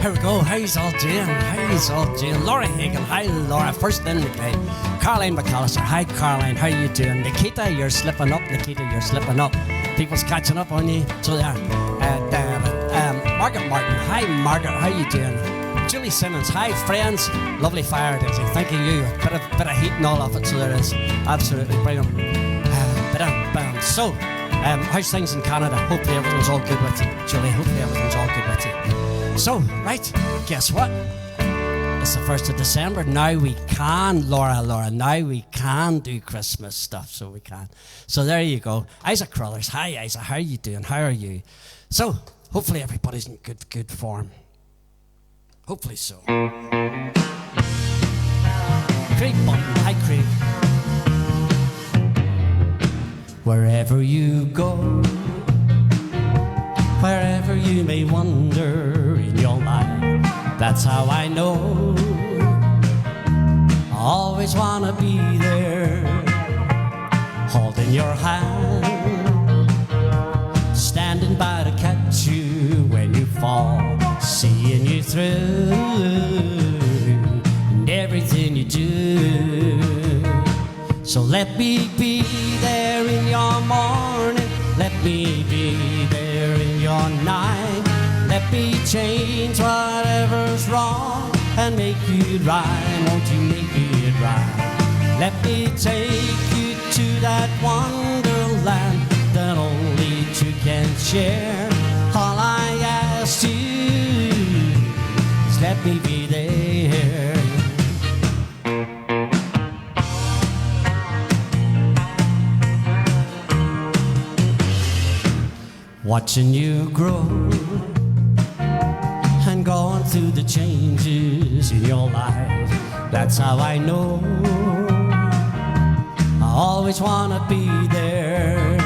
Here we go. How's all doing? How's all doing? Laura Hagan. Hi, Laura. First in the day. Caroline McAllister. Hi, Caroline. How you doing? Nikita, you're slipping up. Nikita, you're slipping up. People's catching up on you. So there. Margaret Martin. Hi, Margaret. How you doing? Julie Simmons. Hi, friends. Lovely fire, Dixie. Thank you. Bit of heat and all of it. So there is. Absolutely brilliant. So, how's things in Canada? Hopefully everything's all good with you. Julie, hopefully everything's all good with you. So, right, guess what? It's the 1st of December. Now we can, Laura, now we can do Christmas stuff, so we can. So there you go. Isaac Crullers. Hi, Isaac. How are you doing? How are you? So, hopefully everybody's in good form. Hopefully so. Craig Bunton. Hi, Craig. Wherever you go, wherever you may wander in your life, that's how I know I always wanna be there, holding your hand, standing by to catch you when you fall, seeing you through and everything you do. So let me be there in your morning, let me be there in your night. Let me change whatever's wrong and make it right. Won't you make it right? Let me take you to that wonderland that only two can share. All I ask you is let me be there. Watching you grow and going through the changes in your life, that's how I know I always wanna be there.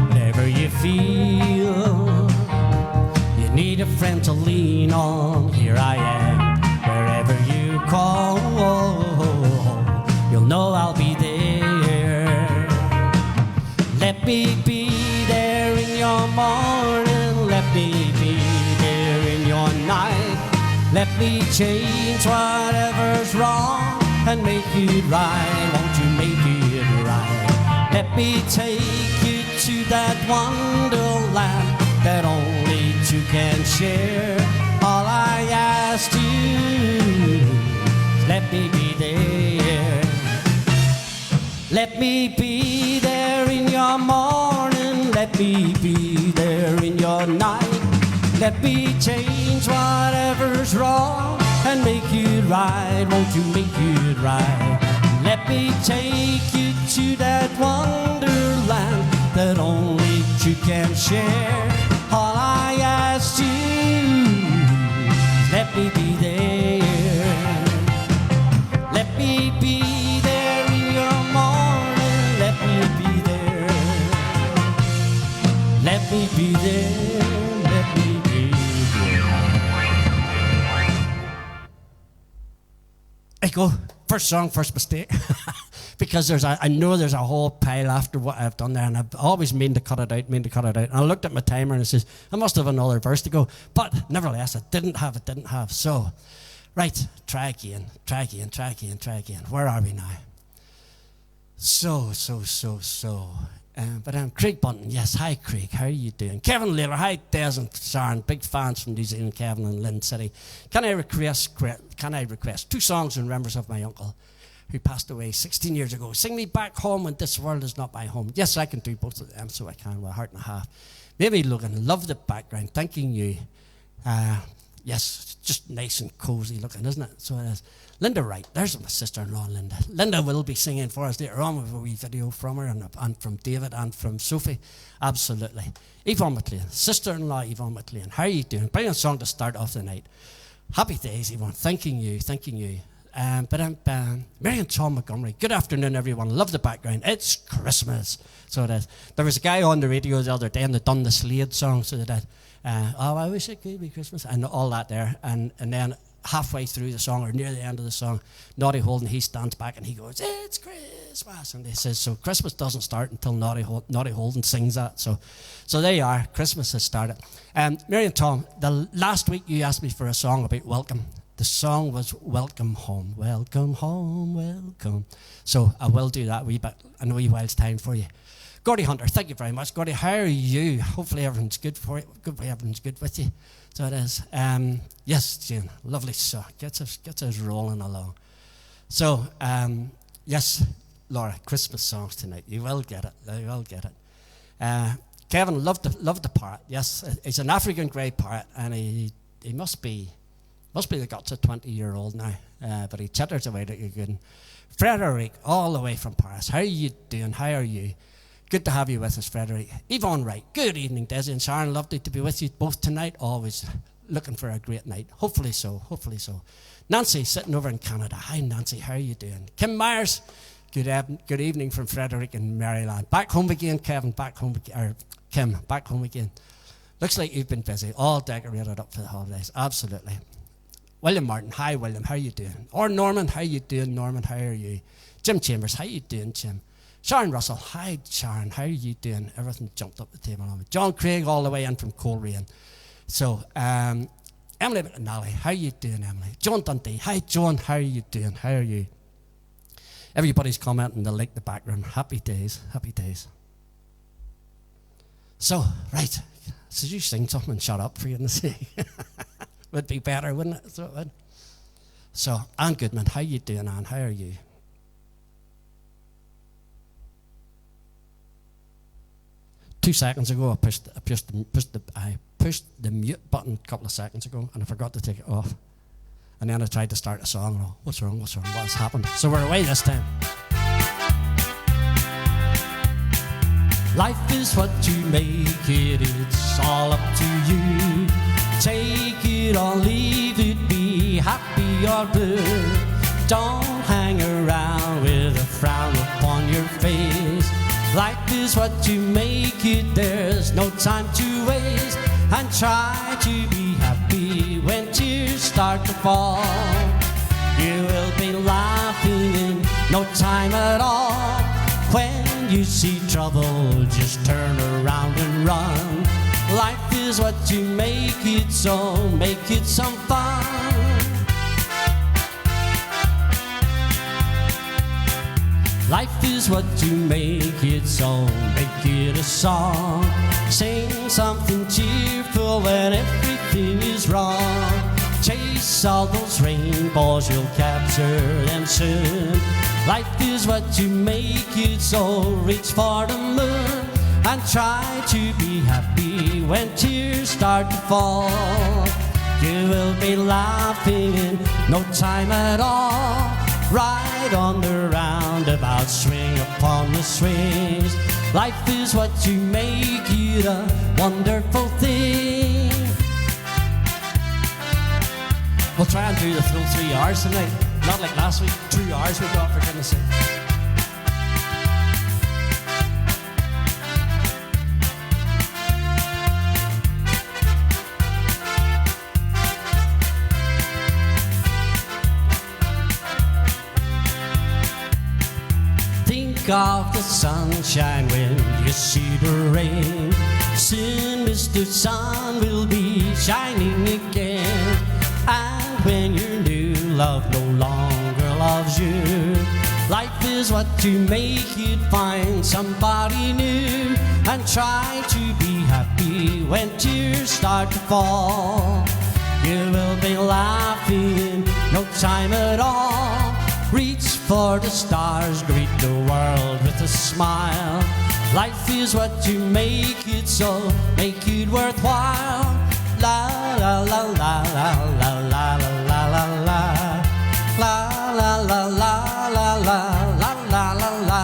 Whenever you feel you need a friend to lean on, here I am. Wherever you call, you'll know I'll be there. Let me be there in your morning, let me be there in your night. Let me change whatever's wrong and make it right. Won't you make it right? Let me take you to that wonderland that only two can share. All I ask you is let me be there. Let me be there in your morning, let me be there in your night. Let me change whatever's wrong and make it right. Won't you make it right? Let me take you to that wonderland that only two can share. All I ask you is let me be there. Let me be there in your morning, let me be there. Let me be there, let me be there. There you go. First song, first mistake. Because I know there's a whole pile after what I've done there, and I've always meant to cut it out. And I looked at my timer and it says, I must have another verse to go. But nevertheless, I didn't have. So, right, try again. Where are we now? So. But Craig Bunton, yes, hi Craig, how are you doing? Kevin Laylor, hi Des and Sharon, big fans from New Zealand, Kevin and Lynn City. Can I request 2 songs in remembrance of my uncle who passed away 16 years ago? Sing Me Back Home When This World Is Not My Home. Yes, I can do both of them, so I can with a heart and a half. Maybe Logan, love the background, thanking you. Yes, just nice and cozy looking, isn't it? So it is. Linda Wright, there's my sister-in-law, Linda. Linda will be singing for us later on with a wee video from her and from David and from Sophie. Absolutely. Yvonne McLean, sister-in-law Yvonne McLean. How are you doing? Brilliant song to start off the night. Happy days, Yvonne. Thanking you. Mary and Tom Montgomery. Good afternoon, everyone. Love the background. It's Christmas. So it is. There was a guy on the radio the other day and they'd done the Slade song. So they did, oh, I wish it could be Christmas. And all that there. And then halfway through the song or near the end of the song, Noddy Holden, he stands back and he goes, "It's Christmas." And he says, so Christmas doesn't start until Noddy Holden sings that. So there you are. Christmas has started. Mary and Tom, the last week you asked me for a song about welcome. The song was Welcome Home. Welcome home, welcome. So I will do that in a wee while's time for you. Gordy Hunter, thank you very much. Gordy, how are you? Hopefully everything's good for you. Hopefully everything's good with you. So it is. Yes, Jane, lovely song. Gets us rolling along. So, yes, Laura, Christmas songs tonight. You will get it. You will get it. Kevin loved the parrot. Yes, he's an African grey parrot, and he must be the guts of 20-year-old now. But he chitters away like a good. Frederick, all the way from Paris. How are you doing? How are you? Good to have you with us, Frederick. Yvonne Wright, good evening, Desi and Sharon. Lovely to be with you both tonight. Always looking for a great night. Hopefully so, hopefully so. Nancy, sitting over in Canada. Hi, Nancy, how are you doing? Kim Myers, good evening from Frederick in Maryland. Back home again, Kevin, back home again. Or Kim, back home again. Looks like you've been busy, all decorated up for the holidays. Absolutely. William Martin, hi, William, how are you doing? Or Norman, how are you doing? Norman, how are you? Jim Chambers, how are you doing, Jim? Sharon Russell, hi Sharon, how are you doing? Everything jumped up the table on me. John Craig, all the way in from Coleraine. So, Emily McNally, how are you doing, Emily? John Dundee, hi John, how are you doing? How are you? Everybody's commenting, they like the background. Happy days, happy days. So, right, so you sing something and shut up for you to see. Would be better, wouldn't it? So, it would. So, Anne Goodman, how you doing, Anne? How are you? Two seconds ago, I pushed the mute button a couple of seconds ago, and I forgot to take it off. And then I tried to start a song. And what's wrong? What has happened? So we're away this time. Life is what you make it. It's all up to you. Take it or leave it. Be happy or blue. Don't hang around with a frown upon your face. Life is what you make it, there's no time to waste. And try to be happy when tears start to fall. You will be laughing in no time at all. When you see trouble, just turn around and run. Life is what you make it, so make it some fun. Life is what you make it, so make it a song. Sing something cheerful when everything is wrong. Chase all those rainbows, you'll capture them soon. Life is what you make it, so reach for the moon. And try to be happy when tears start to fall. You will be laughing in no time at all. Ride on the roundabout, swing upon the swings. Life is what you make it, a wonderful thing. We'll try and do the full 3 hours tonight. Not like last week, 2 hours we got, for goodness sake. Of the sunshine when you see the rain. Soon Mr. Sun will be shining again. And when your new love no longer loves you, life is what you make it. Find somebody new and try to be happy when tears start to fall. You will be laughing in no time at all. Reach for the stars, greet the world with a smile. Life is what you make it, so make it worthwhile. La la la la la la la la la la la la la la la la la la la la.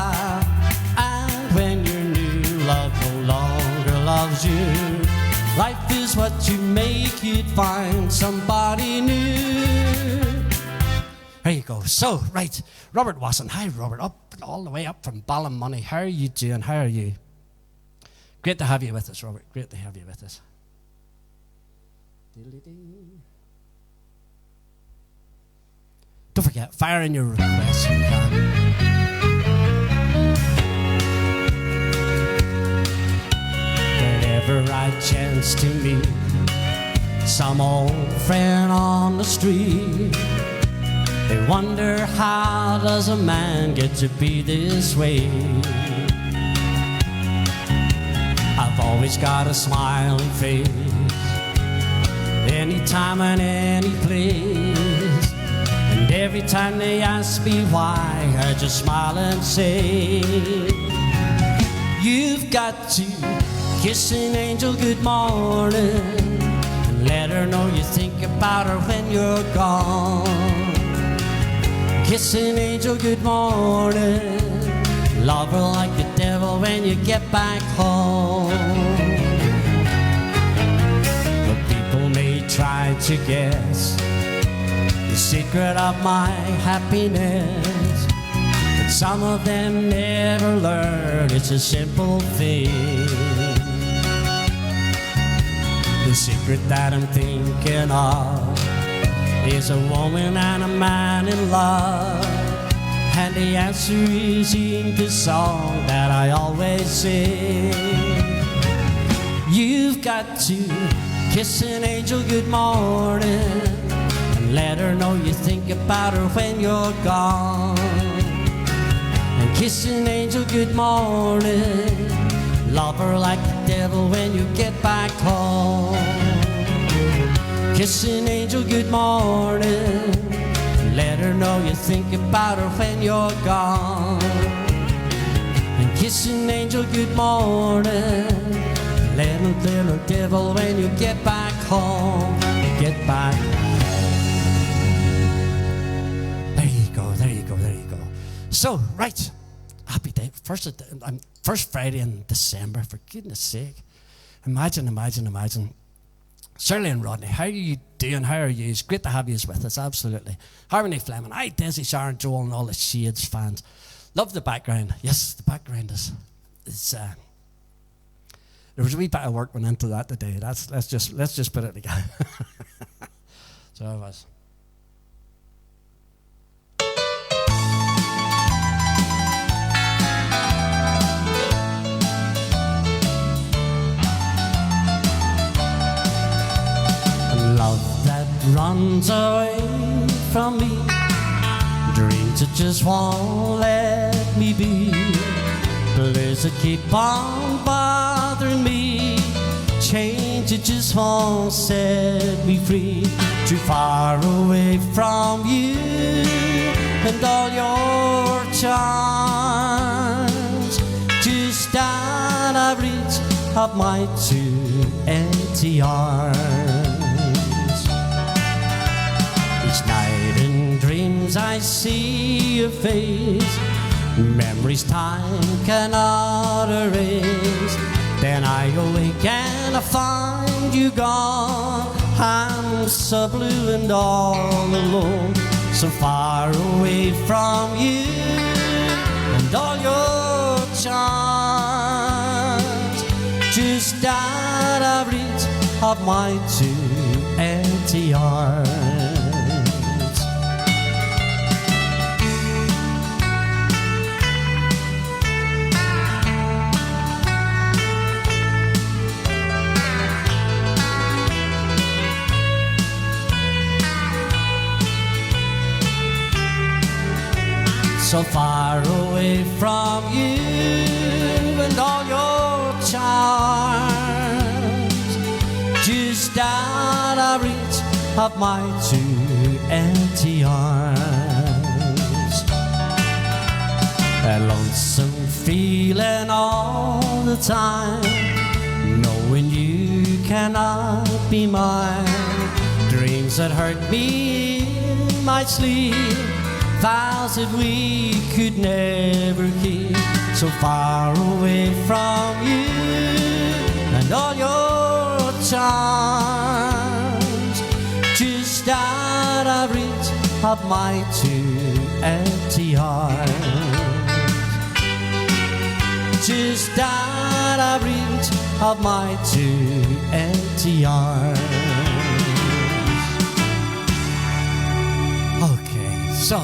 And when your new love no longer loves you, life is what you make it. Find somebody new. There you go. So, right, Robert Wasson. Hi, Robert. All the way up from Ballymoney. How are you doing? How are you? Great to have you with us, Robert. Great to have you with us. Don't forget, fire in your requests if you can. Whenever I chance to meet some old friend on the street, they wonder, how does a man get to be this way? I've always got a smiling face, anytime and any place. And every time they ask me why, I just smile and say, you've got to kiss an angel good morning and let her know you think about her when you're gone. Kiss an angel good morning, love her like the devil when you get back home. But people may try to guess the secret of my happiness, but some of them never learn it's a simple thing. The secret that I'm thinking of is a woman and a man in love, and the answer is in the song that I always sing. You've got to kiss an angel good morning and let her know you think about her when you're gone. And kiss an angel good morning, love her like the devil when you get back home. Kiss an angel good morning, let her know you think about her when you're gone. And kiss an angel good morning, let her little devil when you get back home. Get back home. There you go, there you go, there you go. So, right, happy day. First Friday in December, for goodness sake. Imagine. Shirley and Rodney, how are you doing? How are you? It's great to have you with us, absolutely. Harmony Fleming, hi, Desi, Sharon, Joel, and all the Shades fans. Love the background. Yes, the background is there was a wee bit of work went into that today. Let's just put it together. So it was. Love that runs away from me, dreams that just won't let me be, blues that keep on bothering me, change that just won't set me free. Too far away from you and all your charms, just out of reach of my two empty arms. Each night in dreams I see your face, memories time cannot erase. Then I awake and I find you gone. I'm so blue and all alone, so far away from you and all your charms, just out of reach of my two empty arms. So far away from you and all your charms, just out of reach of my two empty arms. A lonesome feeling all the time, knowing you cannot be mine. Dreams that hurt me in my sleep, vows that we could never keep. So far away from you and all your charms, just out of reach of my two empty arms, just out of reach of my two empty arms. Okay, So,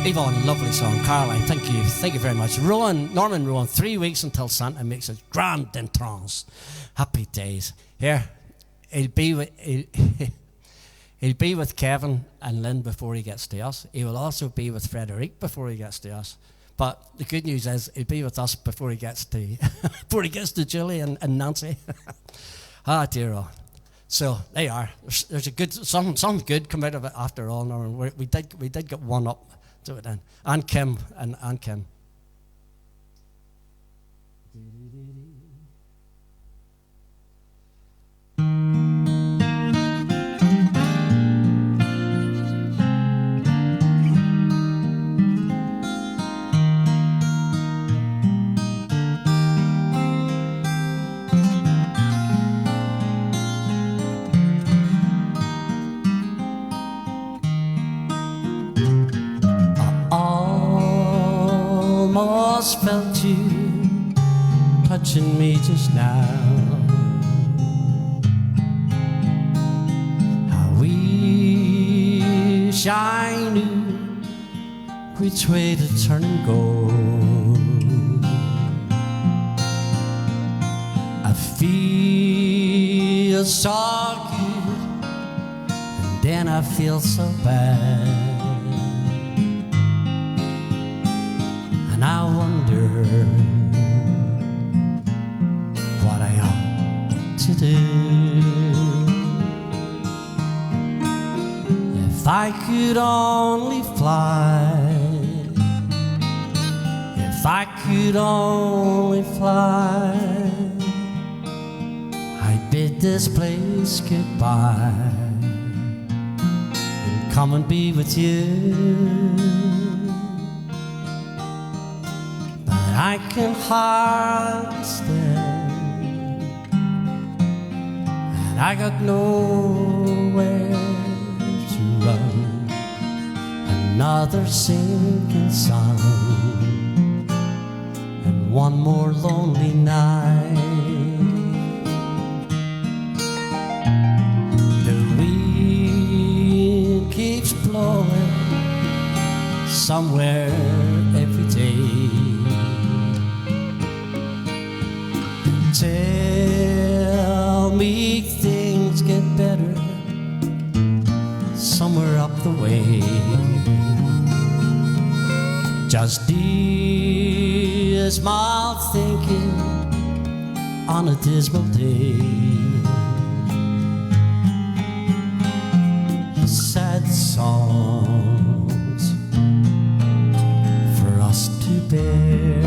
Yvonne, lovely song. Caroline, thank you. Thank you very much. Norman Rowan, 3 weeks until Santa makes his grand entrance. Happy days. Here, he'll be with Kevin and Lynn before he gets to us. He will also be with Frederic before he gets to us. But the good news is he'll be with us before he gets to before he gets to Julie and Nancy. Ah, dear oh. So they are. There's a good some good come out of it after all. Norman. We did get one up to it then. And Kim. Almost felt you touching me just now. I wish I knew which way to turn and go. I feel so good, and then I feel so bad. I wonder what I ought to do. If I could only fly, if I could only fly, I'd bid this place goodbye and come and be with you. I can hardly stand, and I got nowhere to run. Another sinking sun, and one more lonely night. The wind keeps blowing somewhere every day. Tell me things get better somewhere up the way. Just dismal thinking on a dismal day. Sad songs for us to bear.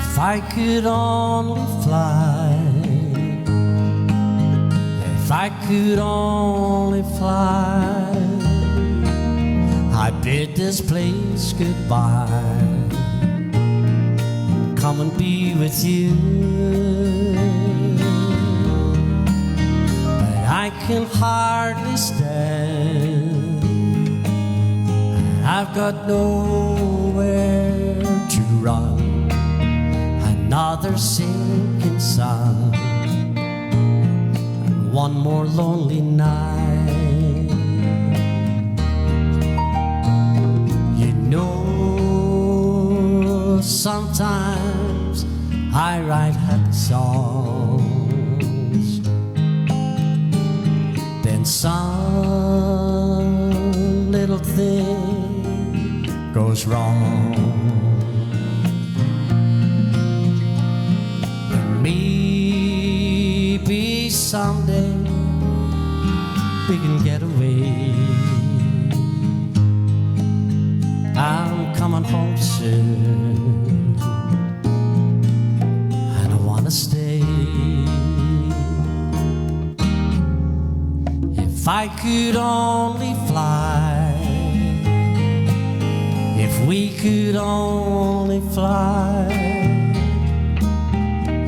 If I could only fly, if I could only fly, I bid this place goodbye, come and be with you. But I can hardly stand, I've got nowhere to run. Another sinking sun, and one more lonely night. You know, sometimes I write happy songs, then some little thing goes wrong. Maybe someday we can get away. I'm coming dancing, and I wanna stay. If I could only fly, if we could only fly,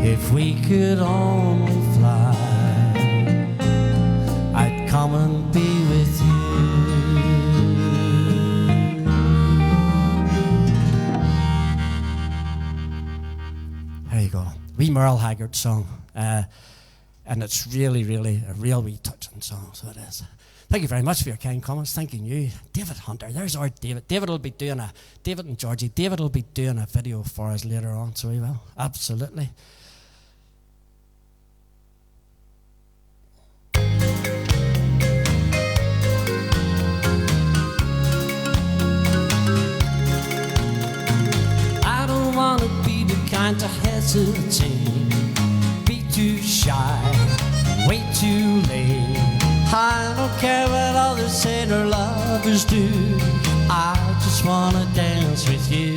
if we could only fly, I'd come and be with you. There you go. Wee Merle Haggard song. And it's really, really a real wee touching song, so it is. Thank you very much for your kind comments. Thanking you. David Hunter, there's our David. David and Georgie, David will be doing a video for us later on, so he will. Absolutely. I don't want to be the kind to hesitate, be too shy, wait too late. I don't care what others say their lovers do, I just wanna dance with you.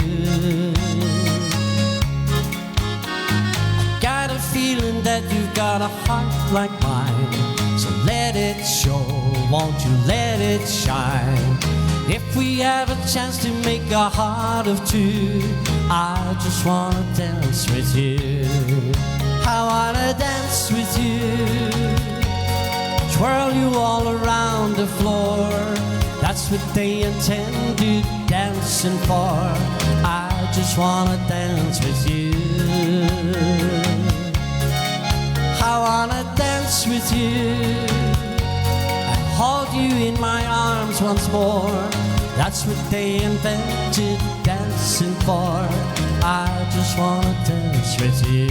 I got a feeling that you've got a heart like mine, so let it show, won't you let it shine. If we have a chance to make a heart of two, I just wanna dance with you. I wanna dance with you, twirl you all around the floor. That's what they intended dancing for. I just wanna dance with you. I wanna dance with you and hold you in my arms once more. That's what they invented dancing for. I just wanna dance with you.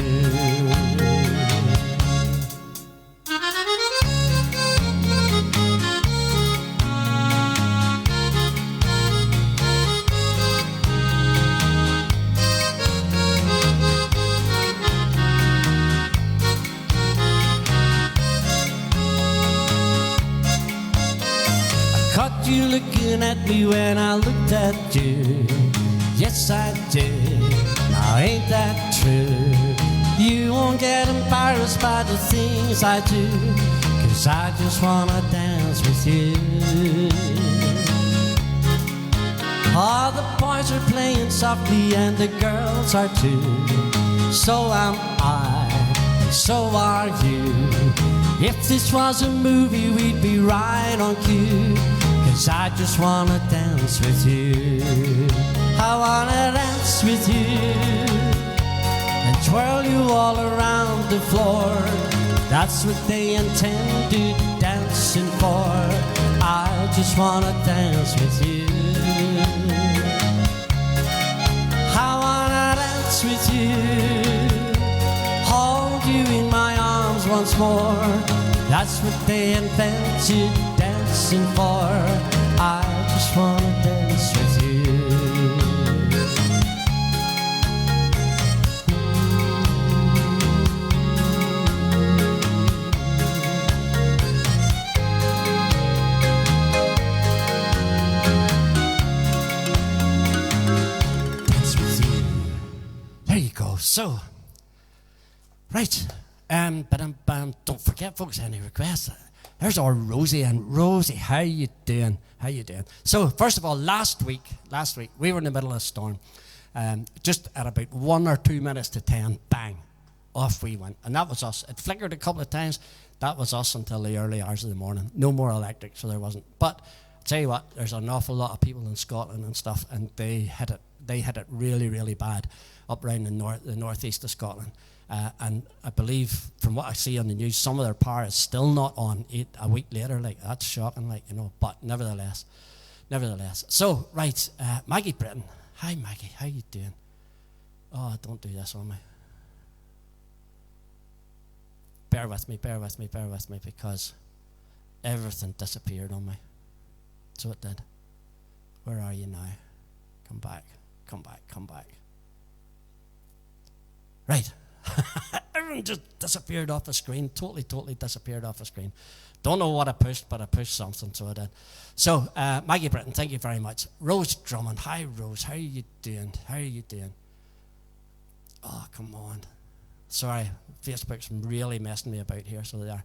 Caught you looking at me when I looked at you. Yes, I did. Now ain't that true? You won't get embarrassed by the things I do, 'cause I just wanna dance with you. All the boys are playing softly and the girls are too. So am I, so are you. If this was a movie, we'd be right on cue, 'cause I just wanna dance with you. I wanna dance with you and twirl you all around the floor. That's what they intended dancing for. I just wanna dance with you. I wanna dance with you, hold you in my arms once more. That's what they invented dancing for. I just wanna dance with you. Dance with you. There you go. So, right. Don't forget, folks, any requests. There's our Rosie, and Rosie, how you doing? How you doing? So, first of all, last week, we were in the middle of a storm. Just at about 1 or 2 minutes to 10, bang, off we went. And that was us. It flickered a couple of times. That was us until the early hours of the morning. No more electric, so there wasn't. But, I'll tell you what, there's an awful lot of people in Scotland and stuff, and they hit it really, really bad up around the northeast of Scotland. And I believe, from what I see on the news, some of their power is still not on a week later. Like, that's shocking, like, you know, but nevertheless. So, right, Maggie Britton. Hi, Maggie, how you doing? Oh, don't do this on me. Bear with me, because everything disappeared on me. So it did. Where are you now? Come back. Right. everything just disappeared off the screen. Totally disappeared off the screen. Don't know what I pushed, but I pushed something, so I did. So, Maggie Britton, thank you very much. Rose Drummond, hi Rose, how are you doing? Oh, come on. Sorry, Facebook's really messing me about here, so they are.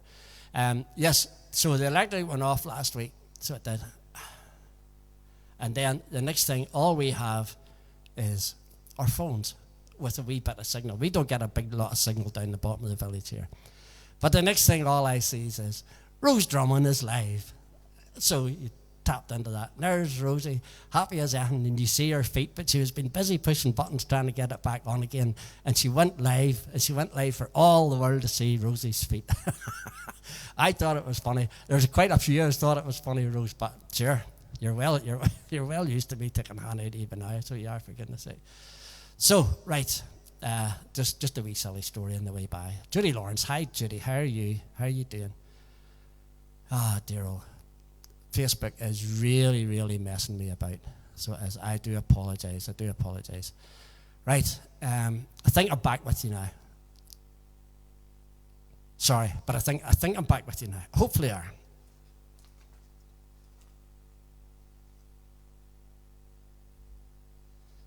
Yes, so the electric went off last week, so it did. And then the next thing, all we have is our phones with a wee bit of signal. We don't get a big lot of signal down the bottom of the village here. But the next thing, all I see is Rose Drummond is live. So you tapped into that. There's Rosie, happy as anything, and you see her feet, but she has been busy pushing buttons trying to get it back on again. And she went live, for all the world to see Rosie's feet. I thought it was funny. There's quite a few who thought it was funny, Rose, but sure, you're well used to me taking a hand out even now, so you are, for goodness sake. So, right, just a wee silly story on the way by. Judy Lawrence, hi Judy, how are you doing? Ah, dear old Facebook is really messing me about. So as I do apologise. Right, I think I'm back with you now. Sorry, but I think I'm back with you now. Hopefully I am.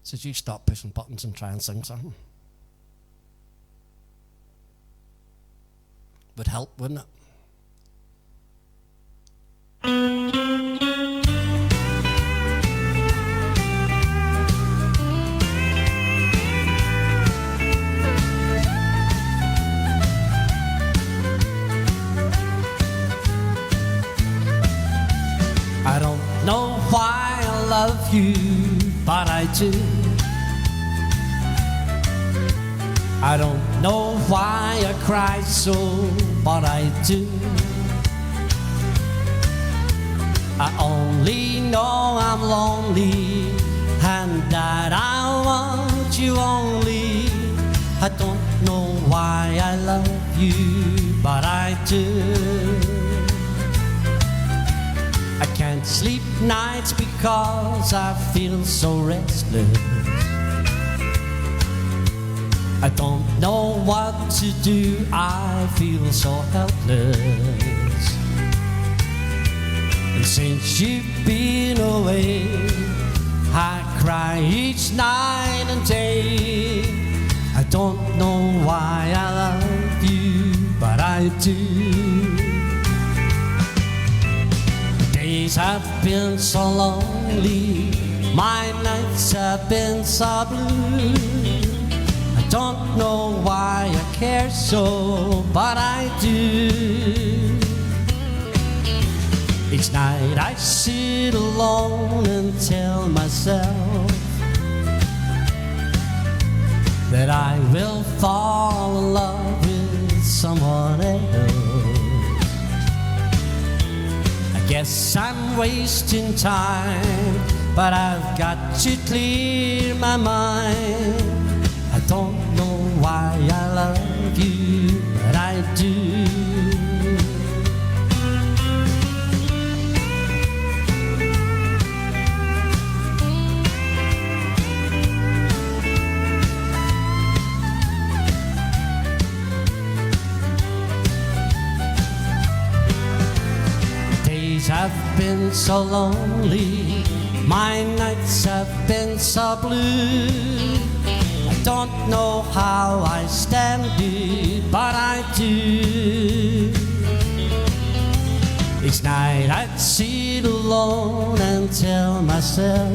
So you stop pushing buttons and try and sing something. Would help, wouldn't it? I don't know why I love you, but I do. I don't know why I cry so, but I do. I only know I'm lonely and that I want you only. I don't know why I love you, but I do. I can't sleep nights because I feel so restless. I don't know what to do, I feel so helpless. And since you've been away, I cry each night and day. I don't know why I love you, but I do. Days have been so lonely, my nights have been so blue. I don't know why I care so, but I do. Each night I sit alone and tell myself that I will fall in love with someone else. I guess I'm wasting time, but I've got to clear my mind. I don't know why I love you, but I do. Days have been so lonely, my nights have been so blue. I don't know how I stand it, but I do. Each night I'd sit alone and tell myself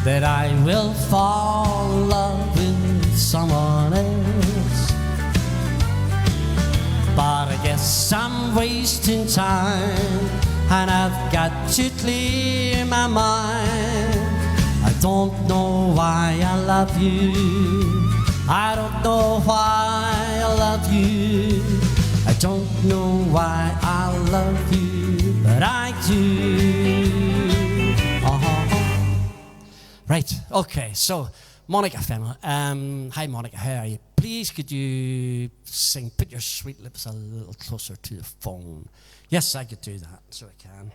that I will fall in love with someone else. But I guess I'm wasting time, and I've got to clear my mind. I don't know why I love you. I don't know why I love you. I don't know why I love you, but I do. Right, okay, so Monica Fennell. Hi Monica, how are you? Please could you sing, put your sweet lips a little closer to the phone. Yes, I could do that, so I can.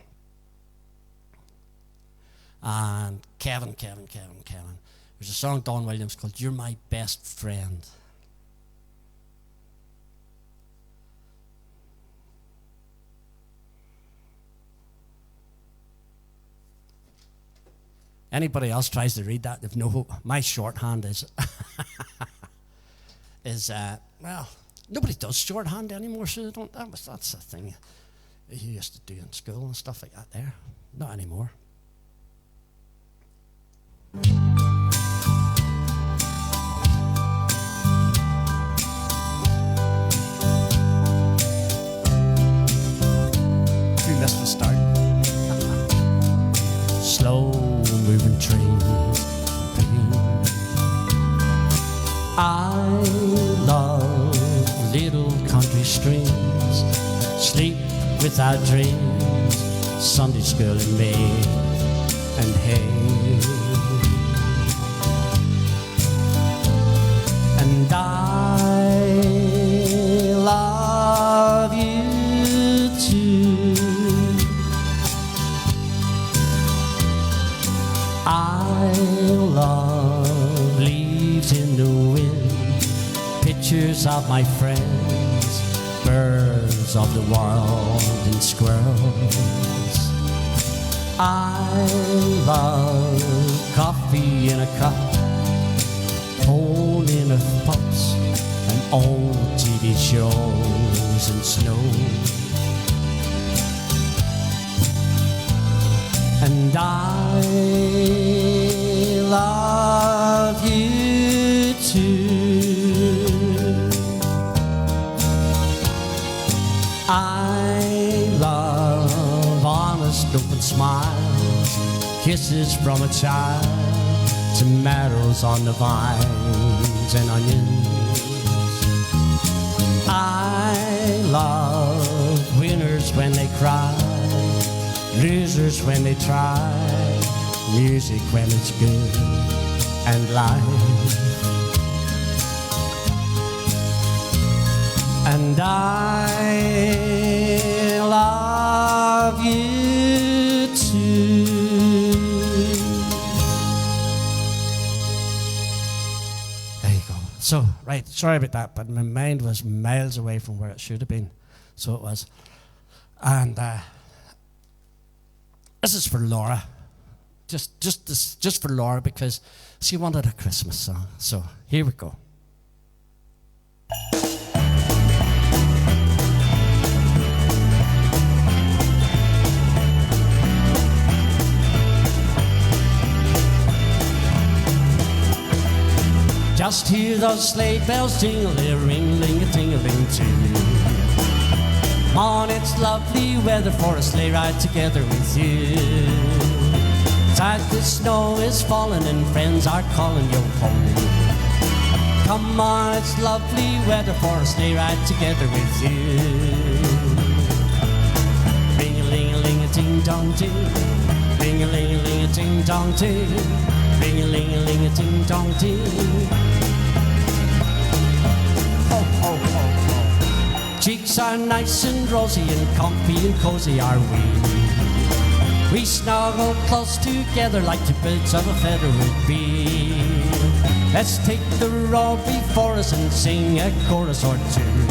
And Kevin. There's a song Don Williams called You're My Best Friend. Anybody else tries to read that, they've no hope. My shorthand is, well, nobody does shorthand anymore, so they don't, that's the thing you used to do in school and stuff like that there. Not anymore. You missed the start. Slow moving train. I love little country streams, sleep without dreams, Sunday school in May and hay. And I love you too. I love leaves in the wind, pictures of my friends, birds of the world and squirrels. I love coffee in a cup, holding of pups and old TV shows and snow. And I love you too. I love honest open smiles, kisses from a child, tomatoes on the vines and onions. I love winners when they cry, losers when they try, music when it's good, and life. And I love you too. There you go. So, right, sorry about that, but my mind was miles away from where it should have been. So it was. And this is for Laura. Just for Laura, because she wanted a Christmas song. So here we go. Just hear those sleigh bells ring-a-ling-a-ting-a-ling too. Come on, it's lovely weather for a sleigh ride together with you. Inside the snow is falling and friends are calling you home. Come on, it's lovely weather for a sleigh ride together with you. Ring-a-ling-a-ling-a-ting-dong-ting, ring-a-ling-a-ling-a-ting-dong-ting, ring-a-ling-a-ling-a-ting-dong-ting. Cheeks are nice and rosy and comfy and cozy are we. We snuggle close together like two birds of a feather would be. Let's take the road before us and sing a chorus or two.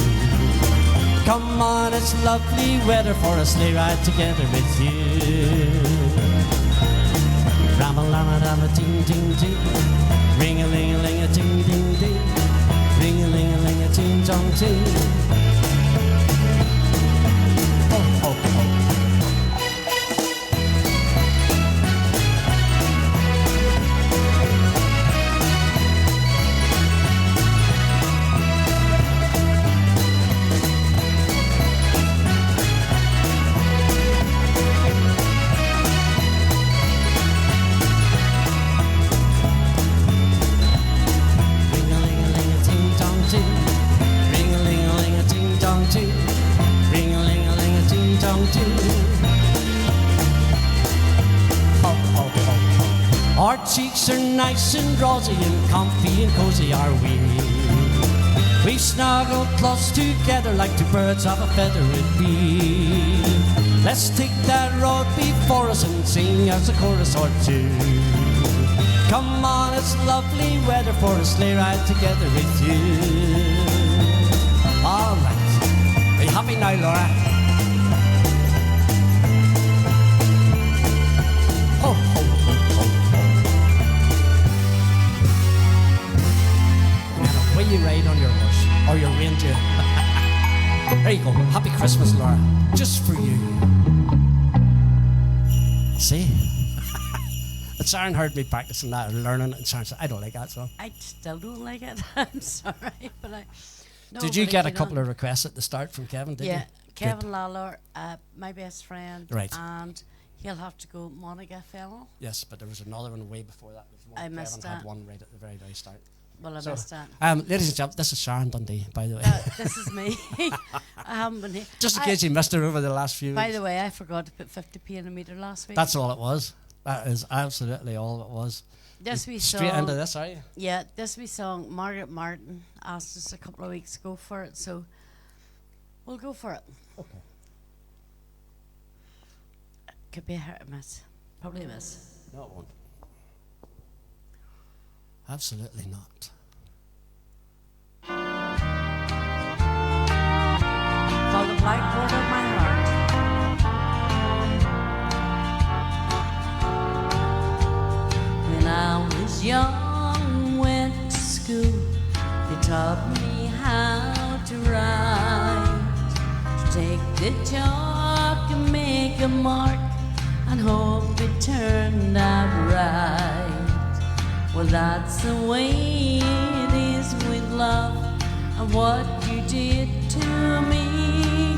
Come on, it's lovely weather for a sleigh ride together with you. Ram-a-lam-a-dam-a-ting-ting-ting, ring-a-ling-a-ling-a-ting-ting-ting, ring-a-ling-a-ling-a-ting-tong-ting. Our cheeks are nice and rosy and comfy and cozy are we. We snuggle close together like two birds of a feather would be. Let's take that road before us and sing us a chorus or two. Come on, it's lovely weather for a sleigh ride together with you. All right. Are you happy now, Laura? Ho, ho, ho, ho, ho. And away you ride on your horse or your reindeer. There you go. Happy Christmas, Laura. Just for you. See? But Sharon heard me practicing that and learning it, and Sharon said, I don't like that song. I still don't like it. I'm sorry, but I... No, did you but get a couple of requests at the start from Kevin, did you? Kevin Lawler, my best friend. Right. And he'll have to go Monica Fennell. Yes, but there was another one way before that. I missed Kevin that. had one right at the very, very start. Well, I missed that. Ladies and gentlemen, this is Sharon Dundee, by the way. This is me. I haven't been here. Just in case you missed her over the last few By weeks. the way, I forgot to put 50p in a metre last week. That's all it was. That is absolutely all it was. This wee Straight song, into this, are you? Yeah, this wee song, Margaret Martin asked us a couple of weeks to go for it, so we'll go for it. Okay. Could be a hit or miss. Probably a miss. No, it won't. Absolutely not. For the blackboard of my heart. When I was young, went to school, they taught me how to write, to take the chalk and make a mark and hope it turned out right. Well, that's the way it is with love and what you did to me.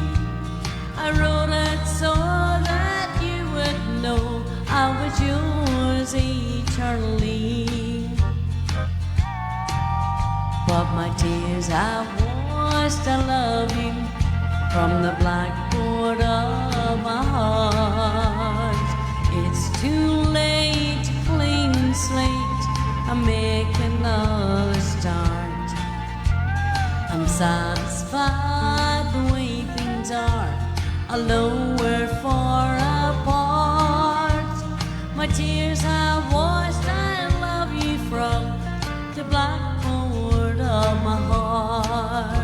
I wrote it so that you would know I was yours eternally. But my tears have washed, I love you from the blackboard of my heart. It's too late to clean slate and make another start. I'm satisfied the way things are, although we're far apart. My tears have washed, I love you from the blackboard of my heart.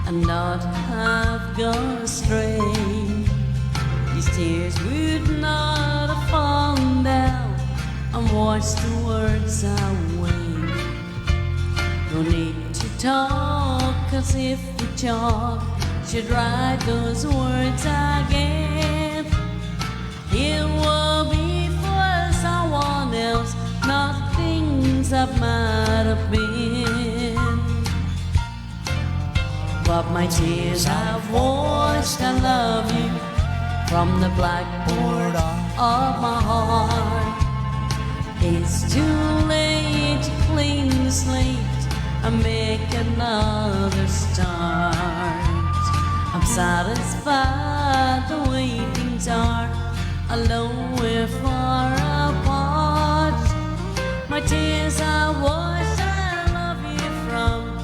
Not have gone astray, these tears would not have fallen down and washed the words away. No need to talk as if the chalk should write those words again. It will be for someone else, not things that might have been. But my tears have washed, I love you from the blackboard of my heart. It's too late to clean the slate and make another start. I'm satisfied the way things are, although we're far apart. My tears have washed, I love you from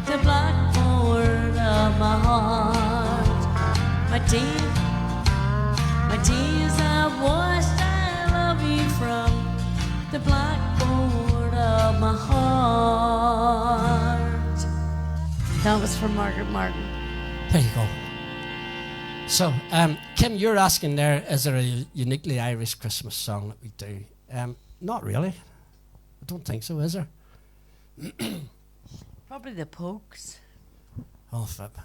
the blackboard of my heart. My tears have washed, I love you from the blackboard of my heart. That was from Margaret Martin. There you go. So, Kim, you're asking there, is there a uniquely Irish Christmas song that we do? Not really. I don't think so, is there? Probably the Pokes. Oh, flip.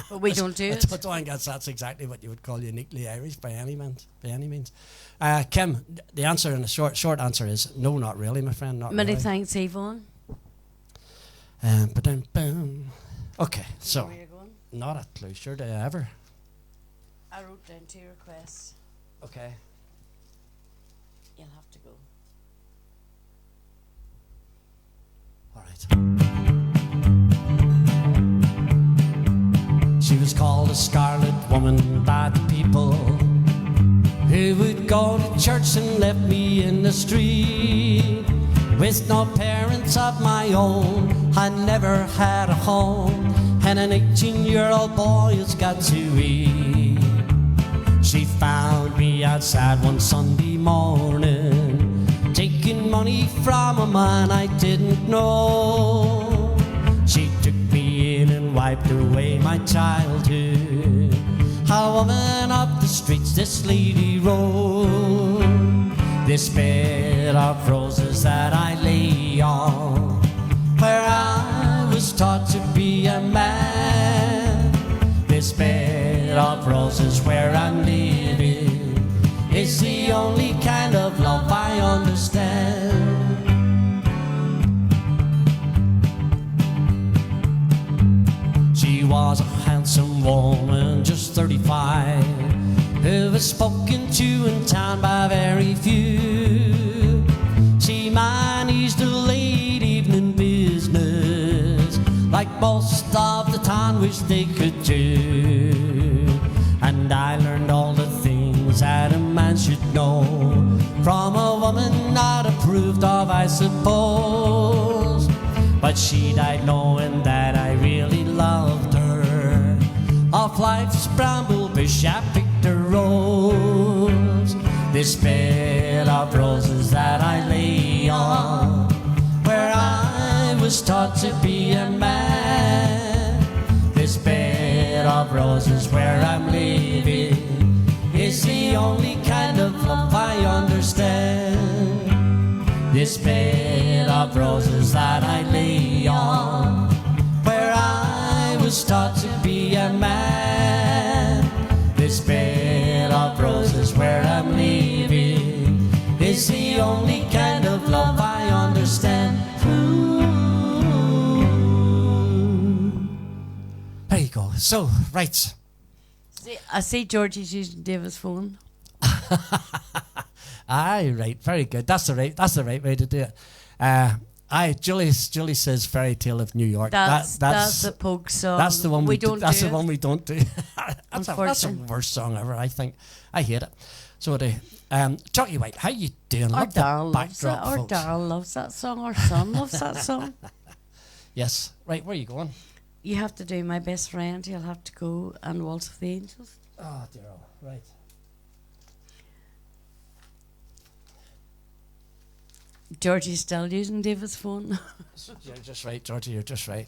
But we don't do I it. don't think that's exactly what you would call uniquely Irish by any means. Kim, the answer in the short answer is no, not really, my friend. Not Many really. thanks, Yvonne. Ba-dum-bum. Okay, so Where you going? not a clue. Sure, do I ever? I wrote down 2 requests. Okay. You'll have to go. All right. a scarlet woman by the people who would go to church and left me in the street. With no parents of my own, I never had a home, and an 18-year-old boy has got to eat. She found me outside one Sunday morning, taking money from a man I didn't know. She took me in and wiped away my childhood. A woman of the streets this lady rode. This bed of roses that I lay on, where I was taught to be a man. This bed of roses where I'm living is the only kind of love I understand. She was a handsome woman, just 35, who was spoken to in town by very few. She managed a late evening business like most of the town wished they could do. And I learned all the things that a man should know from a woman not approved of, I suppose. But she died knowing that I really loved her. Off life's bramble bush I picked a rose. This bed of roses that I lay on, where I was taught to be a man. This bed of roses where I'm living is the only kind of love I understand. This bed of roses that I lay on, where I was taught to be a man. This bed of roses where I'm living is the only kind of love I understand. Ooh. There you go. So, right. I see Georgie's using David's phone. Aye, right, very good. That's the right way to do it. Julie says Fairy Tale of New York. That's the Pogue song. That's the one we don't. That's the one we don't do. That's the worst song ever, I think. I hate it. So do. Chucky White, how you doing? Our Love the Darryl loves it. backdrop, Our folks. Darryl loves that song. Our son loves that song. Yes. Right, where are you going? You have to do My Best Friend. You'll have to go and Waltz of the Angels. Oh, Daryl. Right. Georgie's still using David's phone. You're just right, Georgie. You're just right.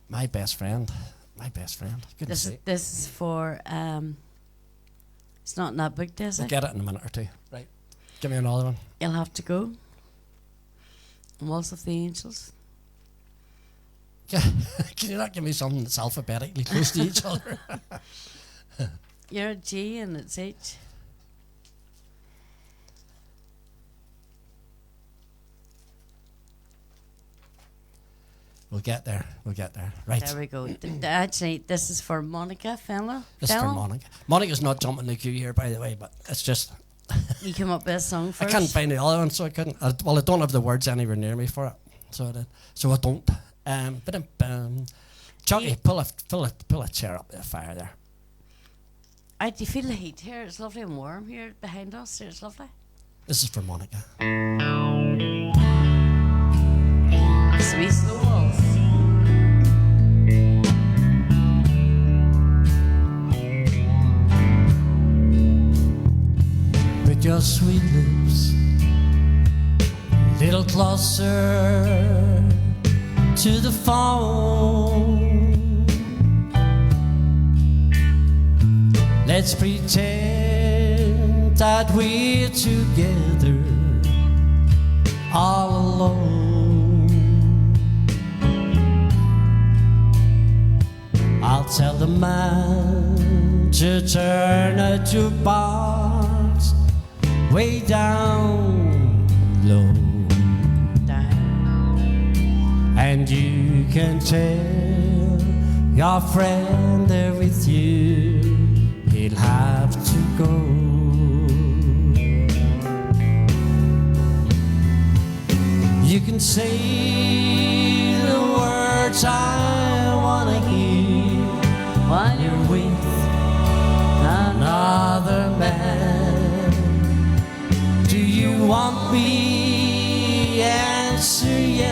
My best friend. My best friend. Goodness sake. This is for it's not in that book, is We'll it? get it in a minute or two. Right. Give me another one. You'll have to go. Waltz of the Angels. Can you not give me something that's alphabetically close to each other? You're a G and it's H. We'll get there. Right. There we go. Actually, this is for Monica Fennell. This is for Monica. Monica's not jumping the queue here, by the way, but it's just... You came up with a song first. I can't find the other one, so I couldn't. I don't have the words anywhere near me for it, so I don't. Chucky, pull a chair up the fire there. Do you feel the heat here? It's lovely and warm here behind us. It's lovely. This is for Monica. Sweet slow waltz. Put your sweet lips a little closer to the phone. Let's pretend that we're together all alone. I'll tell the man to turn a jukebox way down low, and you can tell your friend there with you he'll have to go. You can say the words I wanna hear. Why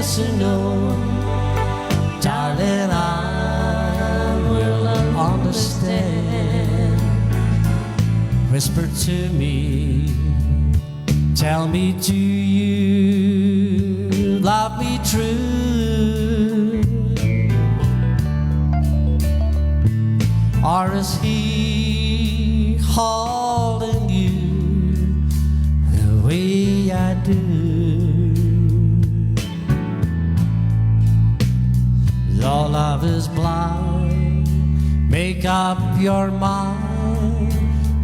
yes or no. Darling, I will understand. Whisper to me, tell me, do you love me true? Or is he holding you the way I do? Your love is blind, make up your mind,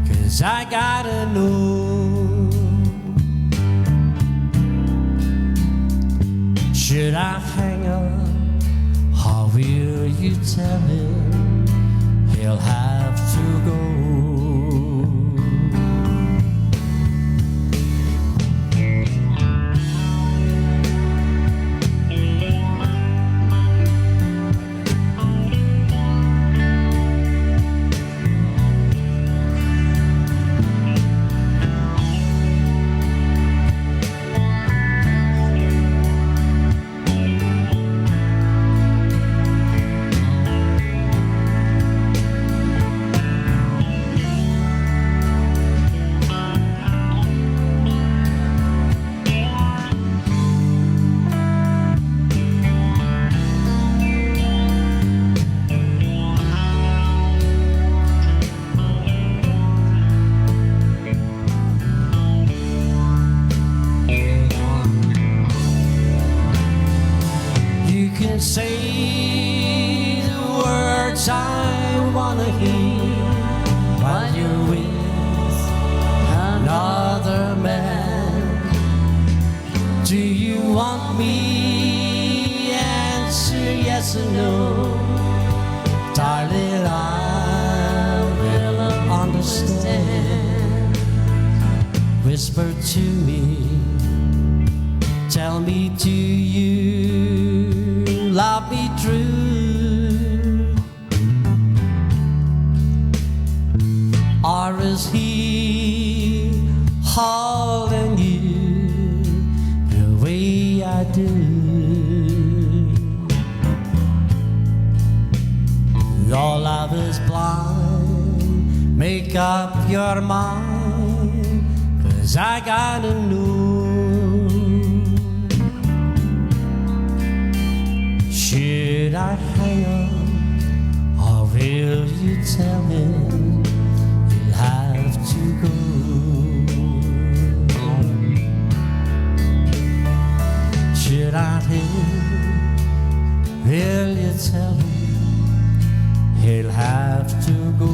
'cause I gotta know. Should I hang up, or will you tell him he'll have to go? Say the words I wanna hear while you're with another man. Do you want me? Answer yes or no. Darling, I will understand. Whisper to me, tell me, do you love me true? Or is he holding you the way I do? Your love is blind, make up your mind, 'cause I gotta know. Should I hang on, or will you tell him he'll have to go? Should I hang, will you tell him he'll have to go?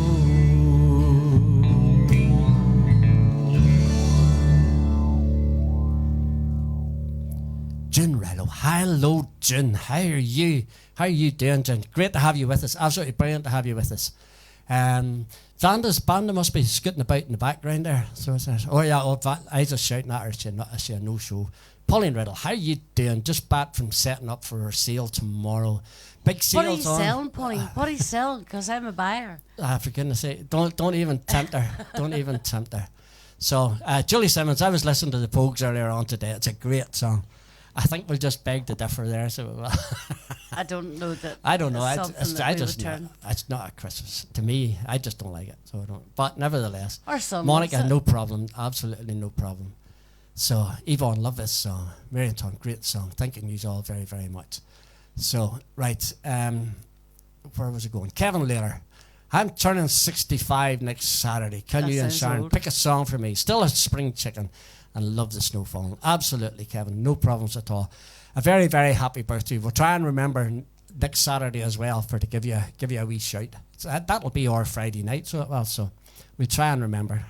June Rello, hello June, how are you? How are you doing, June? Great to have you with us, absolutely brilliant to have you with us. Vanda's band must be scooting about in the background there. So it's, oh yeah, I was just shouting at her, she had no show. Pauline Riddle, how are you doing? Just back from setting up for our sale tomorrow. Big sales on. What are you selling, Pauline? What are you selling? Because I'm a buyer. For goodness sake, don't even tempt her. Don't even tempt her. So, Julie Simmons, I was listening to the Pogues earlier on today. It's a great song. I think we'll just beg to differ there. So I don't know that. I don't know. It's not a Christmas to me. I just don't like it. So I don't. But nevertheless, Our son Monica, loves it. no problem. Absolutely no problem. So Yvonne, love this song. Marion Tom, great song. Thanking you all very, very much. So right, where was it going? Kevin Laylor. I'm turning 65 next Saturday. Can That you and sounds Sharon old. pick a song for me? Still a spring chicken. And love the snowfall. Absolutely, Kevin. No problems at all. A very, very happy birthday. We'll try and remember next Saturday as well to give you a wee shout. So that'll be our Friday night. So we'll try and remember.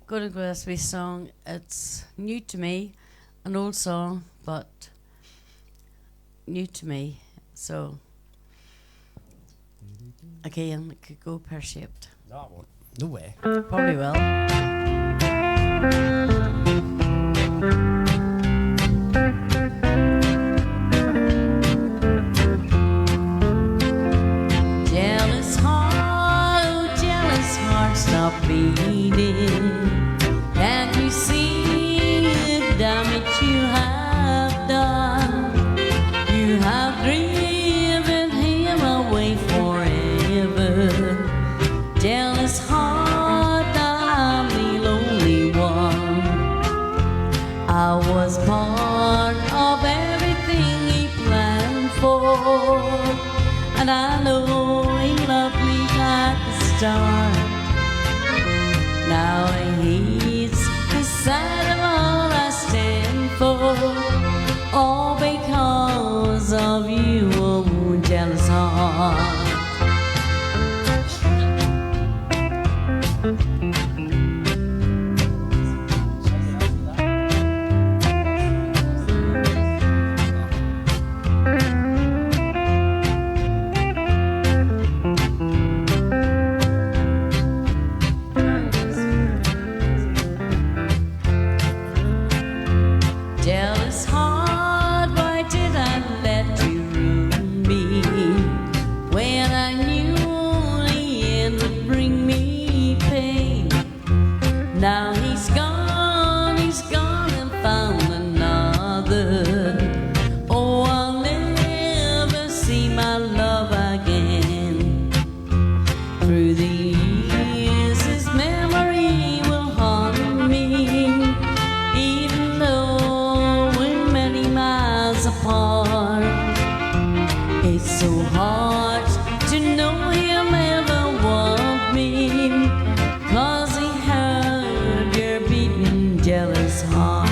Going to go this wee song. It's new to me, an old song, but new to me. So again, it could go pear-shaped. No, it won't. No way. Probably will. Jealous heart, oh jealous heart, stop beating. Can't you see the damage you have done? was part of everything he planned for, and I know he loved me at the start. Now he hates the sight of all I stand for, all because of you, oh jealous heart. Jealous heart, why did I let you ruin me when I knew the end would bring me pain? Now he's gone and found another. Oh, I'll never see my love again. Through the years, his memory will haunt me, even though we're many miles apart. It's so hard to know he'll never want me, 'cause he heard your beating jealous heart.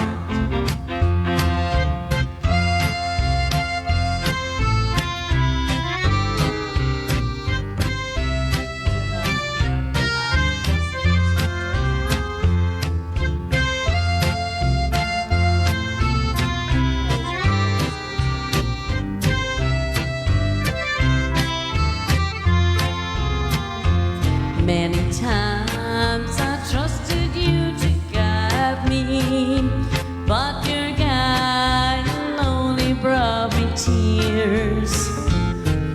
Many times I trusted you to guide me, but your guiding only brought me tears.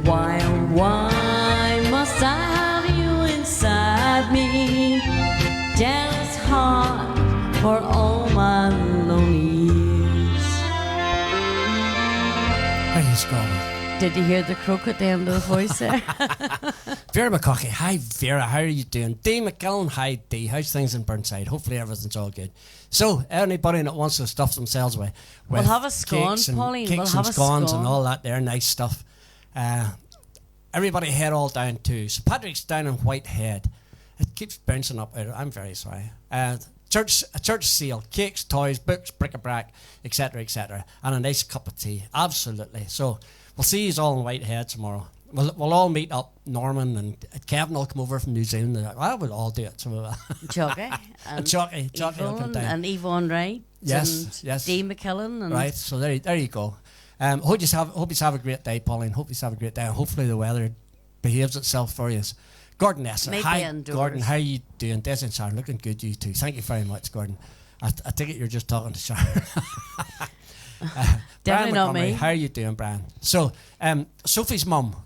Why, oh why must I have you inside me? Jealous heart, for all my lonely years. There you go. Did you hear the croak at the end of the voice there? Vera McCaughey, hi Vera, how are you doing? Dee McGillen, hi Dee, how's things in Burnside? Hopefully everything's all good. So, anybody that wants to stuff themselves with We'll have a scone, Pauline, cakes we'll and have a scones scone. and all that there, nice stuff. Everybody head all down to St Patrick's down in Whitehead. It keeps bouncing up out. I'm very sorry. A church sale, cakes, toys, books, bric-a-brac, etc., and a nice cup of tea. Absolutely. So we'll see you all in Whitehead tomorrow. We'll all meet up. Norman and Kevin will come over from New Zealand. Well, we'll all do it. So Chucky and Chucky will come Yvonne down. and Yvonne Wright. Yes, and yes. Dee McKillen. And Right, so there you go. Hope you have a great day, Pauline. Hope you have a great day. Hopefully the weather behaves itself for you. Gordon Esser. Maybe Hi, indoors. Gordon. How you doing? Des and Sharon, looking good, you too. Thank you very much, Gordon. I take it you're just talking to Sharon. Definitely Brian not Montgomery, me. how are you doing, Brian? So, Sophie's mum.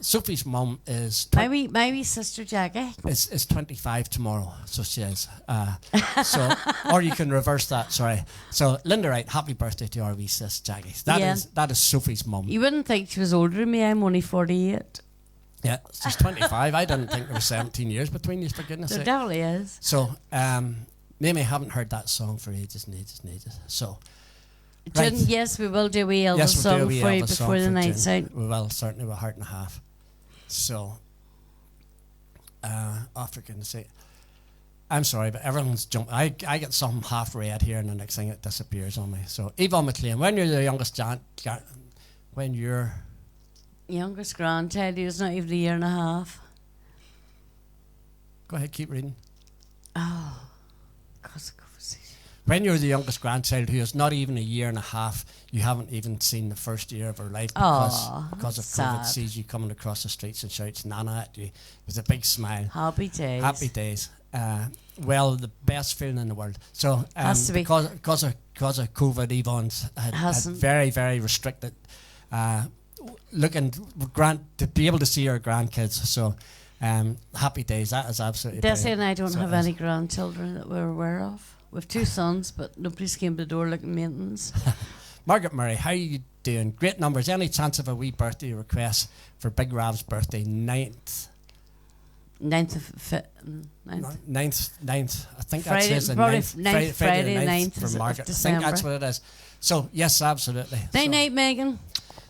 Sophie's mum is My wee sister Jackie. is 25 tomorrow, so she is. So, or you can reverse that. Sorry. So, Linda Wright, happy birthday to our wee sis Jackie. That is Sophie's mum. You wouldn't think she was older than me. I'm only 48. Yeah, she's 25. I didn't think there was 17 years between you, for goodness There sake. definitely is. So, Mimi, haven't heard that song for ages and ages and ages. So, right. June, yes, we will do a wee Elvis Yes, we'll do a song wee for you Elvis song before the for night's June. out. We will, certainly, with Heart and a Half. So, for goodness sake. I'm sorry, but everyone's jumping. I get something half red here, and the next thing it disappears on me. So, Yvonne McLean, when you're the youngest when you're Youngest grandchild, he was not even a year and a half. go ahead, keep reading. Oh, cause of conversation. When you're the youngest grandchild who is not even a year and a half, you haven't even seen the first year of her life because of COVID. sad. Sees you coming across the streets and shouts Nana at you with a big smile. Happy days. Happy days. Well, the best feeling in the world. So Has to be. because of COVID, Yvonne's had very, very restricted looking to be able to see her grandkids. So happy days. That is absolutely Desi brilliant. and I don't So have it is. any grandchildren that we're aware of. We've 2 sons, but nobody's came to the door looking maintenance. Margaret Murray, how are you doing? Great numbers. Any chance of a wee birthday request for Big Rav's birthday, 9th 9th of 9th. 9th. I think that Friday, says the probably 9th. Friday, the 9th for of Margaret. I think December. that's what it is. So yes, absolutely. Day So- night, Megan.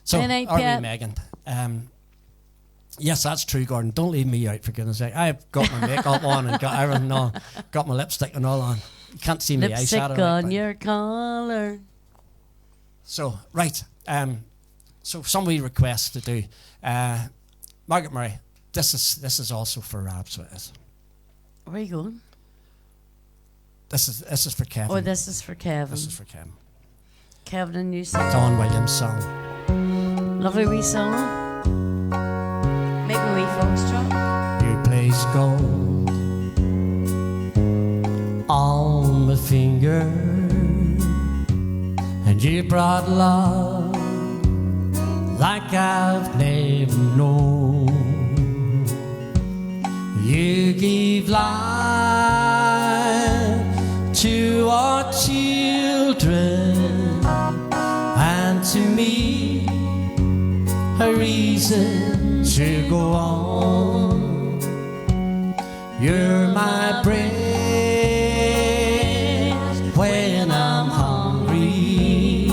So, Day night, are we, Pat. Megan? Yes, that's true, Gordon. Don't leave me out, for goodness sake. I've got my makeup on and got everything on. Got my lipstick and all on. You can't see me Lipstick eyeshadow. on right, your collar. So, right. So some wee requests to do. Margaret Murray, this is also for Rab, so it is. Where are you going? This is for Kevin. Oh, this is for Kevin. This is for Kevin. Kevin and you sing. Don Williams song. Lovely wee song. Make a wee foxtrot. You place gold on my finger, and you brought love like I've never known. You gave life to our children, and to me a reason to go on. You're my bread when I'm hungry.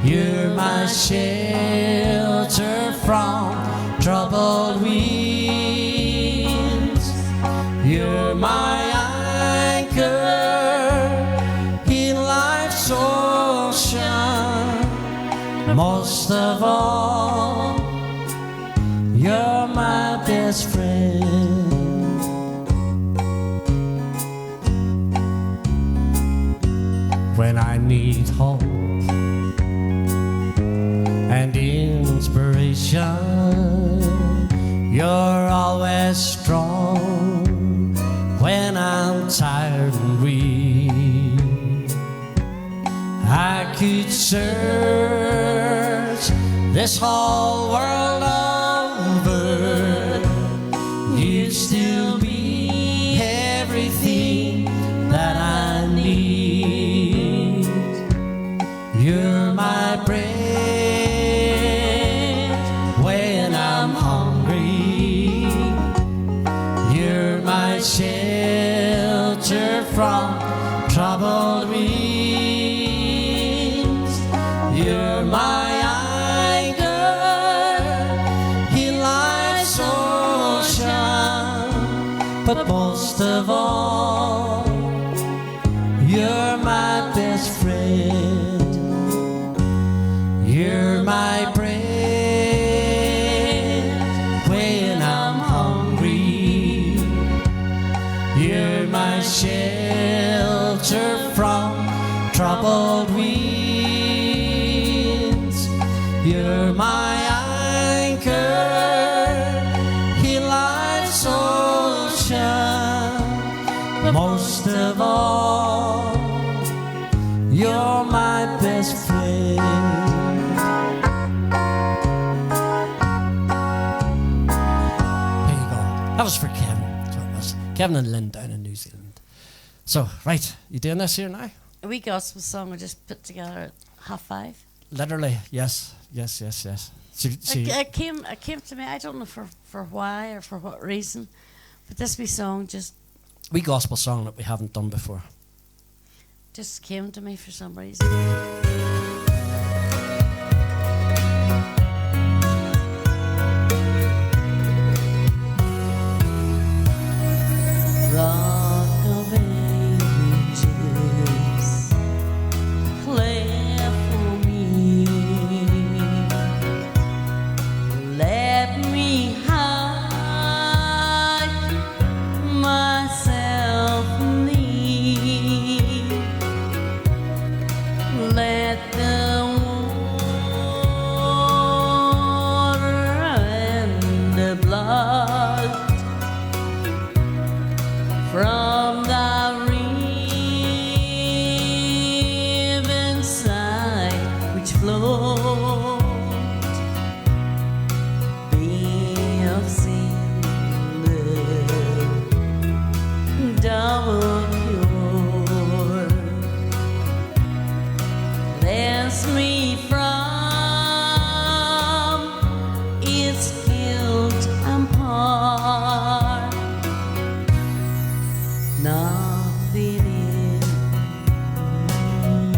You're my shelter from troubled winds. You're my anchor in life's ocean. Most of all, you're my best friend. When I need hope and inspiration, you're always strong. When I'm tired and weak, I could search this whole world over, you'd still be everything that I need. You're my bread when I'm hungry. You're my shelter from troubled winds. You're my anchor in life's ocean. But most of all, you're my best friend. You're my bread when I'm hungry. You're my shelter from troubled winds. You're my anchor in life's ocean. Most of all, you're my best friend. There you go. That was for Kevin. So it was Kevin and Lynn down in New Zealand. So, right, you doing this here now? A wee gospel song I just put together at 5:30. Literally, yes. It came to me, I don't know for why or for what reason, but this wee song just Gospel song that we haven't done before. came to me for some reason. Rock of ages, play for me. Let me hide myself in thee. Let the nothing in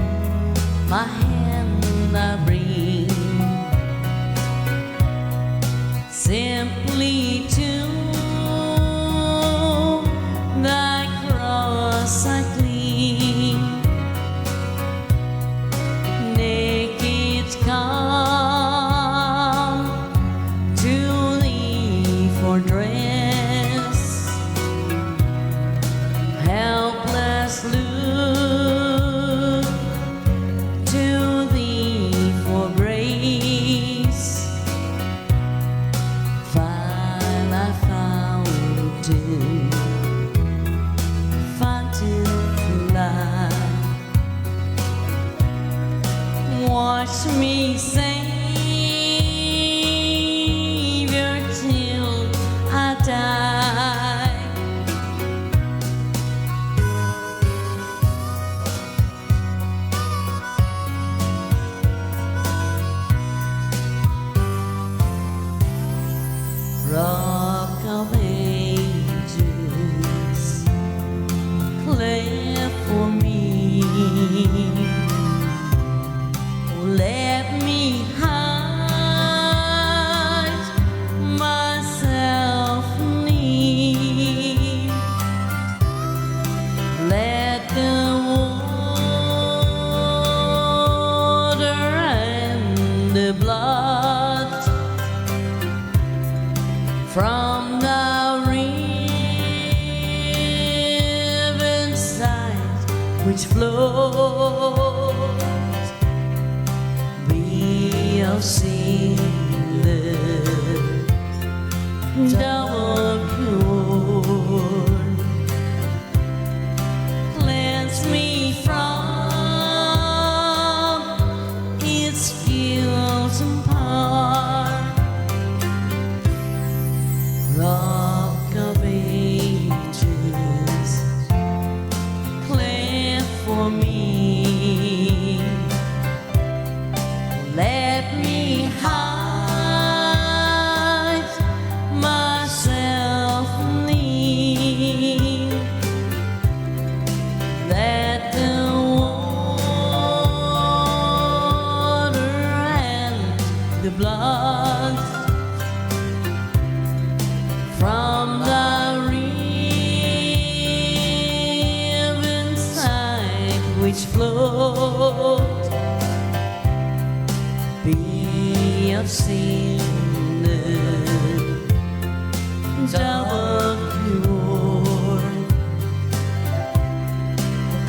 my hand I bring, simply to thy cross I cling. Naked come to thee for dress, helpless look to thee for grace. Find thy fountain for life. Watch me, Savior, till I die. Rock of ages, clear for me. Let me hide myself near. Let the water and the blood from the riven side which flows be of sinless double pure. Cleanse me from its guilt and power. Rock of ages, clear for me. Let me hide myself near. Let the water and the blood from the riven side which flowed be of sinless double pure.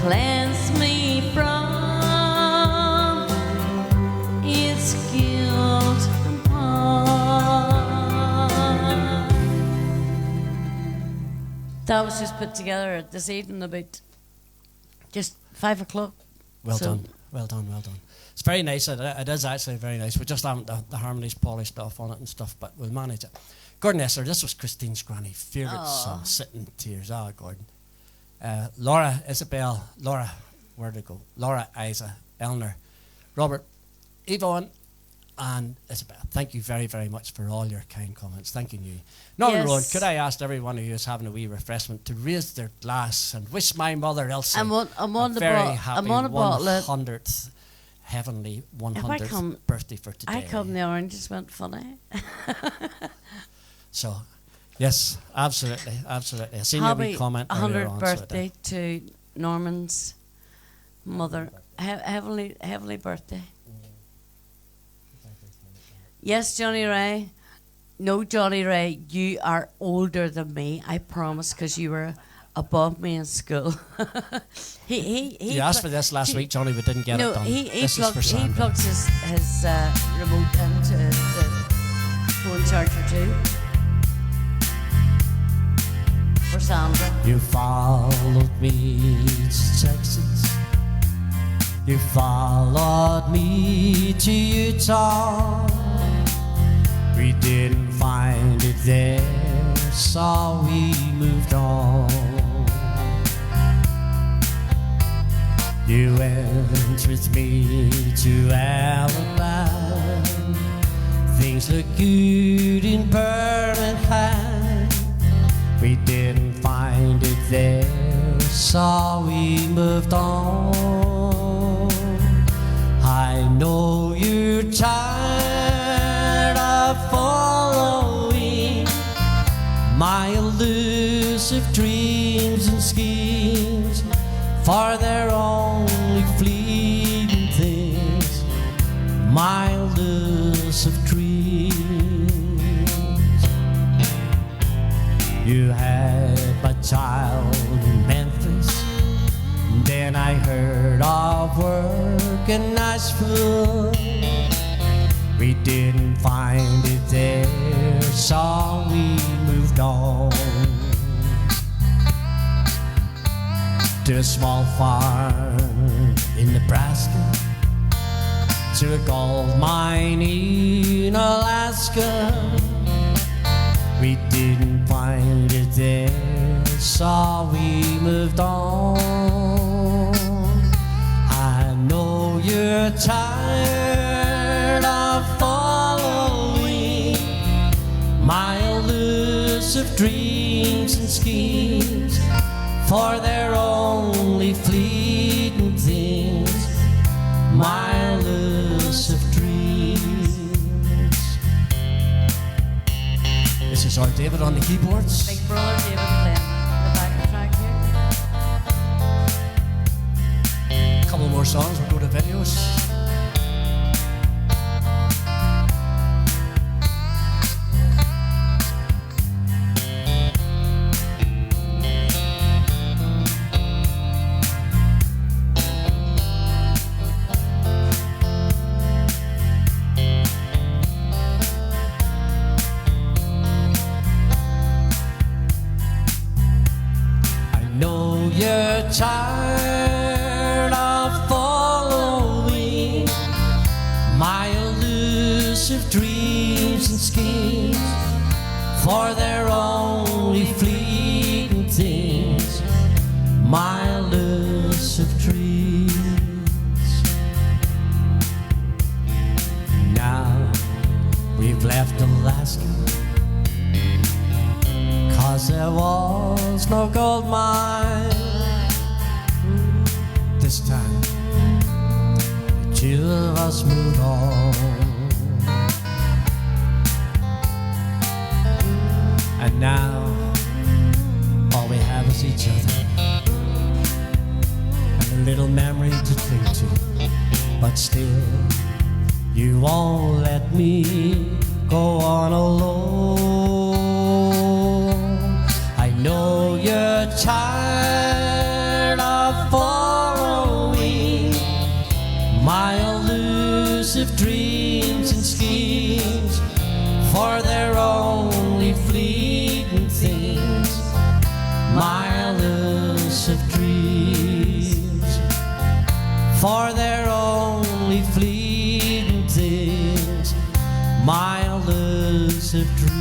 Cleanse me from its guilt and part. That was just put together this evening about just 5 o'clock. Well So- done, well done, well done. It's very nice. It is actually very nice. We just haven't the harmonies polished off on it and stuff, but we'll manage it. Gordon Esser, this was Christine's granny favourite song, Sitting Tears. Ah, Gordon. Laura, Isabel, Laura, where'd it go? Laura, Isa, Eleanor, Robert, Yvonne, and Isabel. Thank you very, very much for all your kind comments. Thank you. Norman Yes. Rowan, could I ask everyone who is having a wee refreshment to raise their glass and wish my mother Elsie I'm on a the very happy I'm on a bottle of 100th heavenly If I 100th come- birthday for today. I come the oranges went funny. So, yes, absolutely. I seen your wee Happy comment earlier 100th on. birthday to Norman's mother. Heavenly birthday. Yes, Johnny Ray. No, Johnny Ray, you are older than me. I promise, because you were above me in school. he You asked for this last week, Johnny, but didn't get no, it done. he This is for plugs Sandra. his remote into the phone charger too. For Sandra. You followed me to Texas. You followed me to Utah. We didn't find it there, so we moved on. You went with me to Alabama. Things look good in Birmingham. We didn't find it there, so we moved on. I know you're tired of following my elusive dreams and schemes, for they're only fleeting things, my elusive dreams. You had my child in Memphis, then I heard of work in Nashville. We didn't find it there, so we moved on to a small farm in Nebraska, to a gold mine in Alaska. We didn't find it there, so we moved on. I know you're tired of following my elusive dreams and schemes, for they're only fleeting things, my elusive dreams. This is our David on the keyboards. Big brother David playing the back track here. A couple more songs, we'll go to videos. You're tired of following my elusive dreams and schemes, for they're only fleeting things, my elusive dreams. Now we've left Alaska, 'cause there was no gold mine. This time, the two of us moved on, and now all we have is each other and a little memory to cling to. But still, you won't let me go on alone. I know you're tired of following my elusive dreams and schemes, for they're only fleeting things, my elusive dreams, for they're only fleeting things, my elusive dreams.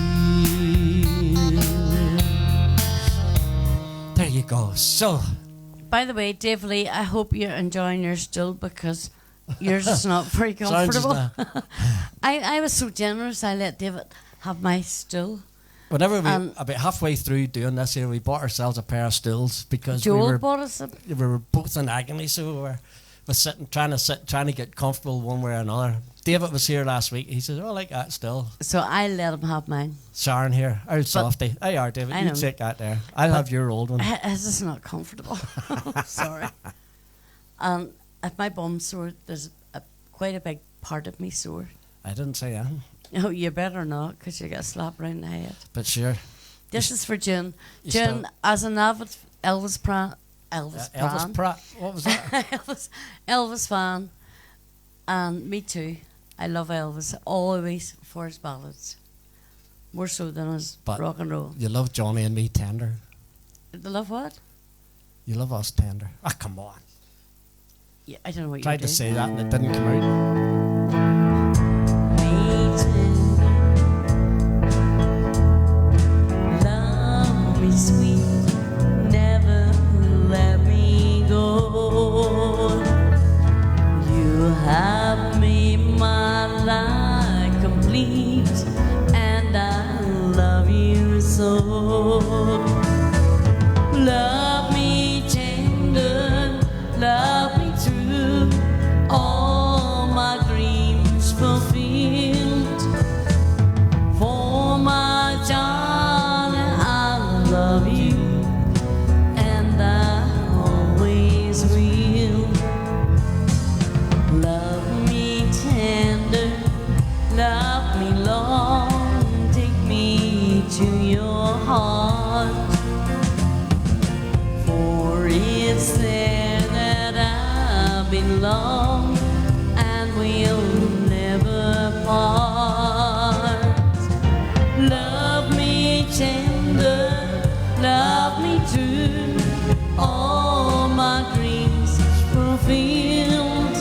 There you go. So, By the way, Dave Lee, I hope you're enjoying your stool, because yours is not very Sounds comfortable. as I was so generous, I let David have my stool. whenever we about halfway through doing this here, we bought ourselves a pair of stools because Joel bought us a... we were both in agony, so we were sitting trying to get comfortable one way or another. David was here last week. He said, "Oh, I like that still." So I let him have mine. Sharon here, old softy. There you are, David. I You know. take that there. I'll have your old one. This is not comfortable. Sorry. At my bum sore, there's quite a big part of me sore. I didn't say that, No, you better not, because you get slapped round the head. but sure. This is for June. you June, still- as an avid Elvis Elvis Pratt. What was that? Elvis fan, and me too. I love Elvis, always for his ballads, more so than his But- rock and roll. You love Johnny and me tender. The love what? You love us tender. Ah, come on. Yeah, I don't know what Tried you to say that and it didn't come out. Love me sweet, never let me go. You have made my life complete, and I love you so. Love me tender. been long, and we'll never part. Love me tender, love me true, all my dreams fulfilled.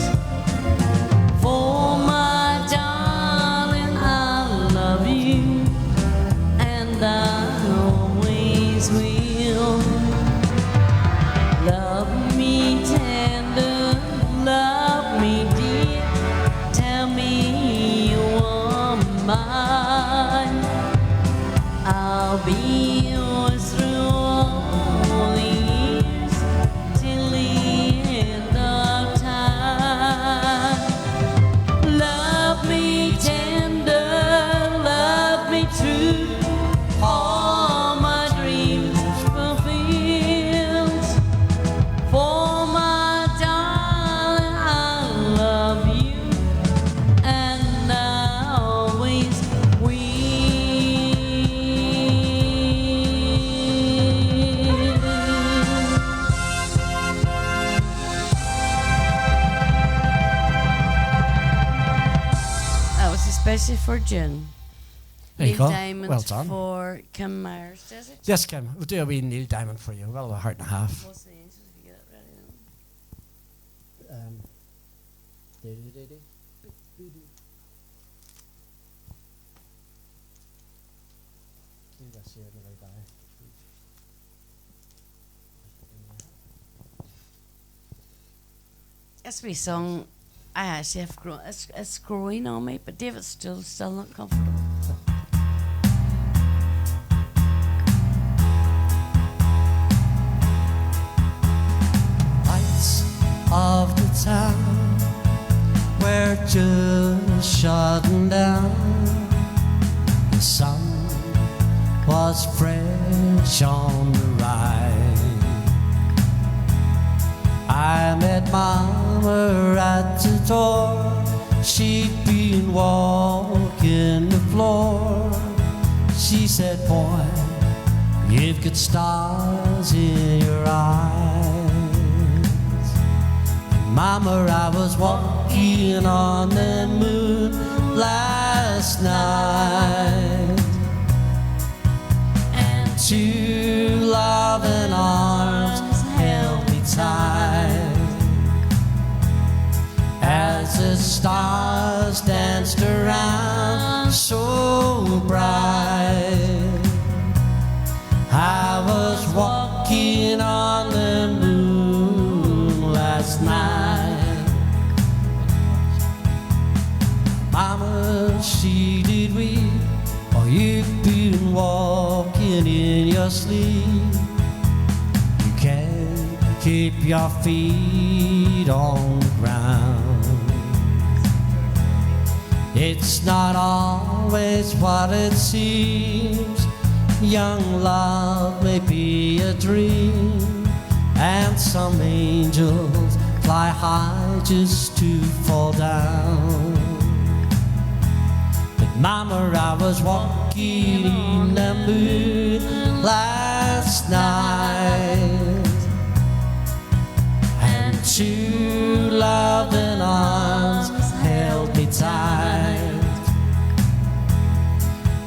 For my darling, I love you, and I always will. Love me tender, love me dear, tell me you are mine. I'll be yours through all the years, till the end of time. Love me tender, love me true, all my dreams fulfilled. For my darling, I love you, and I always will. That was especially for Jen. There you Neil go. Diamond Well done. for Kim Myers, does it? Yes, Kim, we'll do a wee Neil Diamond for you. Well, a heart and a half. What's the answer if you get it ready then? This wee song, I actually have grown, it's growing on me, but David's still not comfortable. Lights of the town were just shutting down. The sun was fresh on the rise. I met Mama at the door. She'd been walking the floor. She said, boy, you've got stars in your eyes. Mama, I was walking on the moon last night, and two loving arms held me tight as the stars danced around so bright. I was walking on the moon last night. Mama, she did weep, or you've been walking in your sleep. You can't keep your feet on the ground. It's not always what it seems. Young love may be a dream, and some angels fly high just to fall down. But Mama, I was walking in the moon last night, and two loving arms held me tight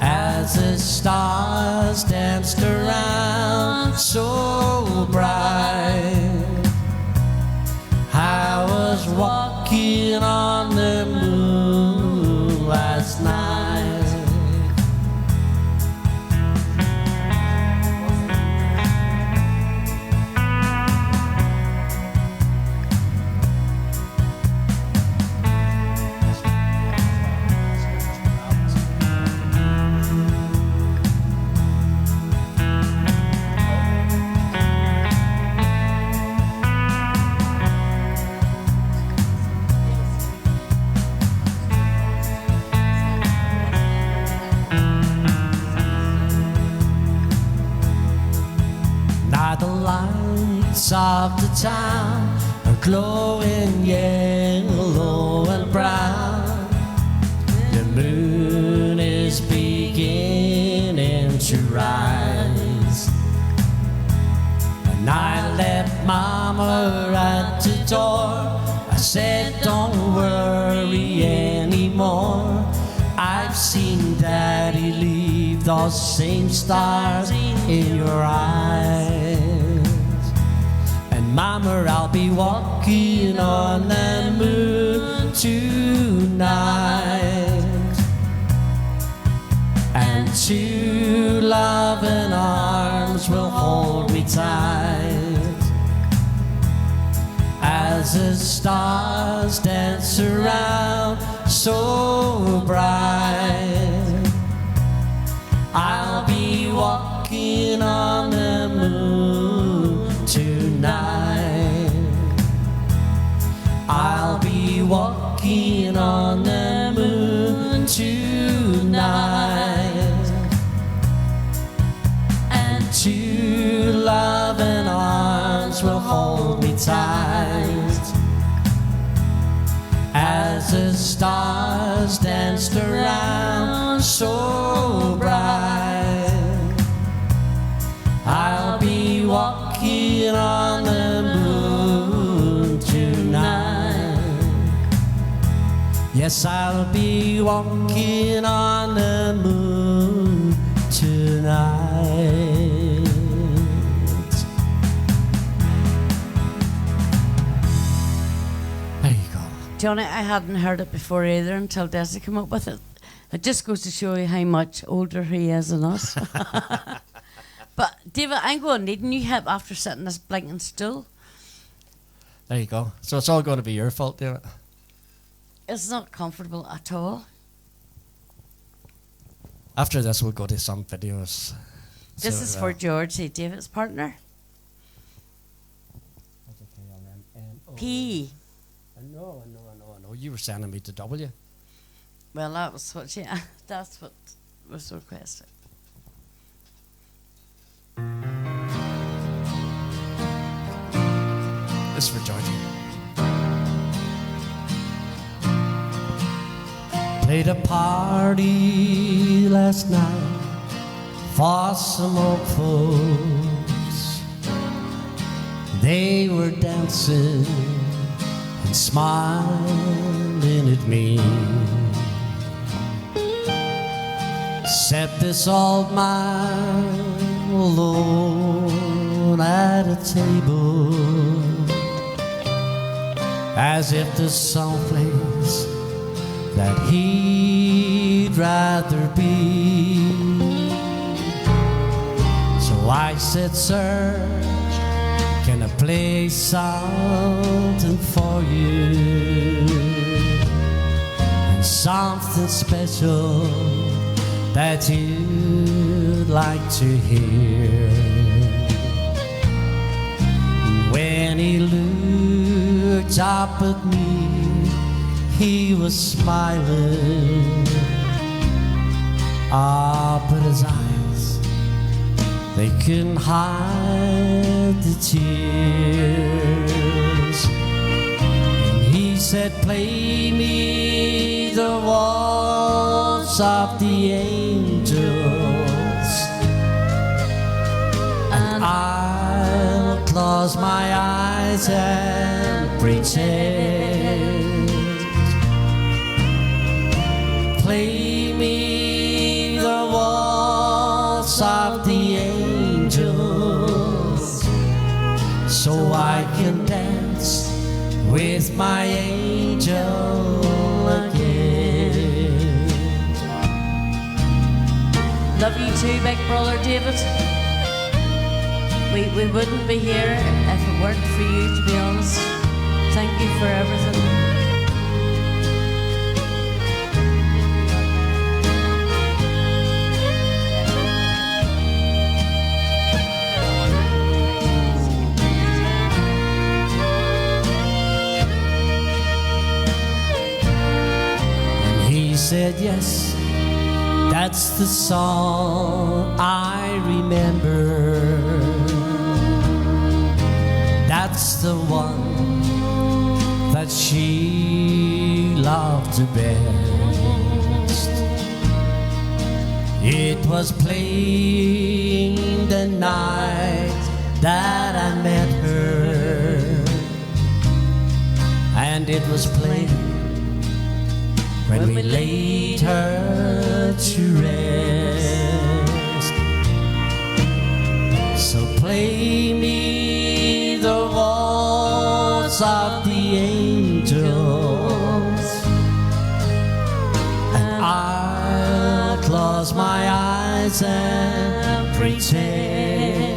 as the stars danced around so bright. I was walking on the moon last night. The lights of the town are glowing yellow and brown. The moon is beginning to rise, and I let Mama mama at the door. I said, don't worry anymore. I've seen Daddy leave those same stars in your eyes. And Mama, I'll be walking on the moon tonight. And two loving arms will hold me tight as the stars dance around so bright. I'll be walking on the moon tonight. I'll be walking on the moon tonight. And two loving arms will hold me tight as the stars danced around so bright. I'll be walking on the moon tonight. Yes, I'll be walking on the moon tonight. There you go. Johnny, I hadn't heard it before either until Desi came up with it. It just goes to show you how much older he is than us. But David, I'm going needing you help after sitting this blinking stool. There you go. So it's all going to be your fault, David. It's not comfortable at all. After this, we'll go to some videos. This is for George, David's partner. P. No. You were sending me to W. Well, that was what that's what was requested. This is for Georgie. Played a party last night for some old folks. They were dancing and smiling at me. Except this old man alone at a table, as if there's someplace that he'd rather be. So I said, sir, can I play something for you? And something special that you'd like to hear. When he looked up at me, he was smiling. Ah, but his eyes, they couldn't hide the tears. And he said, play me the waltz of the angels, and I'll close my eyes and pretend. Play me the waltz of the angels, so I can dance with my angel again. Love you too, big brother David. We wouldn't be here if it weren't for you, to be honest. Thank you for everything. He said, yes, that's the song I remember. That's the one that she loved the best. It was playing the night that I met her. and it was plain when we laid her to rest. So play me the waltz of the angels, and I'll close my eyes and pretend.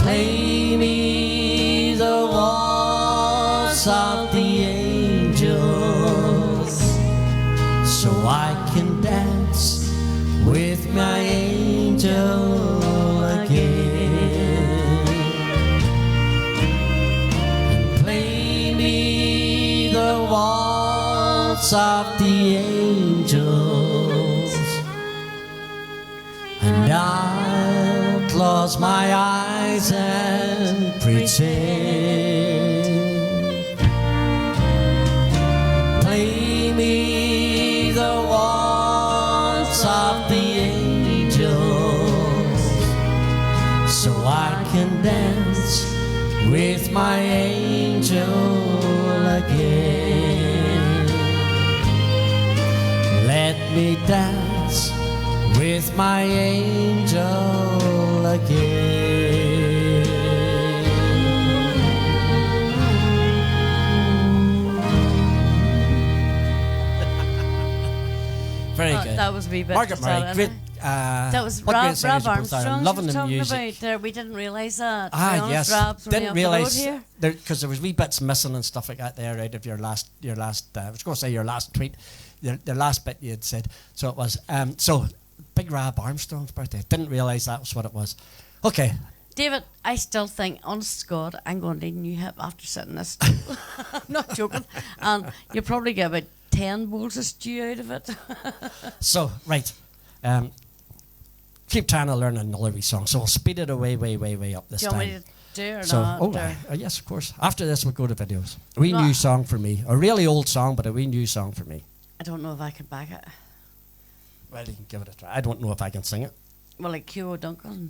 Play me the waltz of the angels, so I can dance with my angel again. And play me the waltz of the angels, and I'll close my eyes and pretend. Play me the waltz of the angels, so I can dance with my angel again. Let me dance with my angel again. Very good. That was a wee bit. Margaret Murray, great. That was what Rob great singers you both are. Armstrong. Loving the talking music. about there. We didn't realise that. To be Ah, honest, yes. Rob's only Didn't up the road realise here. because there was wee bits missing and stuff like that there out of your last. I was going to say your last tweet, the last bit you had said. So it was. So big Rob Armstrong's birthday. Didn't realise that was what it was. Okay. David, I still think, honest to God, I'm going to need a new hip after sitting this. I'm not joking. And you'll probably get about 10 bowls of stew out of it. So right. Keep trying to learn another wee song. So we'll speed it away, way up this Do you time. want me to do it or So, not? yes, of course. After this, we'll go to videos. A wee No. new song for me. A really old song, but a wee new song for me. I don't know if I can back it. Well, you can give it a try. I don't know if I can sing it. Well, like Q O'Duncan.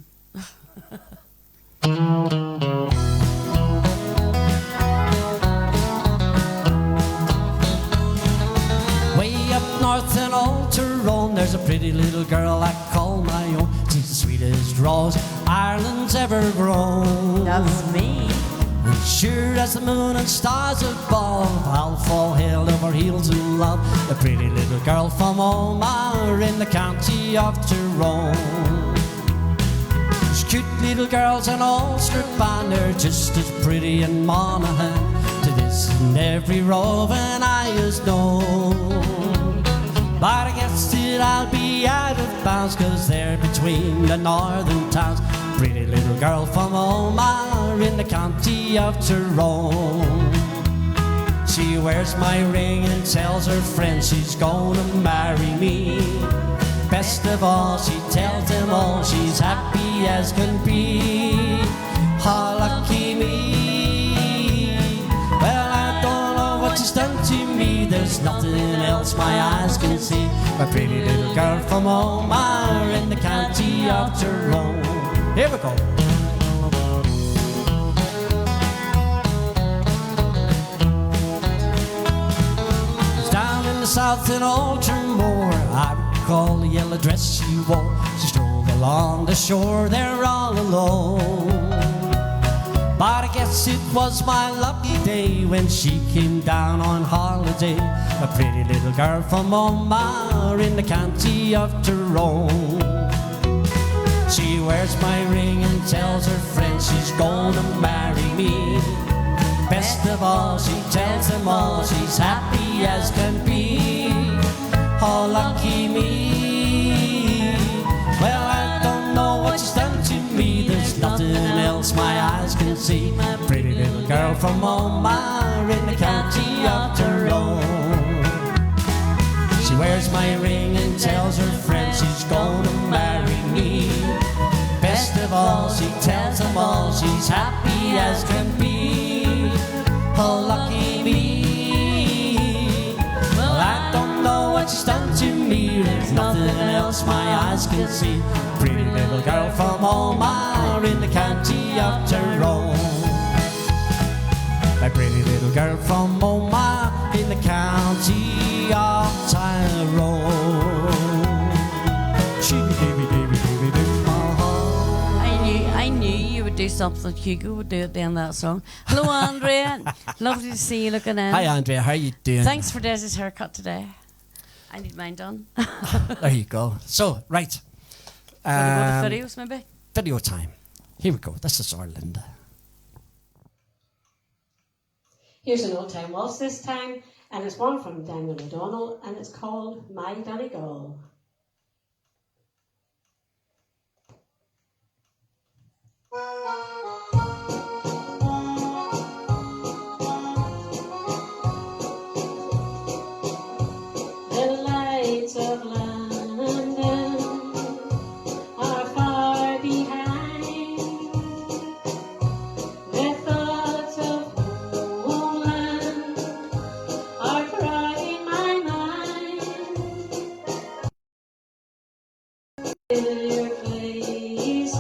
Way up north in Old Tyrone, there's a pretty little girl I call my own. She's the sweetest rose Ireland's ever grown. That's me. And sure as the moon and stars above, I'll fall head over heels in love. A pretty little girl from Omagh in the county of Tyrone. There's cute little girls in Ulster and they're just as pretty in Monaghan. To this and every roving eye is known. But I guess that I'll be out of bounds, 'cause they're between the northern towns. Pretty little girl from Omagh in the county of Tyrone. She wears my ring and tells her friends she's gonna marry me. Best of all, she tells them all she's happy as can be. Oh, lucky me. Well, I don't know what she's done to me. There's nothing else my eyes can see. A pretty little girl from Omagh in the county of Tyrone. Here we go. It's down in the south in Ultramore. I recall the yellow dress she wore. She strolled along the shore there all alone. But I guess it was my lucky day when she came down on holiday. A pretty little girl from Omagh in the county of Tyrone. She wears my ring and tells her friends she's gonna marry me. Best of all, she tells them all she's happy as can be. Oh, lucky me. Well, I don't know what she's done to me. There's nothing else my eyes can see. Pretty little girl from Omagh in the county of Tyrone. She wears my ring and tells her friends she's gonna marry me. Best of all, she tells them all she's happy as can be. Oh, lucky me. Well, I don't know what she's done to me. There's nothing else my eyes can see. Pretty little girl from Omagh in the county of Tyrone. pretty little girl from Omagh in the county of Tyrone. I knew you would do something. Hugo would do it then, that song. Hello, Andrea. Lovely to see you looking in. Hi, Andrea. How are you doing? Thanks for Desi's haircut today. I need mine done. There you go. So, right. Want to go to videos, maybe? Video time. Here we go. This is our Linda. Here's an old time waltz this time, and it's one from Daniel O'Donnell, and it's called My Donegal. The lights of London are far behind. The thoughts of homeland are crowding my mind. Familiar places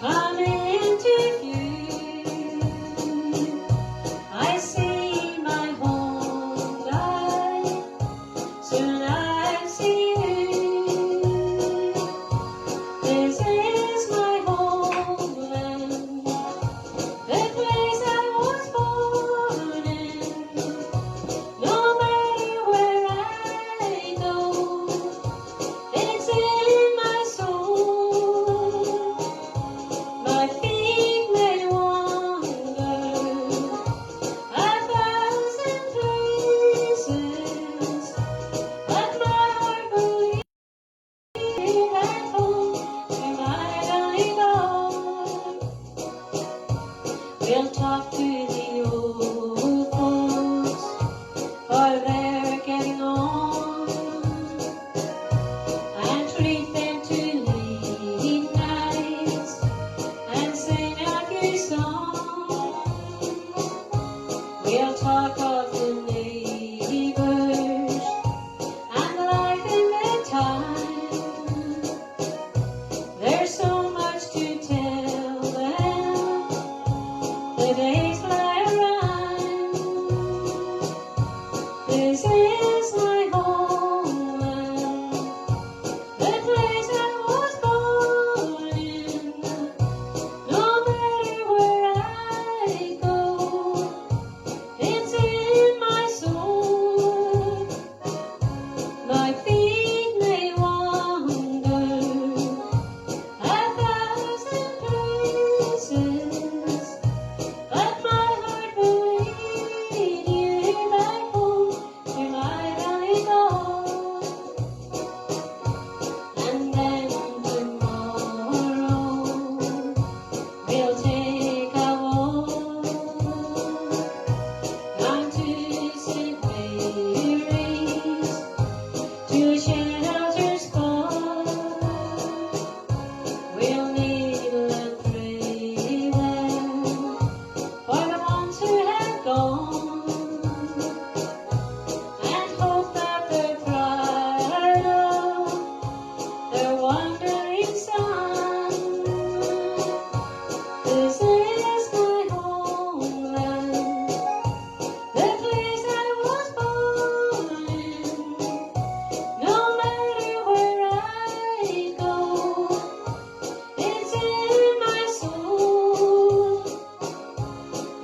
come into view. I see my home life, soon I see you. This is my homeland, the place I was born in. No matter where I go, it's in my soul. My feet may wander a thousand places, but my heart believes at home to my Donegal. We'll talk to the old folks, for they're getting on, and treat them to late nights and sing a few songs. We'll talk of the neighbors and life in their time. There's so much to tell them, the days fly around. This is my homeland, the place I was born in. No matter where I go, it's in my soul. My feet may wander a thousand places, but my heart will lead you back home to my Donegal. And then tomorrow we'll take a walk down to St. Mary's to a shelter spot. We'll kneel and pray there for the ones who have gone, and hope that they're proud of their wandering son. This is my homeland, the place I was born in. No matter where I go, it's in my soul.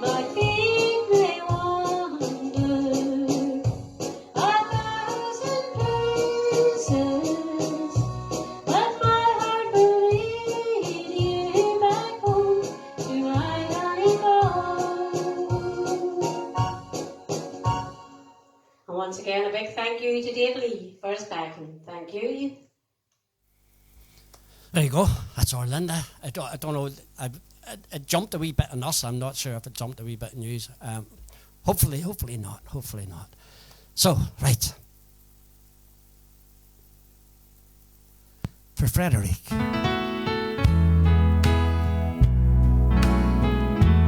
My feet may wander a thousand places, but my heart will lead you back home to my Donegal. And once again, a big thank you to Dave Lee for his backing. Thank you. There you go. That's our Linda. I don't know. It jumped a wee bit on us. I'm not sure if it jumped a wee bit in news. Hopefully not. Hopefully not. So, right. For Frederick.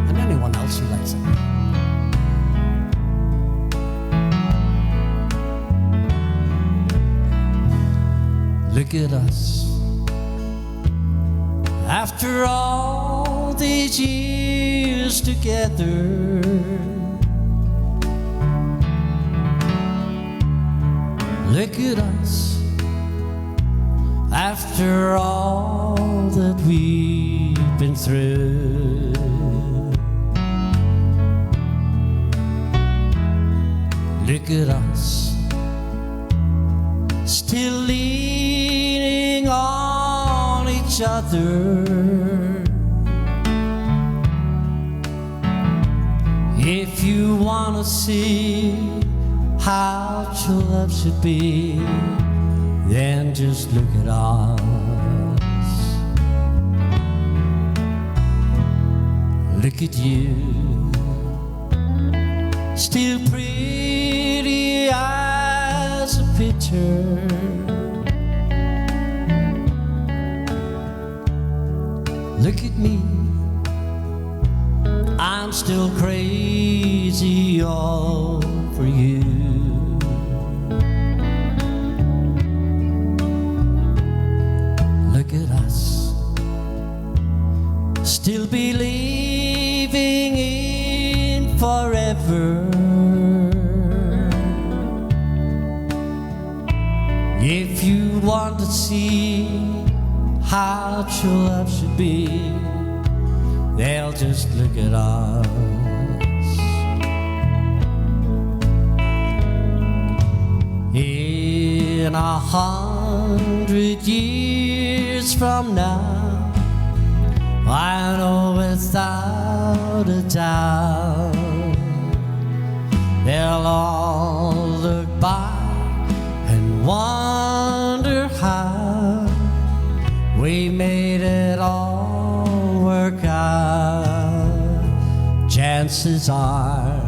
And anyone else who likes it. Look at us. After all these years years together. Look at us after all that we've been through. Look at us still leaning on each other. If you wanna see how true love should be, then just look at us. Look at you, still pretty as a picture. Look at me, I'm still crazy over you. Look at us, still believing in forever. If you want to see how true love should be, they'll just look at us. In 100 years from now, I know without a doubt they'll all look back and wonder how we made it all work out. Chances are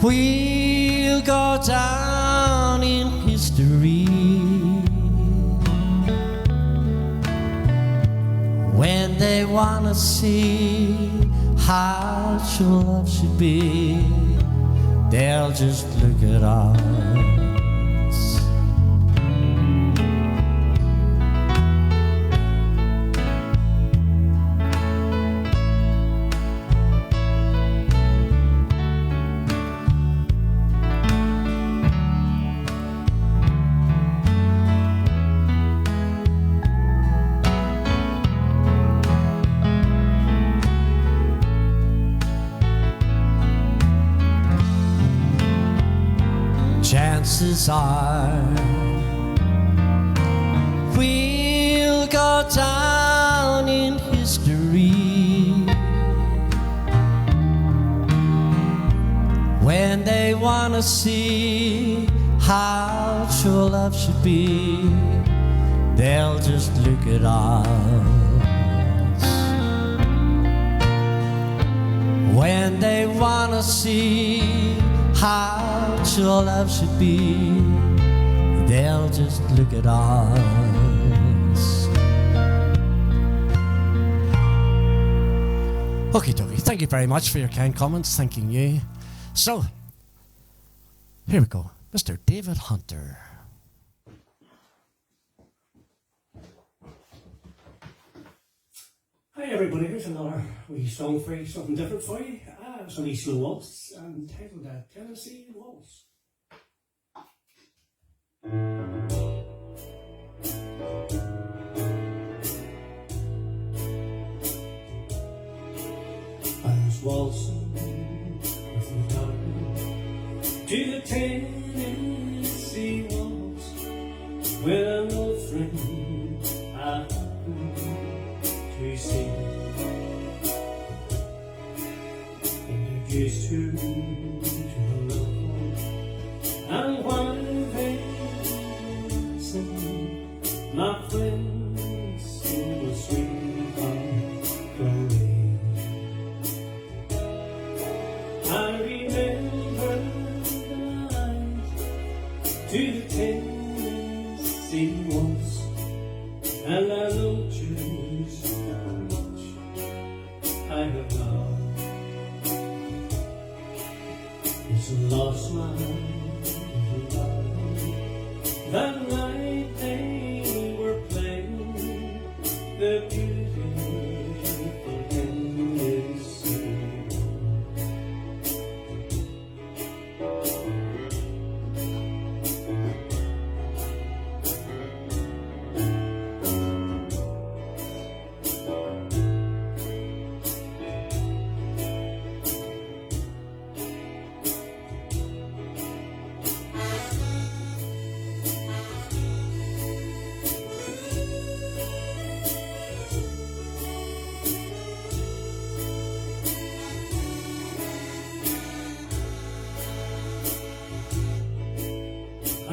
we'll go down in history when they wanna see how true love should be. They'll just look at us. Chances are we'll go down in history when they wanna see how true love should be. They'll just look at us. When they wanna see how true love should be, they'll just look at us. Okie dokie, thank you very much for your kind comments, thanking you. So, here we go, Mr. David Hunter. Hi everybody, here's another wee song for you, something different for you. It's a wee slow waltz titled Tennessee Waltz. I was waltzing with my partner to the Tennessee Waltz when an old friend I happened to see. Introduced her to her love, and one day said, my friends, it was sweet on parade. I remember the night to the Tennessee Waltz, and I know just how much I have loved. It's a lost mine, that night they were playing the beautiful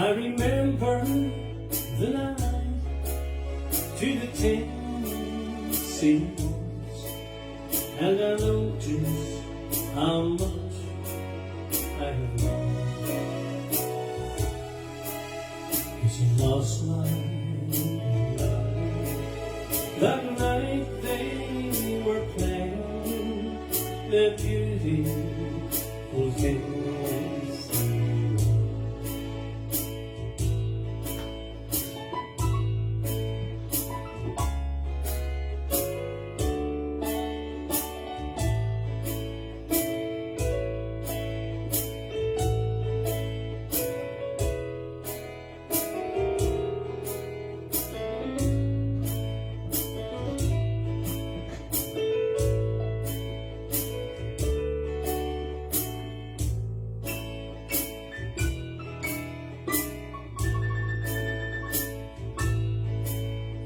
I remember the night to the Tennessee woods, and I noticed how much I have lost. It's a lost life. That night they were playing the beautiful Tennessee.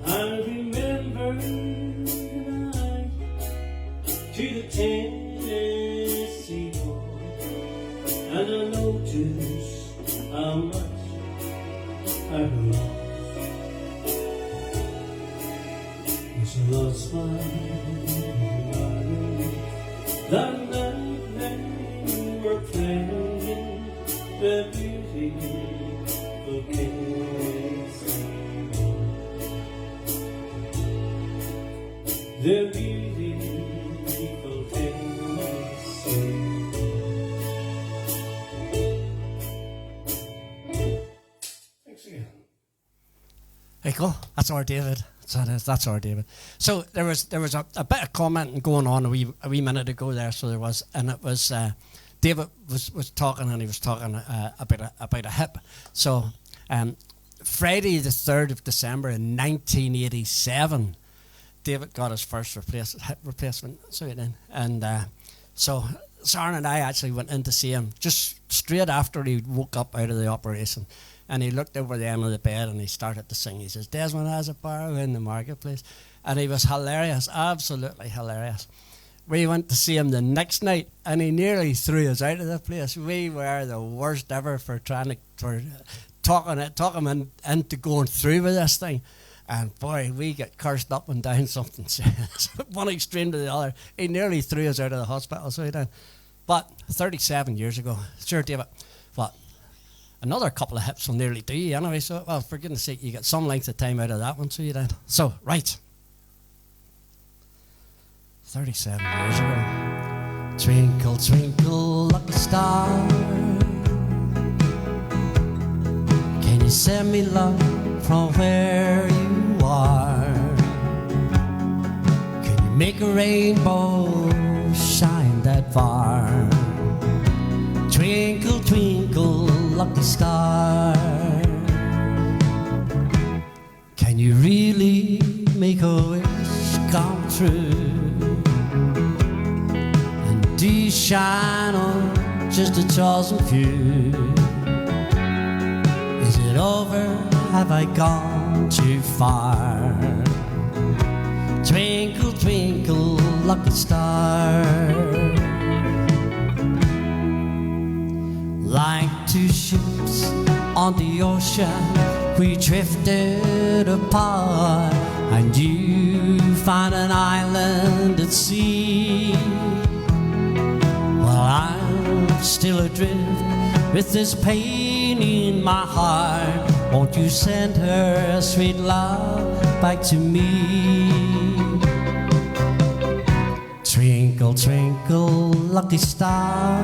I remember the night to the Tennessee border, and I noticed how much I have lost. It's a lost life. That night they were playing the beautiful Tennessee. The beautiful Tennessee. Thanks again. There you go. That's our David. That's our David. So there was a bit of commenting going on a wee minute ago there. So there was, and it was David was talking, and he was talking about a hip. So Friday the 3rd of December in 1987. David got his first hip replacement, and so Sharon and I actually went in to see him just straight after he woke up out of the operation, and he looked over the end of the bed and he started to sing. He says, "Desmond has a barrow in the marketplace," and he was hilarious, absolutely hilarious. We went to see him the next night, and he nearly threw us out of the place. We were the worst ever for talking him into going through with this thing. And boy, we get cursed up and down something serious. One extreme to the other. He nearly threw us out of the hospital, so he did. But 37 years ago, sure, David, what? Another couple of hips will nearly do you anyway. So, well, for goodness sake, you get some length of time out of that one, so you did. So, right. 37 years ago. Twinkle, twinkle, lucky star, can you send me love from where you are? Can you make a rainbow shine that far? Twinkle, twinkle, lucky star, can you really make a wish come true? And do you shine on just a chosen few? Is it over? Have I gone too far? Twinkle, twinkle, lucky star, like two ships on the ocean, we drifted apart, and you found an island at sea. Well, I'm still adrift with this pain in my heart. Won't you send her sweet love back to me? Twinkle, twinkle, lucky star,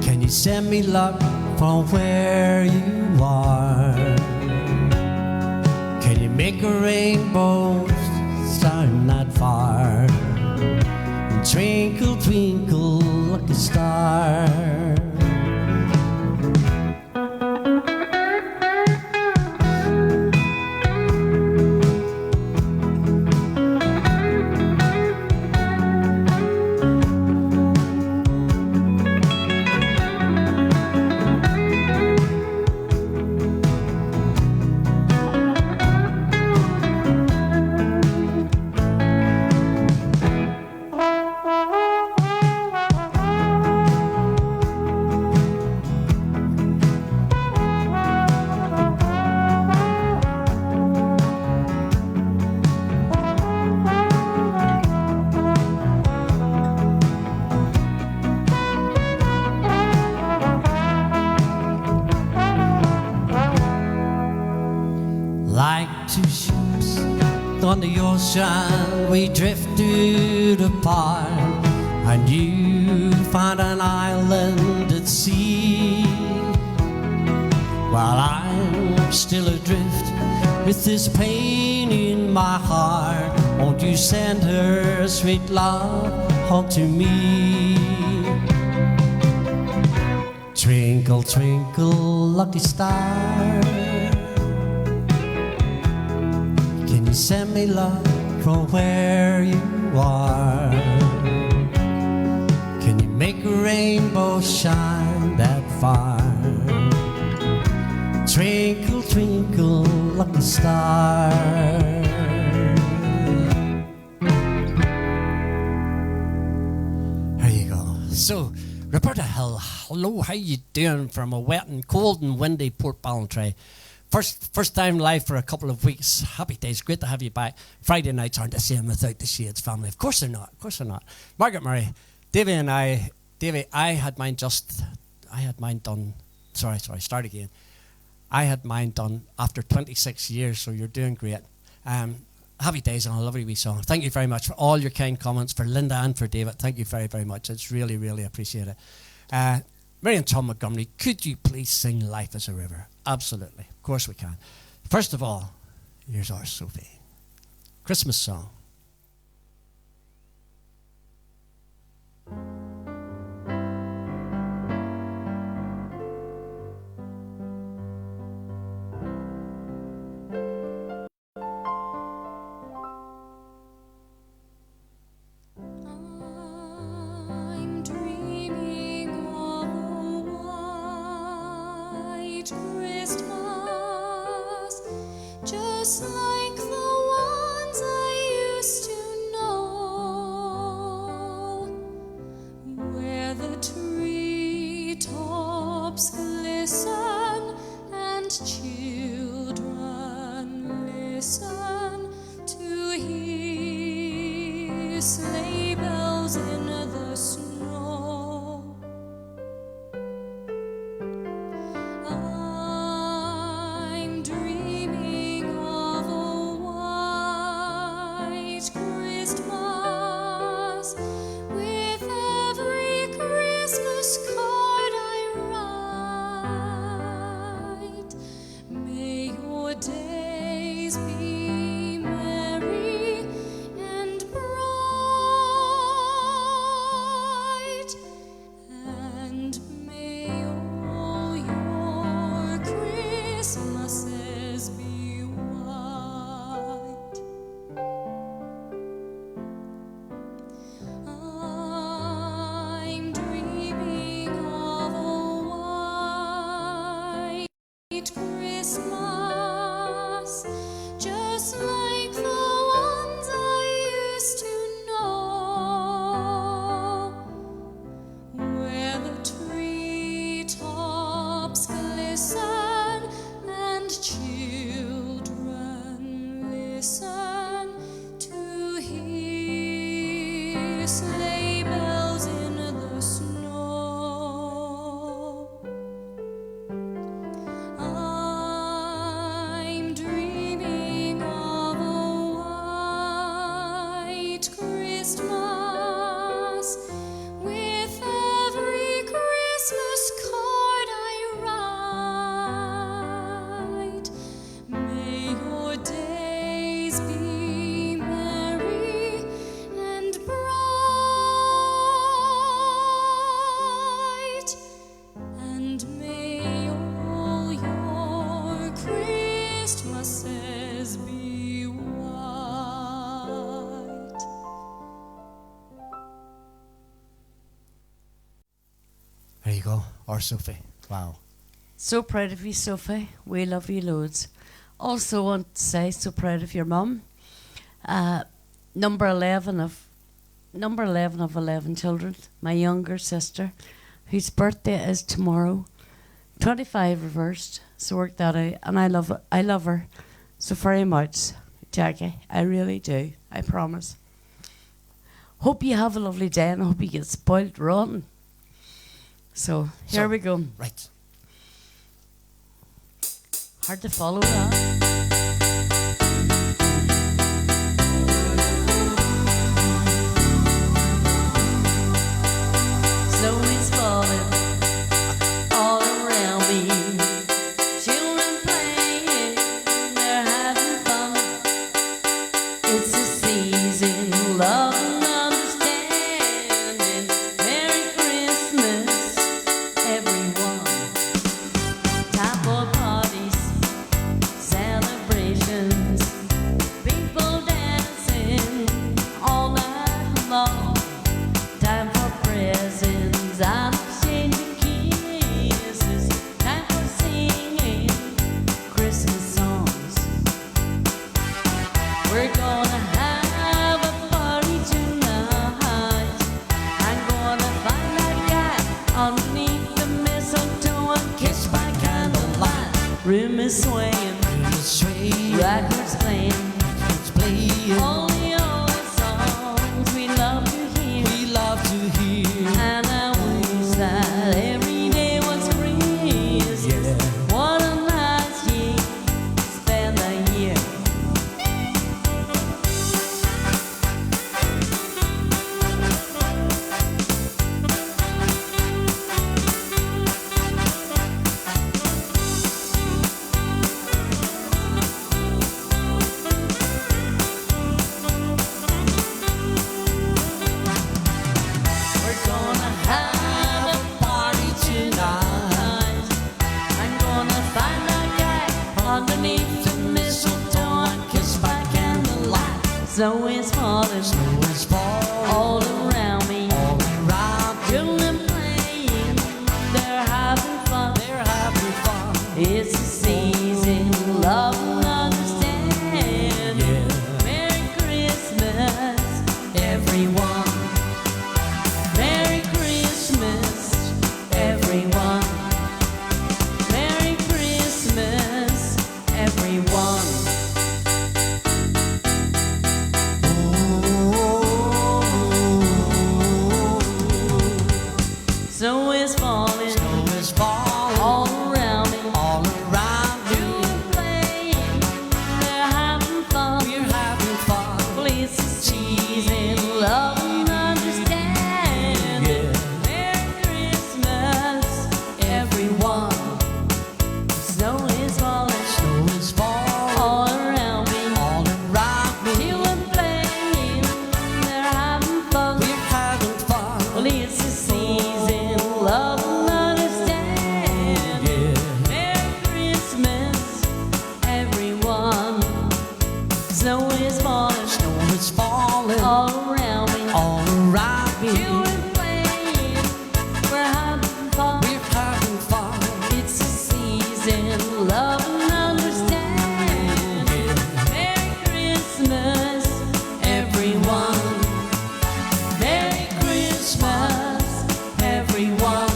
can you send me luck from where you are? Can you make a rainbow shine that far? Twinkle, twinkle, lucky star. on the ocean we drifted apart, and you found an island at sea, while I'm still adrift with this pain in my heart. Won't you send her sweet love home to me? Twinkle, twinkle, lucky star, can you send me love from where you are? Can you make a rainbow shine that far? Twinkle, twinkle, lucky star. There you go. So, Roberta Hill, hello, how you doing from a wet and cold and windy Port Ballantrae? First time live for a couple of weeks. Happy days, great to have you back. Friday nights aren't the same without the Shades family. Of course they're not, of course they're not. Margaret Murray, Davy and I, I had mine done, start again. I had mine done after 26 years, so you're doing great. Happy days and a lovely wee song. Thank you very much for all your kind comments, for Linda and for David. Thank you very, very much. It's really, really appreciated. Mary and Tom Montgomery, could you please sing Life as a River? Absolutely. Of course we can. First of all, here's our Sophie. Christmas song. I'm dreaming of a white Christmas, just like the ones I used to know, where the treetops glisten and children listen to hear sleigh bells in the snow. I'm dreaming of a white Christmas, with every Christmas card I write. May your days be merry and bright, and may all your Christmases be white. I'm dreaming of a white Christmas, just like the ones I used to know, where the treetops glisten and children listen to hear sleigh bells in the snow. I'm dreaming of a white Christmas, with every Christmas card I write. May your days be merry and bright, and may all your Christmases be white. There you go, our Sophie. Wow. So proud of you, Sophie. We love you loads. Also want to say, so proud of your mum. Number 11 of 11 children. My younger sister, whose birthday is tomorrow. 25 reversed. So work that out. And I love her so very much, Jackie. I really do. I promise. Hope you have a lovely day, and I hope you get spoiled rotten. So here we go. Right. Hard to follow that. is swaying, Sway, records playing, it's playing. all the old songs we love to hear. We love to hear. And I wish that every day was Christmas. Yeah. What a nice year to spend a year. We're gonna have a party tonight. I'm gonna find a guy underneath the mistletoe and kiss by candlelight. Snow is falling Snow is falling all around me. all around. Children playing, they're having fun. They're having fun. It's a season, love and understanding. Yeah. Merry Christmas, everyone. Merry Christmas, everyone. Merry Christmas, everyone. Snow is falling Snow is falling all around me. all around me. Children playing, they're having fun. We're having fun. Please season, love and understanding. Yeah. Merry Christmas, everyone. Snow is falling Snow is falling all around me. all around me. Children playing, they're having fun. We're having fun. Well, it's a season, love and understanding. Yeah. Merry Christmas, everyone. Snow is falling Snow is falling all around me. all around me. Children playing, we're having fun. We're having fun. It's a season, love and understanding. Merry Christmas, everyone. Merry Christmas, everyone.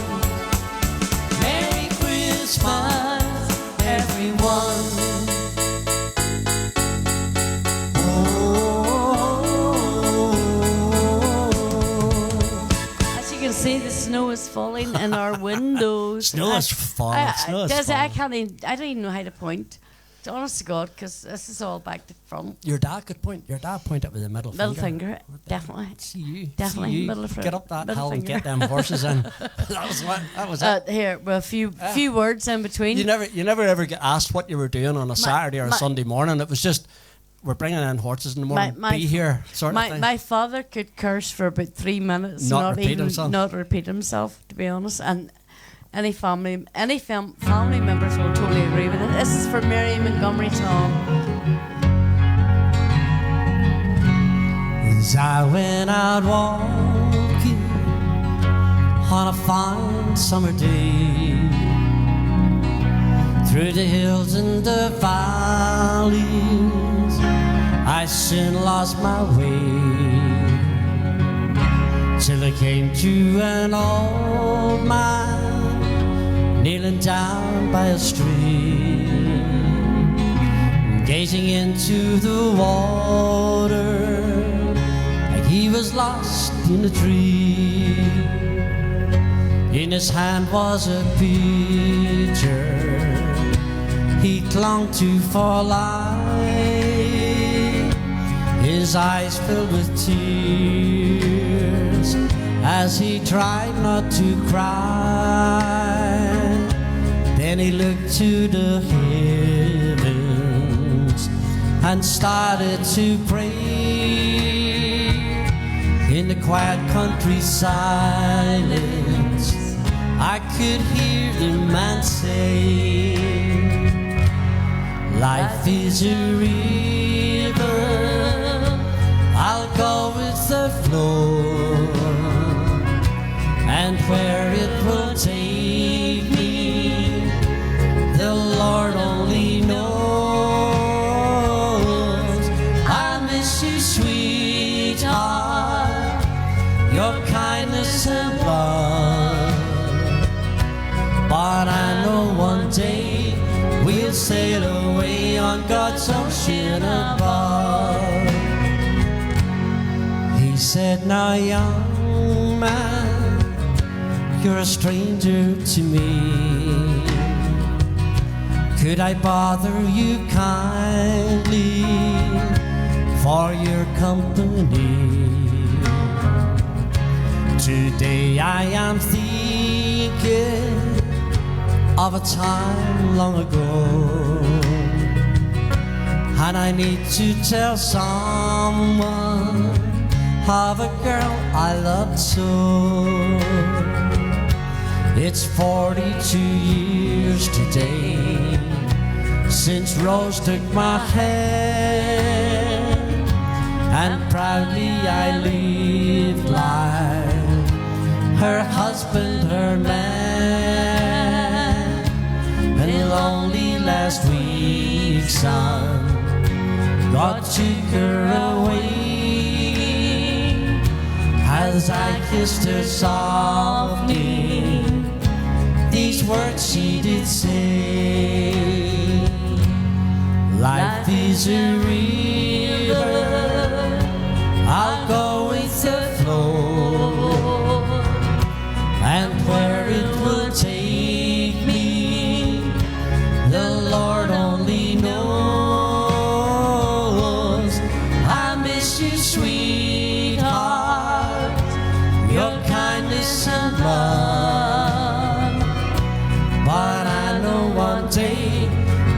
Merry Christmas, everyone. As you can see, the snow is falling in our windows. Snow is falling. Snow is I falling. can't even, I don't even know how to point. Honest to God, because this is all back to front. Your dad could point. Your dad pointed with a middle Finger, definitely. See you. Definitely, See you. middle finger. Get up that Middle hill and finger. get them horses in. That was it. Here, well, a few words in between. You never ever get asked what you were doing on a Saturday or a Sunday morning. It was just, we're bringing in horses in the morning. Be here, sort of thing. My father could curse for about 3 minutes, Not repeat himself. not repeat himself, to be honest. And any family members will totally agree with it. This is for Mary Montgomery Tom. As I went out walking on a fine summer day, through the hills and the valleys, I soon lost my way, till I came to an old man kneeling down by a stream, gazing into the water like he was lost in a dream. In his hand was a pitcher he clung to for life, his eyes filled with tears as he tried not to cry. Then he looked to the heavens and started to pray. In the quiet country silence, I could hear the man say, life is a river, I'll go with the flow, and where it will take me, the Lord only knows. I miss you, sweetheart, your kindness and love, but I know one day we'll we'll sail away on God's ocean above. He said, now young man, you're a stranger to me. Could I bother you kindly for your company? Today I am thinking of a time long ago, and I need to tell someone of a girl I loved so. It's 42 years today since Rose took my hand, and proudly I lived like her husband, her man. And only last week, son, God took her away. As I kissed her softly, these words she did say: life is a river, I'll go with the flow, and where it will take me, the Lord only knows. I miss you, sweetheart, your kindness and love, but I know one day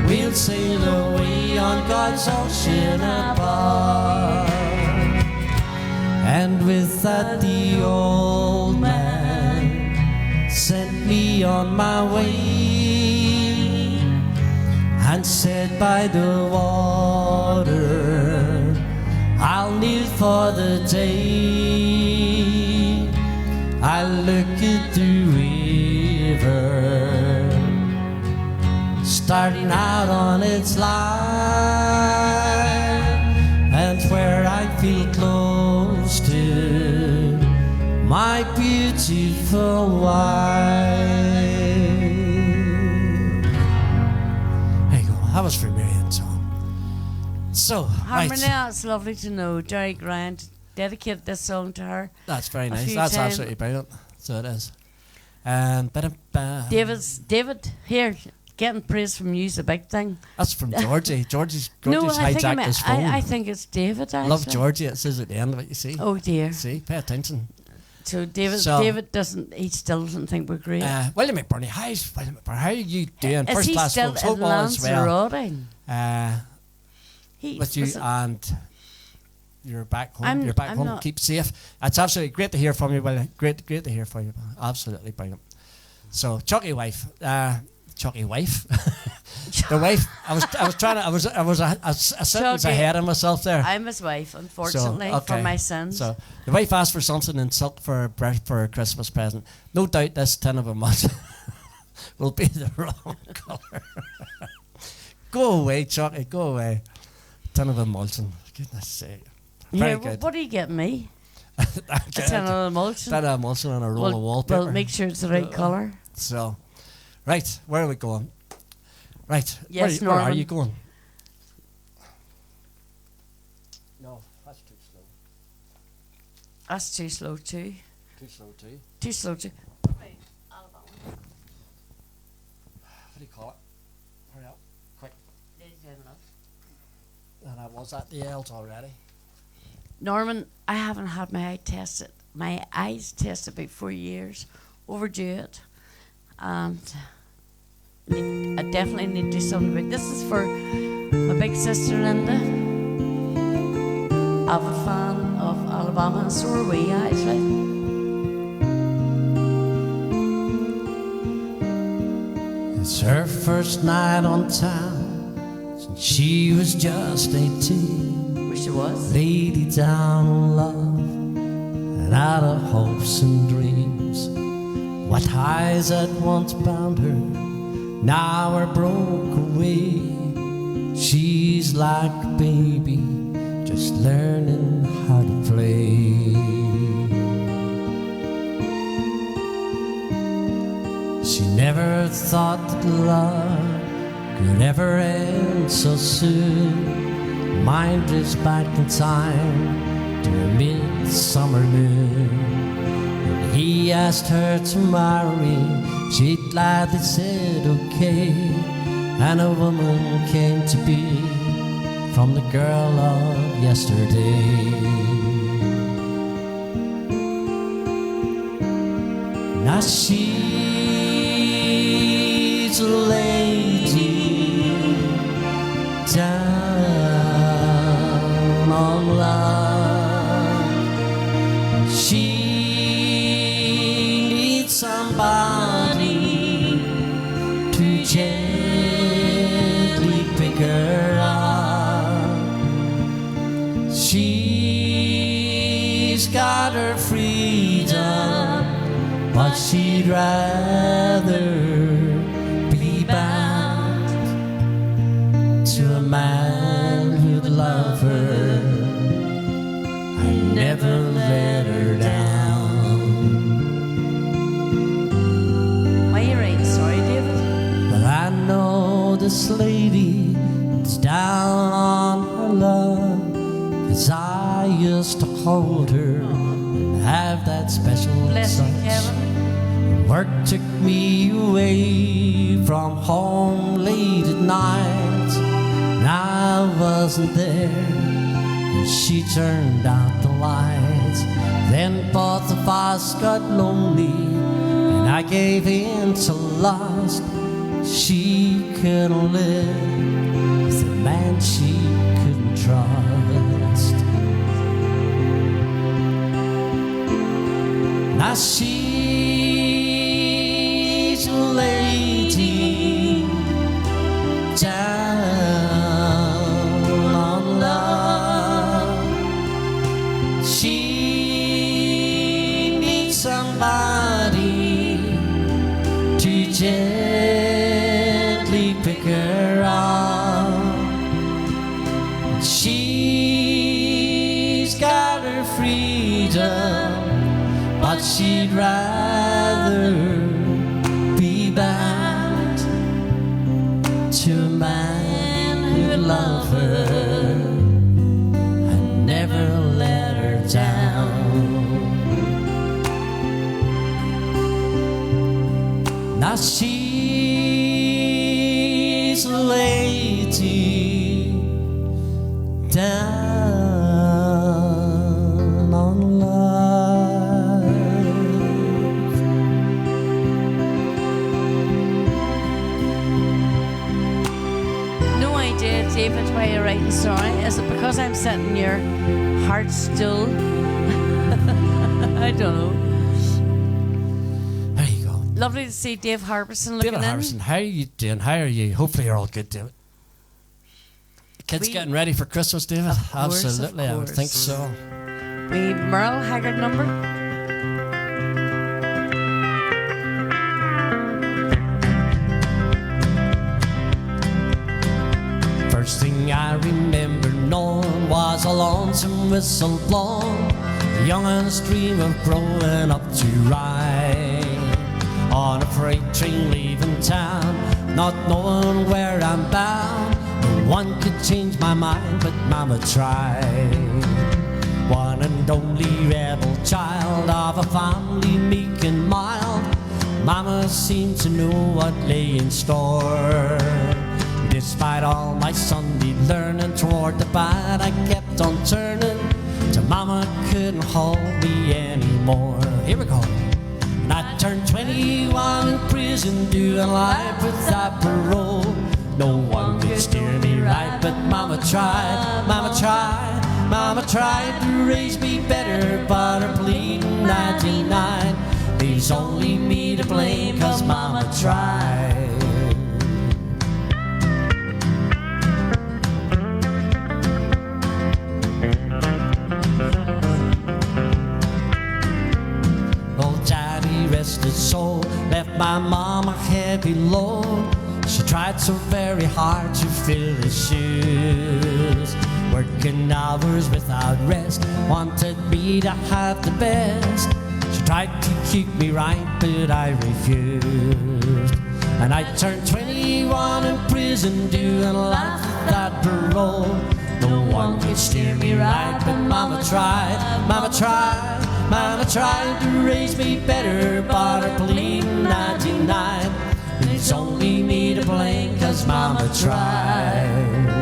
we'll sail away on God's ocean above. And with that the old man sent me on my way, and said by the water I'll kneel for the day. I look at the river starting out on its line, and where I feel close to my beautiful wife. There you go. That was for Marion Tom. So, Harmony, right. it's lovely to know Jerry Grant dedicated this song to her. That's very a nice. few That's times. absolutely brilliant. So it is. David here getting praise from you is a big thing. That's from Georgie. Georgie's No, I think, hijacked his phone. I think it's David. Actually. Love Georgie. It says at the end of it. You see. Oh dear. See, pay attention. So David, So- David doesn't. He still doesn't think we're great. William McBurney, how are you doing? Is First he class still folks. in Hope all is well. Lanzarote? He With you was- and you're back home. I'm- You're back I'm home. not- Keep safe. It's absolutely great to hear from you. Well, great to hear from you. Absolutely brilliant. So, Chucky wife. The wife. I was a sentence Chucky. ahead of myself there. I'm his wife, unfortunately, for my sins. So the wife asked for something in silk for a Christmas present. No doubt this tin of a mud will be the wrong colour. Go away, Chucky. Go away. Tin of emulsion. Goodness sake. Very Here, good. what are you getting me? A Okay. tin of emulsion. Tin of emulsion and a roll of wallpaper. We'll make sure it's the right colour. So, right, where are we going? Right, Yes, where are Norman. you going? No, that's too slow. That's too slow too. Too slow too. Too slow too. What do you call it? Hurry up, quick. And I was at the L's already. Norman, I haven't had my eyes tested about 4 years. Overdue it. And I definitely need to do something about it. This is for my big sister Linda. I'm a fan of Alabama, and so are we actually. It's her first night on town since she was just 18. Wish it was. Lady down on love and out of hopes and dreams. What ties that once bound her now are broke away. She's like a baby just learning how to play. She never thought that love It never ends so soon. Mind drifts back in time to a midsummer moon. When he asked her to marry, she gladly said okay. And a woman came to be from the girl of yesterday. Now she's a lady down on land. She needs somebody to gently pick her up. She's got her freedom, but she'd rather be bound to a man who'd love her and never let her down. Why are you writing sorry, David? But I know this lady is down on her luck, 'cause I used to hold her and have that special Bless you, touch. Kevin. Work took me away from home late at night, and I wasn't there, and she turned out the lights. Then both of us got lonely, and I gave in to lust. She couldn't live with a man she couldn't trust. Now she's a lady down on love. She needs somebody to gently pick her up. She's got her freedom, but she'd rather be bound to a man who'd love her and never let her down. Now she's a lady down on love. No idea, David, why you're writing sorry. Is it because I'm setting your heart still? I don't know. There you go. Lovely to see Dave Harbison looking David Harrison, how are you doing? How are you? Hopefully you're all good, David. Kids getting ready for Christmas, David? Of course, Absolutely, of I would think course. so. We Merle Haggard number. First thing I remember knowing was a lonesome whistle blown, a youngin's dream of growing up to ride on a freight train leaving town, not knowing where I'm bound. No one could change my mind, but Mama tried. One and only rebel child of a family meek and mild, Mama seemed to know what lay in store. Despite all my Sunday learning toward the bad, I kept on turning till Mama couldn't hold me anymore. Here we go. And I turned 21 in prison, doing life without parole. No one could steer me right, but Mama tried, Mama tried, Mama tried to raise me better, but her bleeding 99 leaves only me to blame, 'cause Mama tried. Rest his soul, left my mom a heavy load. She tried so very hard to fill his shoes, working hours without rest, wanted me to have the best. She tried to keep me right, but I refused. And I turned 20 21 in prison doing life without parole. No one can steer me right, but Mama tried, Mama tried, Mama tried to raise me better, but her pleading 99. It's only me to blame, 'cause Mama tried.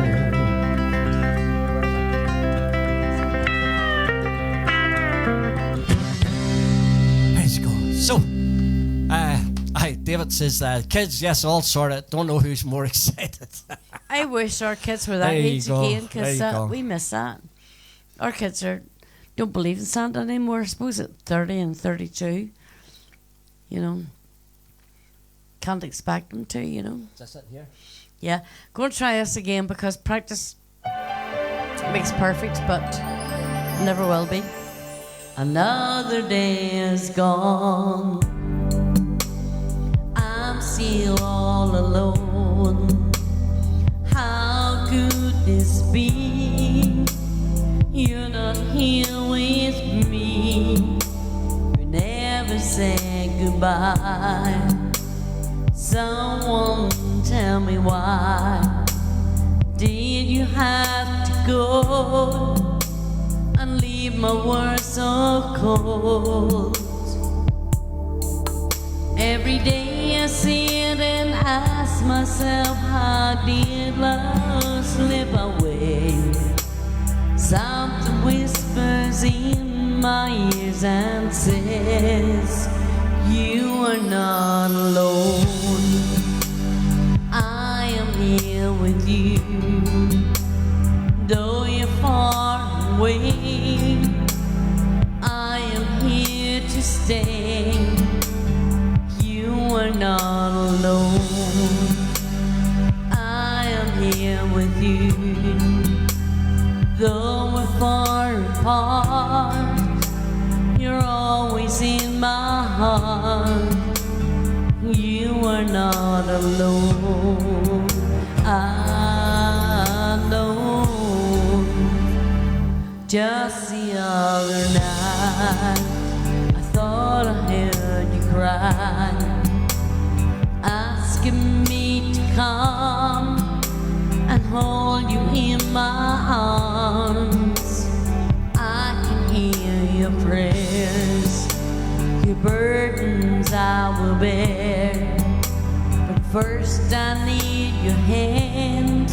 Praise God. So, David says that kids, yes, all sorted. Don't know who's more excited. I wish our kids were that There you age go, again, there you because go. we miss that. Our kids don't believe in Santa anymore. I suppose at 30 and 32, you know, can't expect them to, you know. Is that here? Yeah, go and try this again, because practice makes perfect, but never will be. Another day is gone. I'm still all alone. How could this be? You're not here with me. You never said goodbye. Someone tell me why did you have to go and leave my world so cold? Every day I sit and ask myself, how did love slip away? Something whispers in my ears and says, you are not alone. I am here with you. Though you're far away, I am here to stay. You are not alone. I am here with you. Though we're far apart, you're always in my heart. You are not alone. I know. Just the other night, I thought I heard you cry, asking me to come and hold you in my arms. I can hear your prayers, your burdens I will bear. But first I need your hand,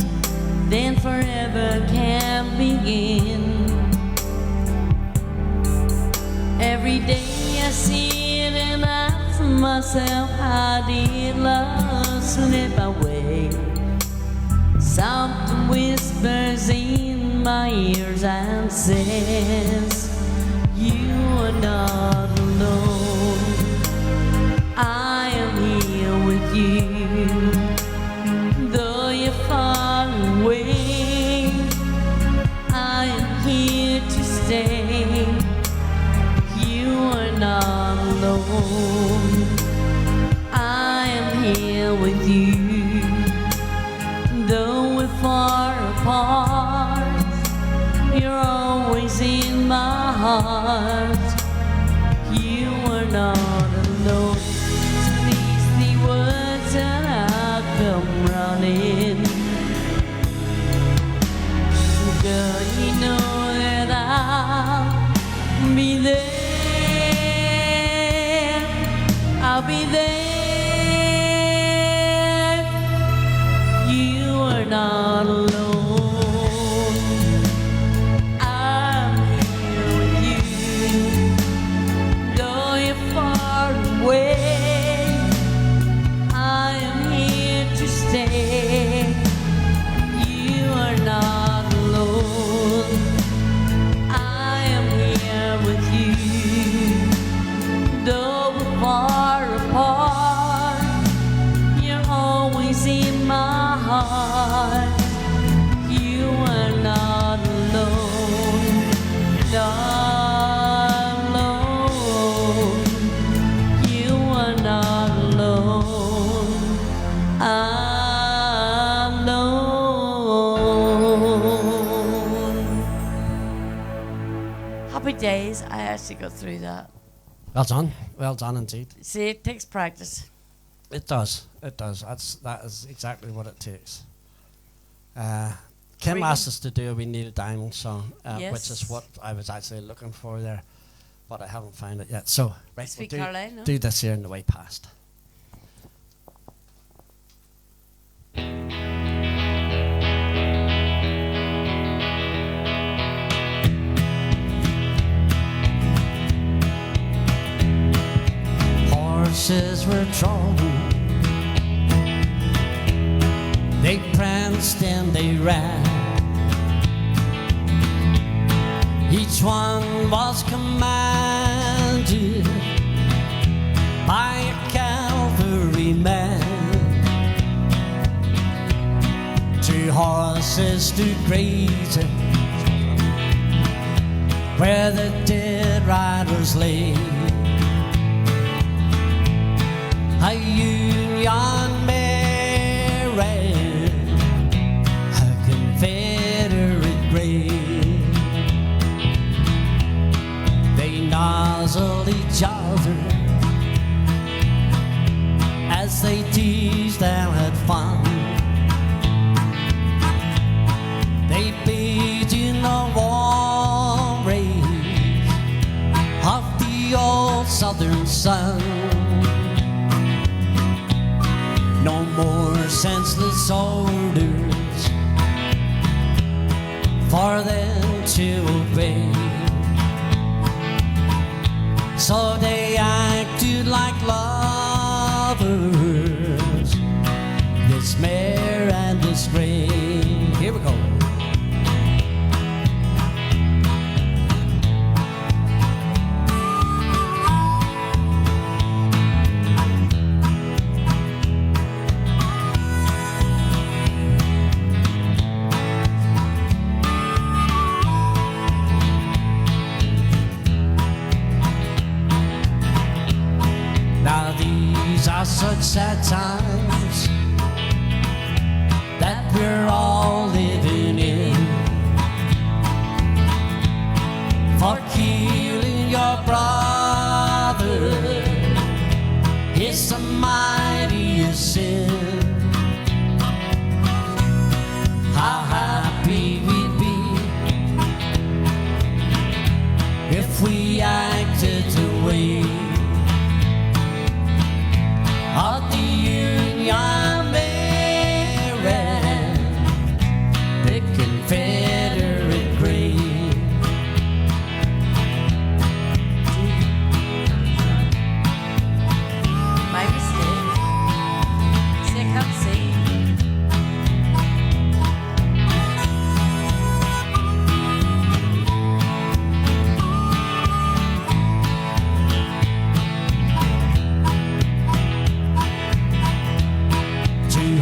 then forever can begin. Every day I sit and ask myself, how did love slip away? Something whispers in my ears and says, you are not alone. I am here with you. Though you're far away, I am here to stay. You are not alone. I am here with you. Though we're far apart, you're always in my heart. You are not alone. Speak the words and I'll come running. Girl, you know that I'll be there. I'll be there. You are not alone. I'm here with you. Though you're far away, I am here to stay. You are not alone. I am here with you. Though we're far apart, you're always in my heart. You are not alone, not alone. You are not alone. I'm alone. Happy days. I actually got through that. Well done. Well done indeed. See, it takes practice. It does. It does. That is exactly what it takes. Kim asked us to do a We Need a Diamond song, which is Yes. what I was actually looking for there, but I haven't found it yet. So, right, Sweet we'll Caroline, no? do this here in the way past. Horses were trotting, they pranced and they ran. Each one was commanded by a cavalryman. 2 horses stood grazing where the dead riders lay. A Union Mary, a Confederate grave. They nozzled each other as they teased and had fun. They bathed in the warm rays of the old southern sun. No more senseless orders for them to obey. So they acted like lovers, this mare and this gray. Here we go. Such sad times that we're all living in. For killing your brother is the mightiest sin. How happy we'd be if we acted the way of the Union Mary, the Confederate grave. My mistake. See, I can't see.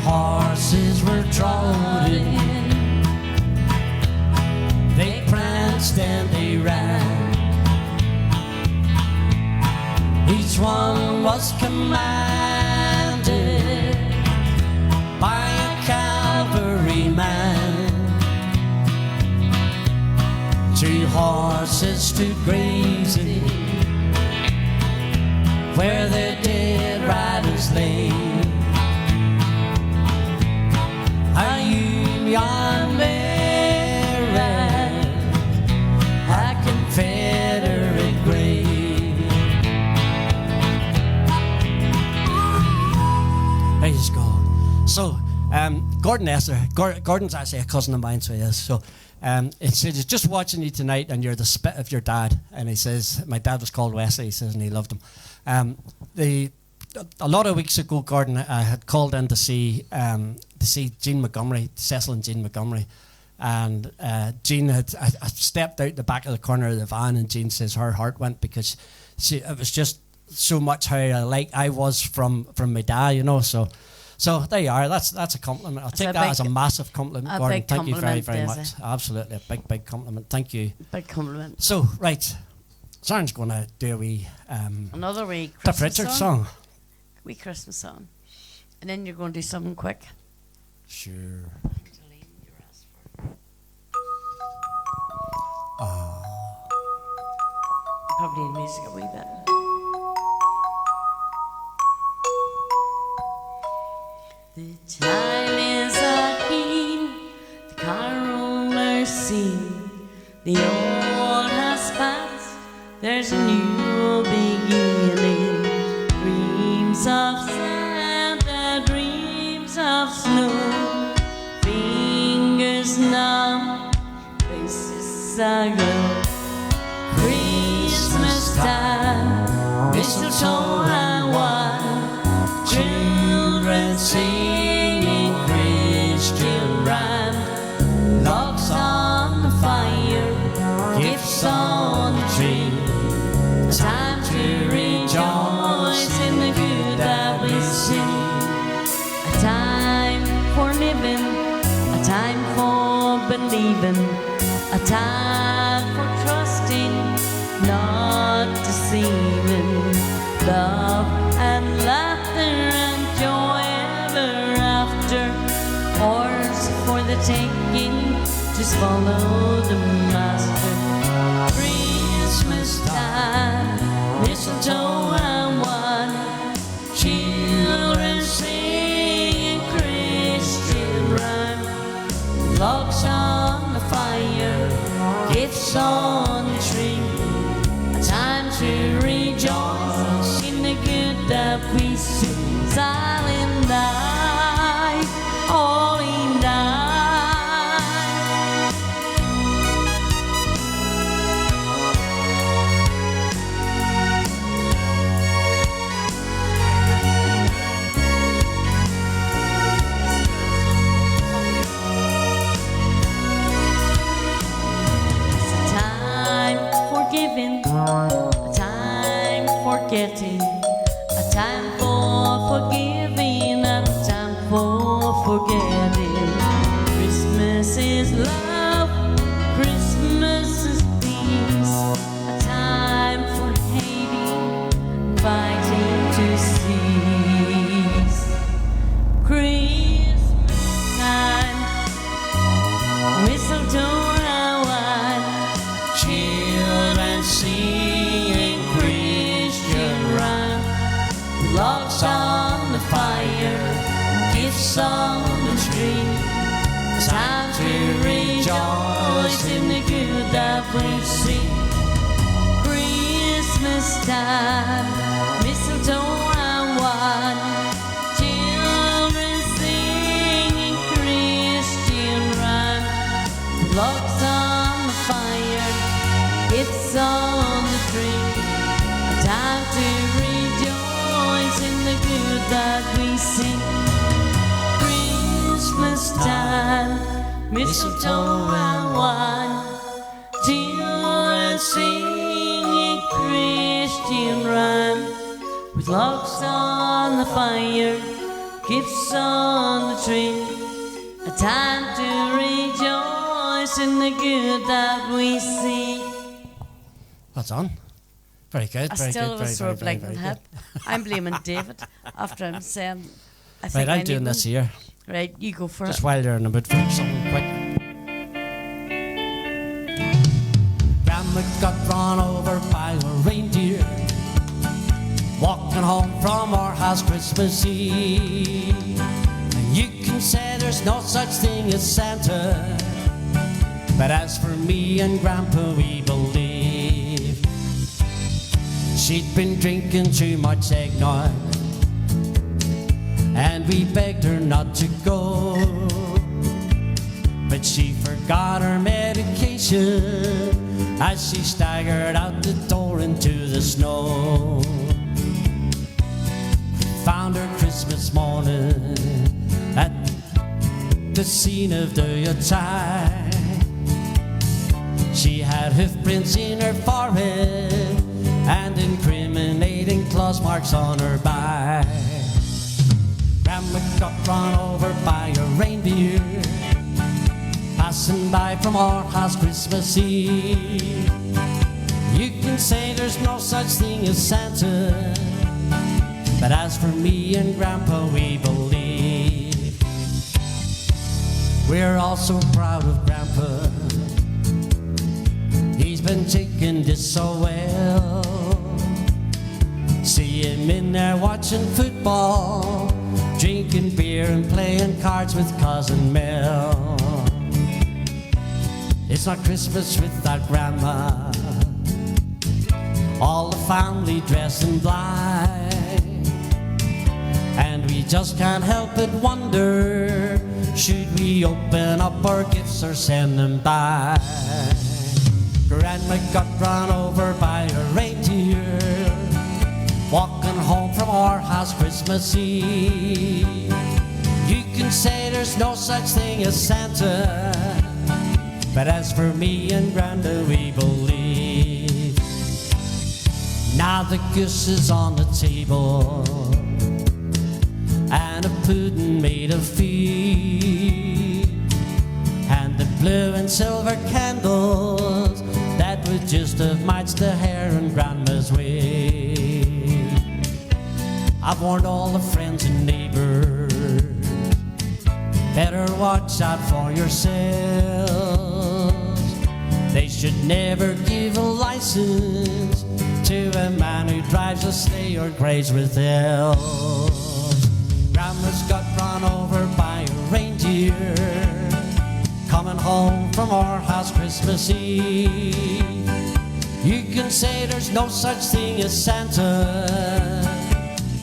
Horses were trotting, they pranced and they ran. Each one was commanded by a cavalryman. 2 horses stood grazing where the dead riders lay. A Union Mary, a Confederate grave. Praise God. So, Gordon's actually a cousin of mine, so he is. So, it says he's just watching you tonight, and you're the spit of your dad. And he says, my dad was called Wesley. He says, and he loved him. A lot of weeks ago, Gordon had called in to see Jean Montgomery, Cecil and Jean Montgomery, and Jean I stepped out the back of the corner of the van, and Jean says her heart went because it was just so much how I was from my dad, you know. So there you are. That's a compliment. I'll take that as a massive compliment, Gordon. Thank you very, very much. Absolutely, a big compliment. Thank you. Big compliment. So right, Sharon's going to do a wee another wee Cliff Christmas Richard song. Wee Christmas song, and then you're going to do something quick. Sure. Probably need music a wee bit. The child is a king, the carolers sing. The old has passed, there's a new beginning. Dreams of Santa, dreams of snow. Fingers numb, faces aglow. Christmas time, mistletoe and wine. Children singing Christian rhyme. Logs on the fire, gifts on the tree. A time to rejoice in the good that we see. A time for living, a time for believing, a time for trusting, not deceiving. Love and laughter and joy ever after. Ours for the taking, just follow the master. Christmas time, mistletoe and wine. Children singing Christian rhyme. Logs on the fire, gifts on the tree. A time to rejoice in the good that we see. Silent night, holy night. It's a time for giving, a time for getting, a time for forgiving, a time for forgetting. Christmas is love, Christmas is peace, a time for hating, fighting to cease. Christmas time, mistletoe and wine. Children singing Christian rhyme. Logs on the fire, gifts on the tree. It's time to rejoice in the good that we see. Christmas time, mistletoe and wine. Children singing Christian rhyme. Logs on the fire, gifts on the tree. A time to rejoice in the good that we see. Christmas time, mistletoe and wine. Children singing Christian rhyme. With logs on the fire, gifts on the tree. A time to rejoice in the good that we see. That's on. Very good. I Very still good. have a sore Very blinking good. head. I'm blaming David after I'm saying. I think Right, I I'm doing need this one. here. Right, you go for Just it. while you're in the mood for something quick. Grandma got run over by a reindeer walking home from our house Christmas Eve. And you can say there's no such thing as Santa, but as for me and Grandpa, we believe. She'd been drinking too much eggnog, and we begged her not to go. But she forgot her medication as she staggered out the door into the snow. Found her Christmas morning at the scene of the attack. She had hoof prints in her forehead and incriminating claws marks on her back. Grandma got run over by a reindeer passing by from our house Christmas Eve. You can say there's no such thing as Santa, but as for me and Grandpa, we believe. We're all so proud of Grandpa. He's been taking this so well. See him in there watching football drinking beer and playing cards with Cousin Mel. It's not Christmas without Grandma, all the family dressed in black, and we just can't help but wonder, should we open up our gifts or send them back? Grandma got run over by a reindeer walking home from our house Christmas Eve. You can say there's no such thing as Santa, but as for me and Grandma, we believe. Now the goose is on the table and a pudding made of feed, and the blue and silver candles that would just have matched the hair in Grandma's wig. I've warned all the friends and neighbors, better watch out for yourselves. They should never give a license to a man who drives a sleigh or graze with elves. Grandma's got run over by a reindeer coming home from our house Christmas Eve. You can say there's no such thing as Santa,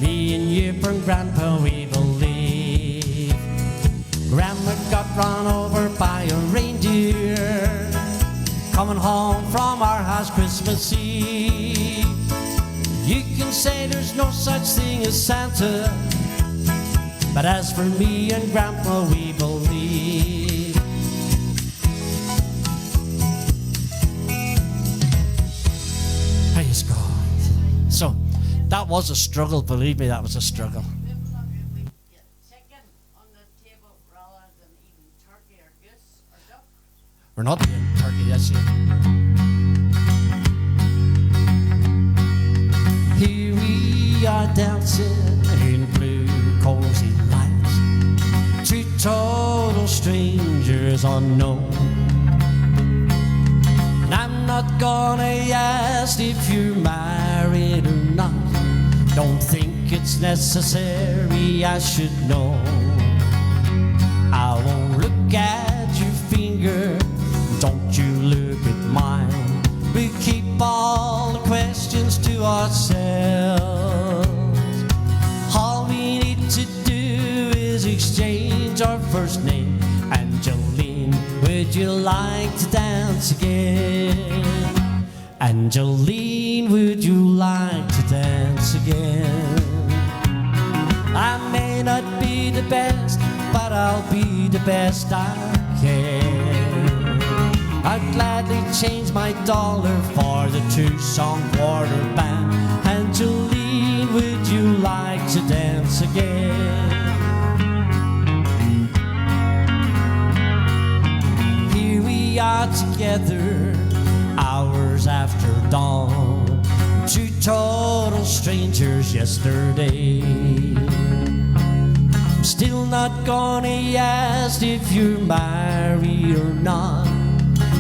me and you and Grandpa, we believe. Grandma got run over by a reindeer coming home from our house Christmas Eve. You can say there's no such thing as Santa, but as for me and Grandpa, we believe. Praise God. So, that was a struggle, believe me, that was a struggle. We're not eating turkey this year. Here we are dancing in blue cozy lights, two total strangers unknown. And I'm not gonna ask if you're married or not, don't think it's necessary I should know. I won't look at your finger, don't you look at mine. We keep all the questions to ourselves. All we need to do is exchange our first name. Angeline, would you like to dance again? Angeline, would you like to dance again? I may not be the best, but I'll be the best I can. I'd gladly change my dollar for the two-song quarter band. Angeline, would you like to dance again? Here we are together, hours after dawn, two total strangers yesterday. I'm still not gonna ask if you're married or not,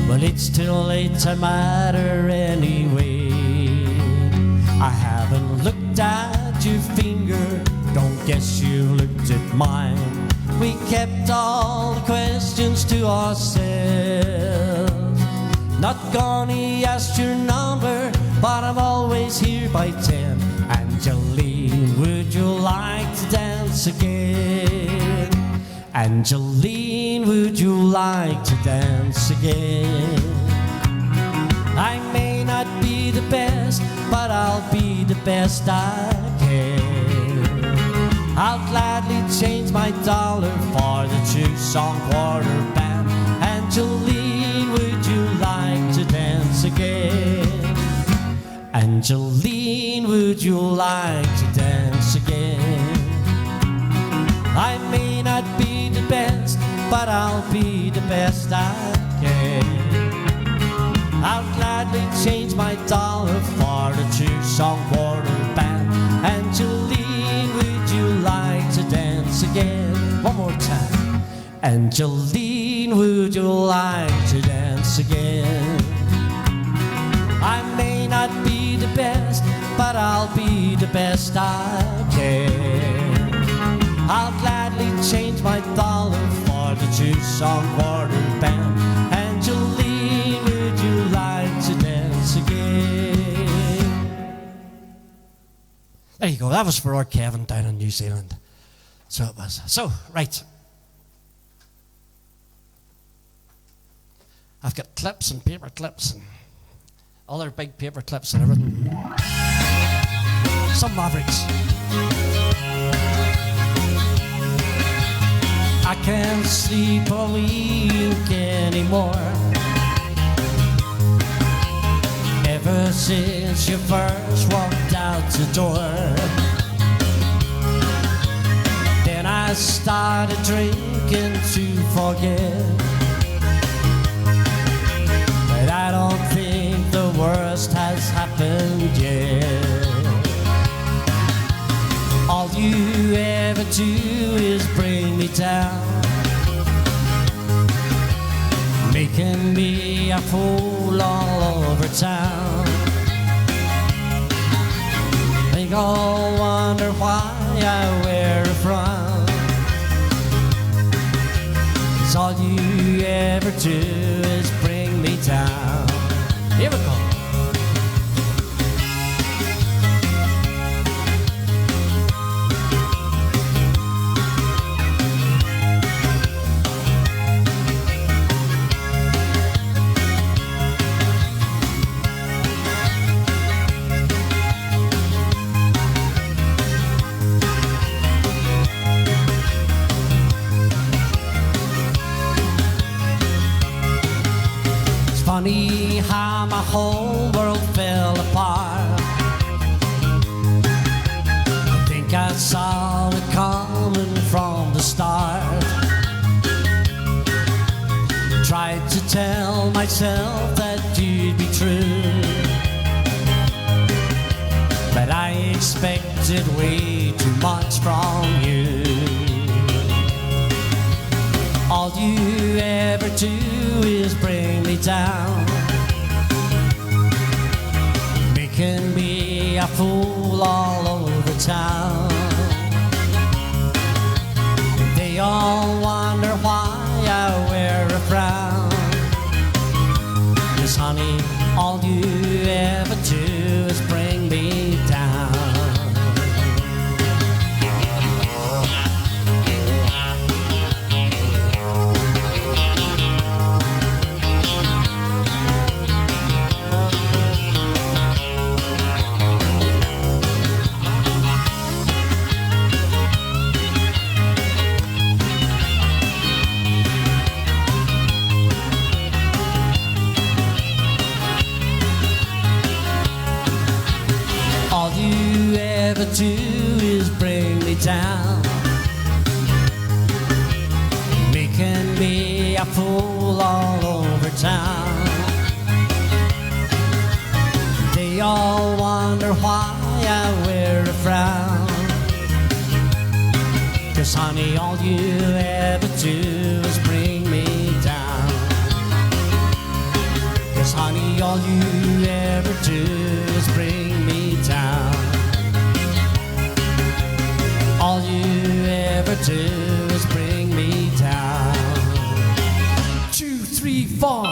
well, it's too late to matter anyway. I haven't looked at your finger, don't guess you looked at mine. We kept all the questions to ourselves. Not gonna ask your number, but I'm always here by 10. Angeline, would you like to dance again? Angeline, would you like to dance again? I may not be the best, but I'll be the best I can. I'll gladly change my dollar for the two-song quarter band. Angeline, would you like to dance again? Angeline, would you like to dance again? I may not be the best, but I'll be the best I can. I'll gladly change my dollar for the two-song quarter band. Angeline, would you like to dance again? One more time. Angeline, would you like to dance again? I may not be the best, but I'll be the best I can. I'll boots on quarter band. Angeline, would you like to dance again? There you go. That was for our Kevin down in New Zealand. So it was. So, right. I've got clips and paper clips and other big paper clips and everything. Some Mavericks. I can't sleep a week anymore. Ever since you first walked out the door. Then I started drinking to forget. But I don't think the worst has happened yet. All you ever do is bring me down, making me a fool all over town. Think I'll wonder why I wear a frown. 'Cause all you ever do is bring me down. Here we go. Funny how my whole world fell apart. I think I saw it coming from the start. Tried to tell myself that you'd be true, but I expected way too much from you. All you ever do is bring me down, making me a fool all over town. They all wonder why I wear a frown. 'Cause honey, all you ever do is bring me down. All you ever do is bring me down, making me a fool all over town. They all wonder why I wear a frown. 'Cause honey, all you ever do is bring me down. 'Cause honey, all you ever do is bring me down. All you ever do is bring me down. 2, 3, 4.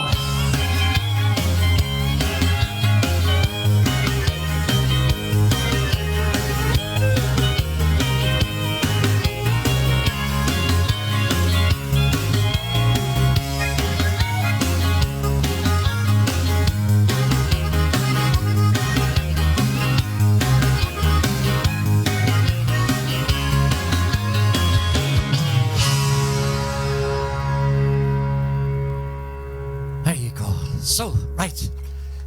So, right,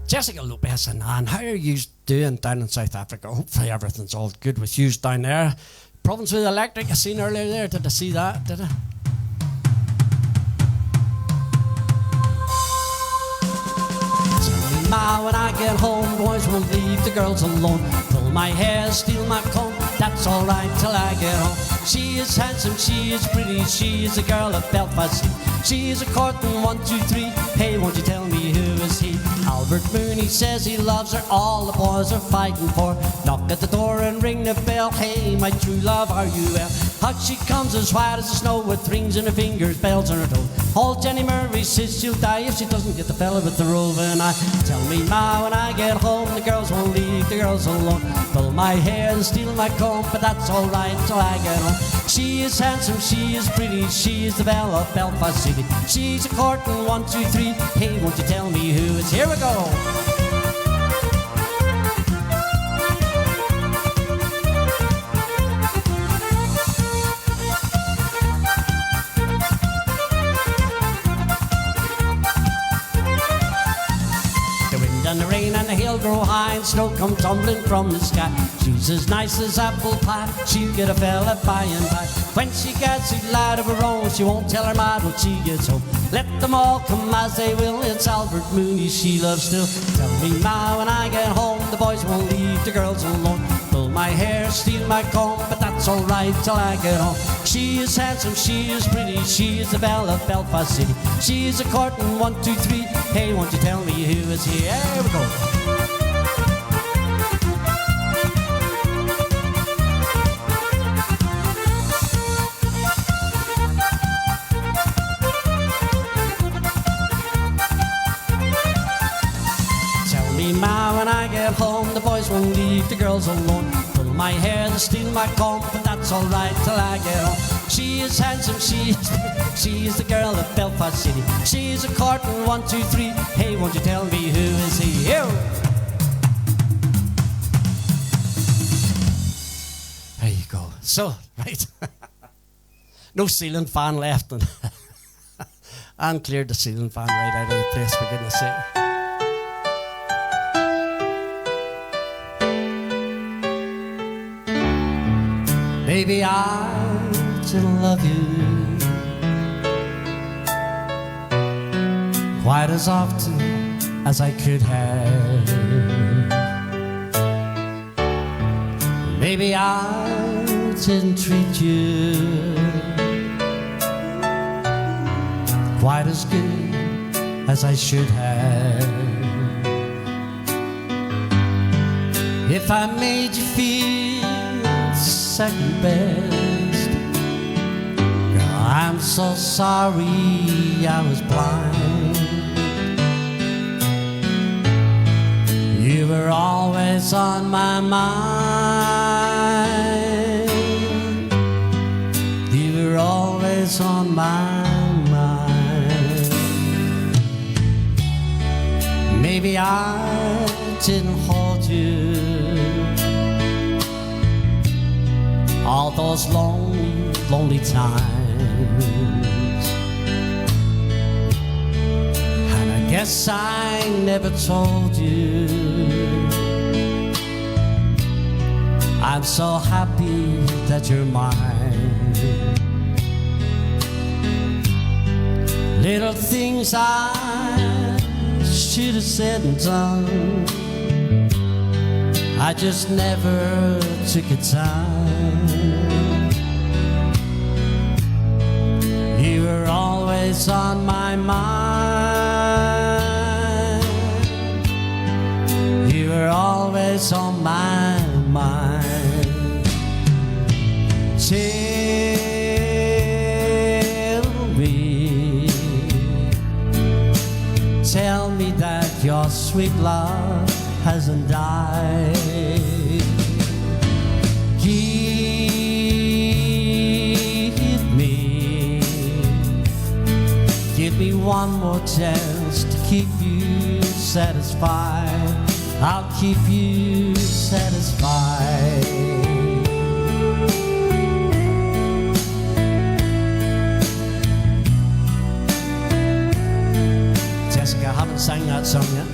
Jessica Lopez and Anne, how are you doing down in South Africa? Hopefully everything's all good with you down there. Province with Electric, I seen earlier there. Did I see that? Did I? Now when I get home, boys won't leave the girls alone. Pull my hair, steal my comb, that's alright till I get home. She is handsome, she is pretty, she is a girl of Belfast. She is a courting 1, 2, 3. Hey, won't you tell me who is he? Albert Mooney says he loves her, all the boys are fighting for. Knock at the door and ring the bell. Hey, my true love, are you well? Out she comes as white as the snow, with rings in her fingers, bells on her toe. Old Jenny Murray says she'll die if she doesn't get the fella with the roving eye. Tell me ma when I get home, the girls won't leave the girls alone. Pull my hair and steal my comb, but that's alright till I get home. She is handsome, she is pretty, she is the belle of Belfast City. She's a courting 1, 2, 3. Hey, won't you tell me who it's? Here we go. And the rain and the hill grow high and snow come tumbling from the sky. She's as nice as apple pie, she'll get a fella by and by. When she gets a lad of her own, she won't tell her ma till she gets home. Let them all come as they will, it's Albert Mooney she loves still. Tell me ma when I get home, the boys won't leave the girls alone. Pull my hair, steal my comb, but that's alright till I get home. She is handsome, she is pretty, she is the belle of Belfast City. She is a courting 1, 2, 3. Hey, won't you tell me who is here? Here we go. Tell me ma when I get home, the boys won't leave the girls alone. Pull my hair, they steal my comb, but that's alright till I get home. She is handsome, she is the girl of Belfast City. She is a courting 1, 2, 3. Hey, won't you tell me who is he? Here. There you go. So, right. No ceiling fan left. And cleared the ceiling fan right out of the place, for goodness sake. Baby, I still love you quite as often as I could have. Maybe I didn't treat you quite as good as I should have. If I made you feel second best, girl, I'm so sorry I was blind. You were always on my mind. You were always on my mind. Maybe I didn't hold you all those lonely, lonely times. And I guess I never told you I'm so happy that you're mine. Little things I should have said and done, I just never took the time. You were always on my mind. You were always on my mind. Tell me that your sweet love hasn't died. Give me one more chance to keep you satisfied. I'll keep you satisfied. Jessica, I haven't sang that song yet.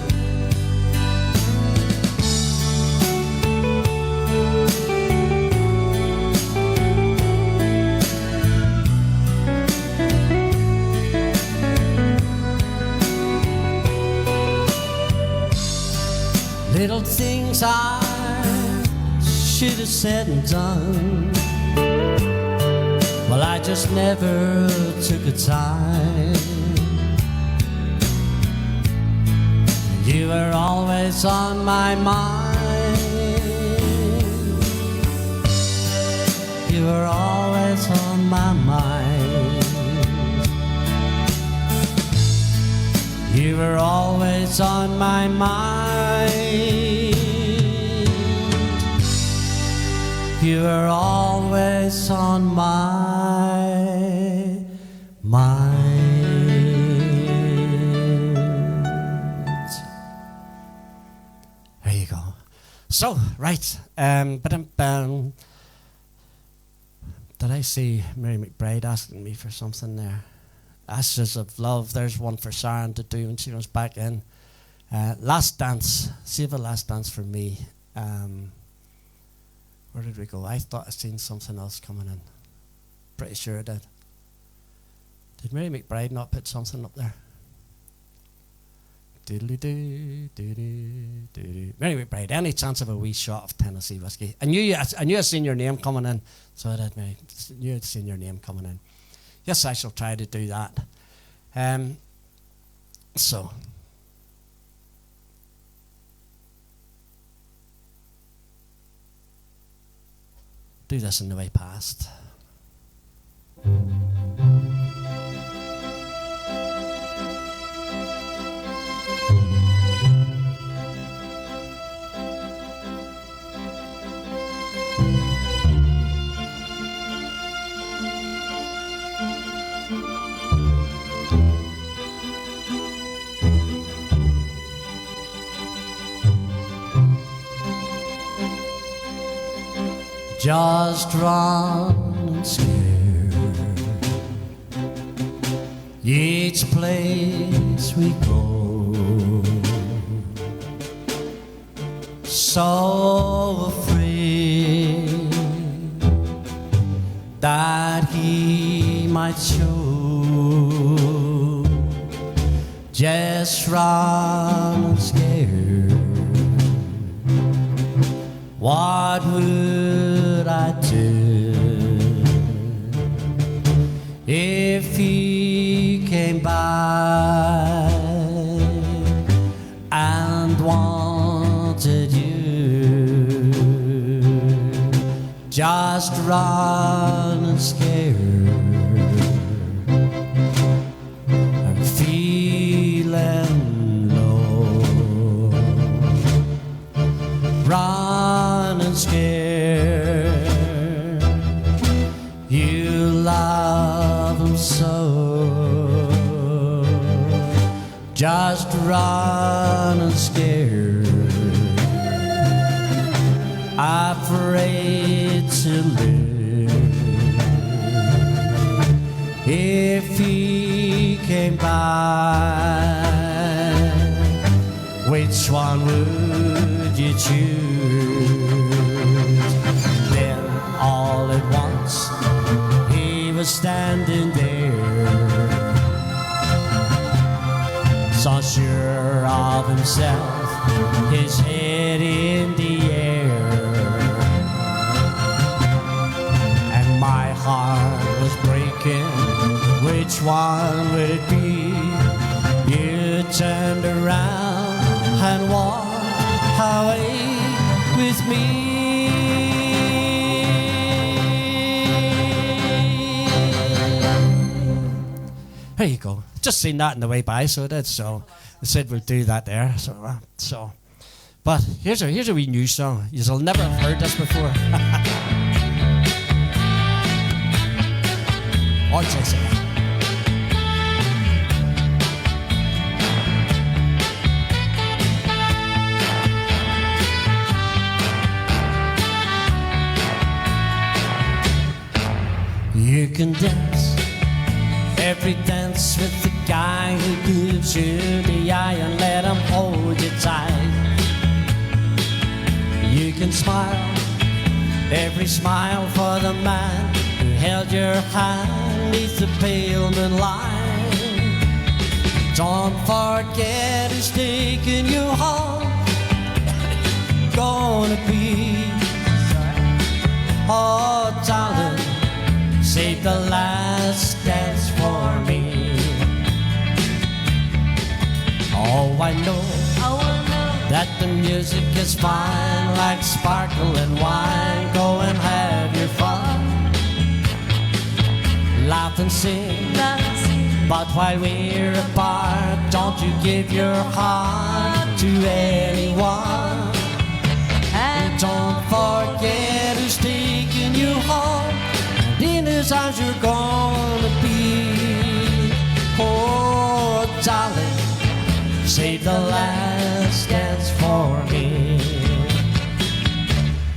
Little things I should have said and done, well, I just never took the time. You were always on my mind. You were always on my mind. You were always on my mind. You were always on my mind. There you go. So, right. Did I see Mary McBride asking me for something there? Ashes of Love. There's one for Sharon to do when she comes back in. Last Dance. Save a Last Dance for me. Where did we go? I thought I seen something else coming in. Pretty sure I did. Did Mary McBride not put something up there? Doodly-doo, doo-doo, doo-doo. Mary McBride, any chance of a wee shot of Tennessee whiskey? I knew I'd seen your name coming in, so I did, Mary. I knew I'd seen your name coming in. Yes, I shall try to do that. So. Do this in the way past. Just run and scare each place we go, so afraid that he might show. Just run and scare. What would I do if he came by and wanted you? Just run and scare and feeling low. Run and scare. You love him so. Just run and scare. Afraid to live. If he came by, which one would you choose? Then all at once he was standing there, so sure of himself, his head in the air, and my heart was breaking. Which one would it be? You turned around and walked away with me. There you go. Just seen that on the way by, so I did. So I said we'll do that there. So, but here's a wee new song. You'll never have heard this before. Or just you can dance every dance with the guy who gives you the eye and let him hold you tight. You can smile every smile for the man who held your hand neath the pale moonlight. Don't forget who's taking you home. Gonna be, oh darling, save the last dance for me. Oh, I know that the music is fine, like sparkling wine. Go and have your fun, laugh and sing, But while we're apart, don't you give your heart to anyone. And don't forget who's taking you home, and in whose arms you're gonna be. Oh, darling, save the last dance for me.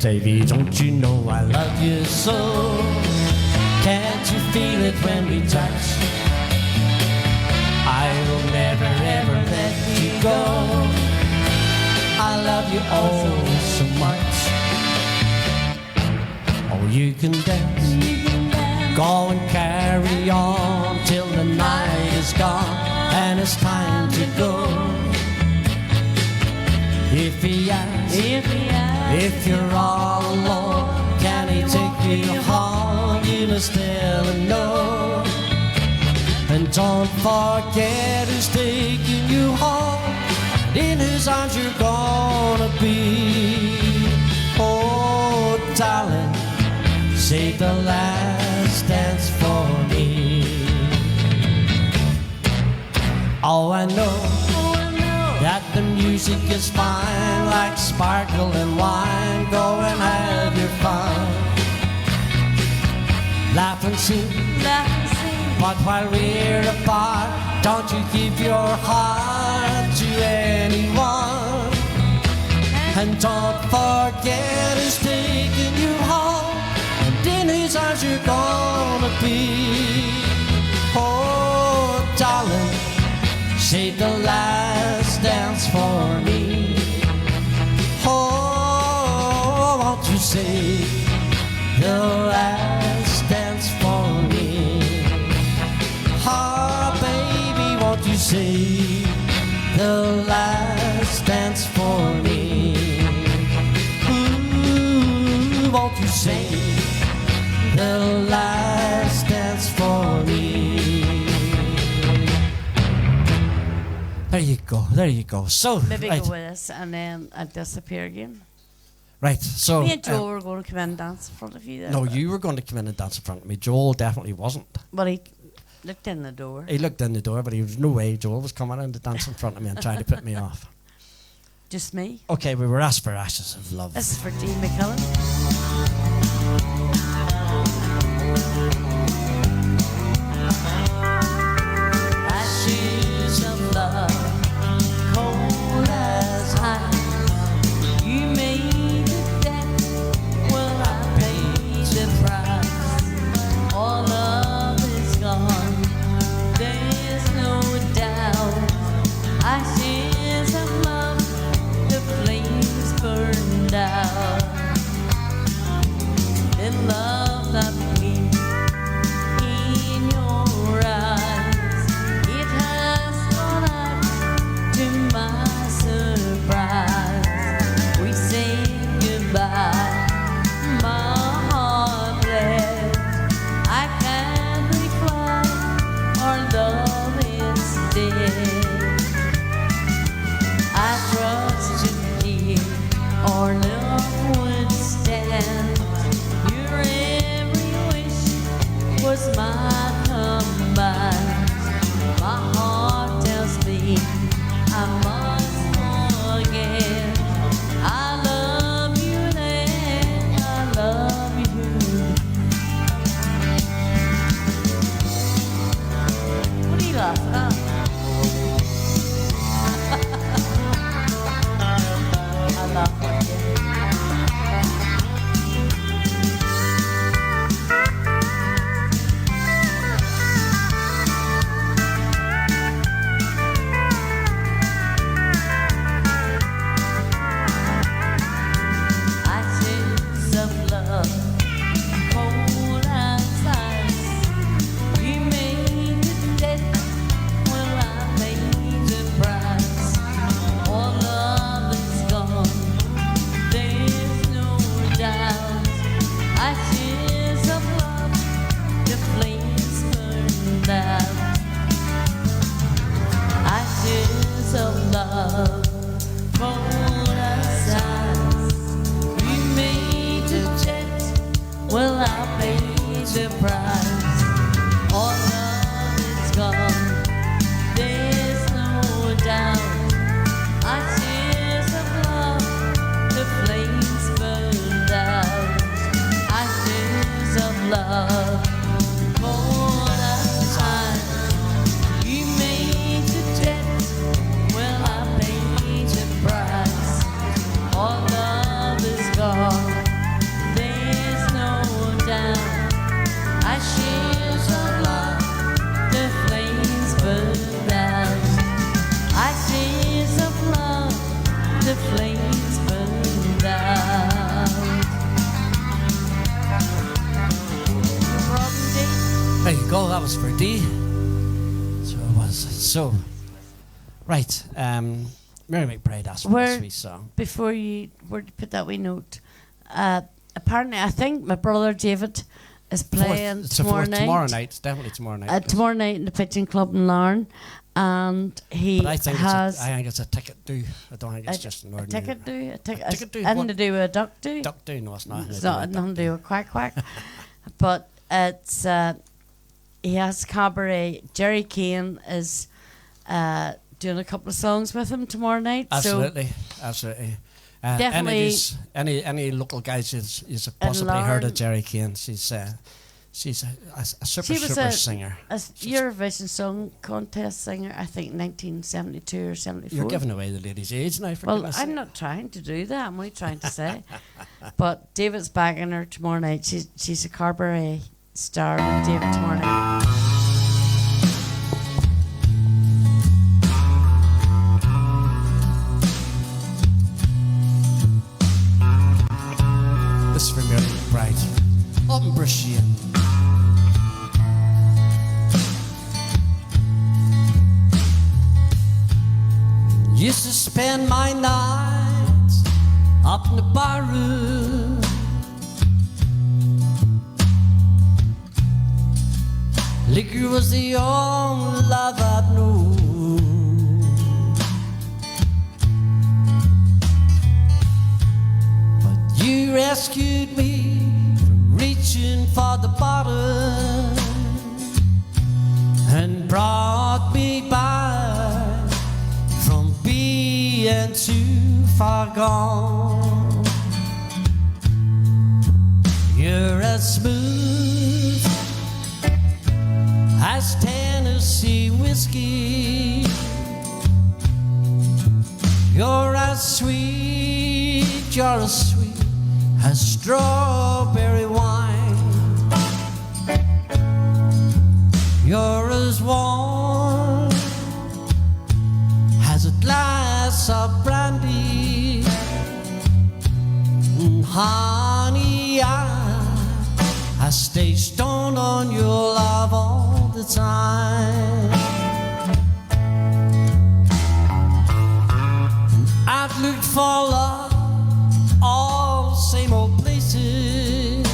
Davy, don't you know I love you so? Can't you feel it when we touch? I will never ever let you go. I love you oh so much. Oh, you can dance, go and carry on till the night is gone and it's time to go. If he asks, if you're all alone, can he take you home? You must tell him no. And don't forget who's taking you home, in whose arms you're gonna be. Oh, darling, save the last dance for me. Oh, I know that the music is fine, like sparkling wine. Go and have your fun, laugh and sing. But while we're apart, don't you give your heart to anyone. And don't forget who's taking you home, and in whose arms you're gonna be. Oh, darling, save the last dance for me. Oh, won't you save the last dance for me? Oh, baby, won't you save the last dance for me? Ooh, won't you save the last dance for me? There you go, there you go. So, Maybe right, go with us and then I'll disappear again. right, so... Me and Joe were going to come in and dance in front of you there. no, but- you were going to come in and dance in front of me. Joel definitely wasn't. But he looked in the door. He looked in the door, but there was no way Joel was coming in to dance in front of me and trying to put me off. Just me. Okay, we were asked for Ashes of Love. This is for Dean McKellen. Ashes of love, cold as ice. You made it dead, well I paid the price. All love is gone, there's no doubt. Ashes of love, the flames burned out. The love that we in your eyes, it has gone out to my surprise. We say goodbye, my heart bled. I can't reply, our love is dead. I trusted you, our love would stand. Your every wish was my command. My heart tells me I must forget. I love you then, I love you. What are you laughing at? I laugh at you. that was for Dee. So it was. So, right. Mary McBride asked for this wee song. Before you were to put that wee note, apparently I think my brother David is playing tomorrow night. Tomorrow night, it's definitely tomorrow night. Tomorrow night in the Pigeon Club in Larne, and he but I think has it's a ticket do. I don't think it's just an ordinary. ticket do. A ticket do. Nothing to do with a duck do. Duck do, no, it's not. It's not nothing to do with quack quack. But it's he has cabaret. Jerry Kane is doing a couple of songs with him tomorrow night. Absolutely. Definitely. Any local guys you've possibly heard of Jerry Kane. She's a super singer. A Eurovision Song Contest singer, I think 1972 or 74. You're giving away the lady's age now. Well, I'm not trying to do that. I'm only trying to say. But David's bagging her tomorrow night. She's a cabaret star with David tomorrow night. This is from Mary McBride. Up in Brushian. Used to spend my nights up in the bar room. Liquor was the only love I'd known. But you rescued me from reaching for the bottom and brought me back from being too far gone. You're as smooth as Tennessee whiskey. You're as sweet, you're as sweet as strawberry wine. You're as warm as a glass of brandy. And honey, I stay stoned on your love all the time. And I've looked for love all the same old places.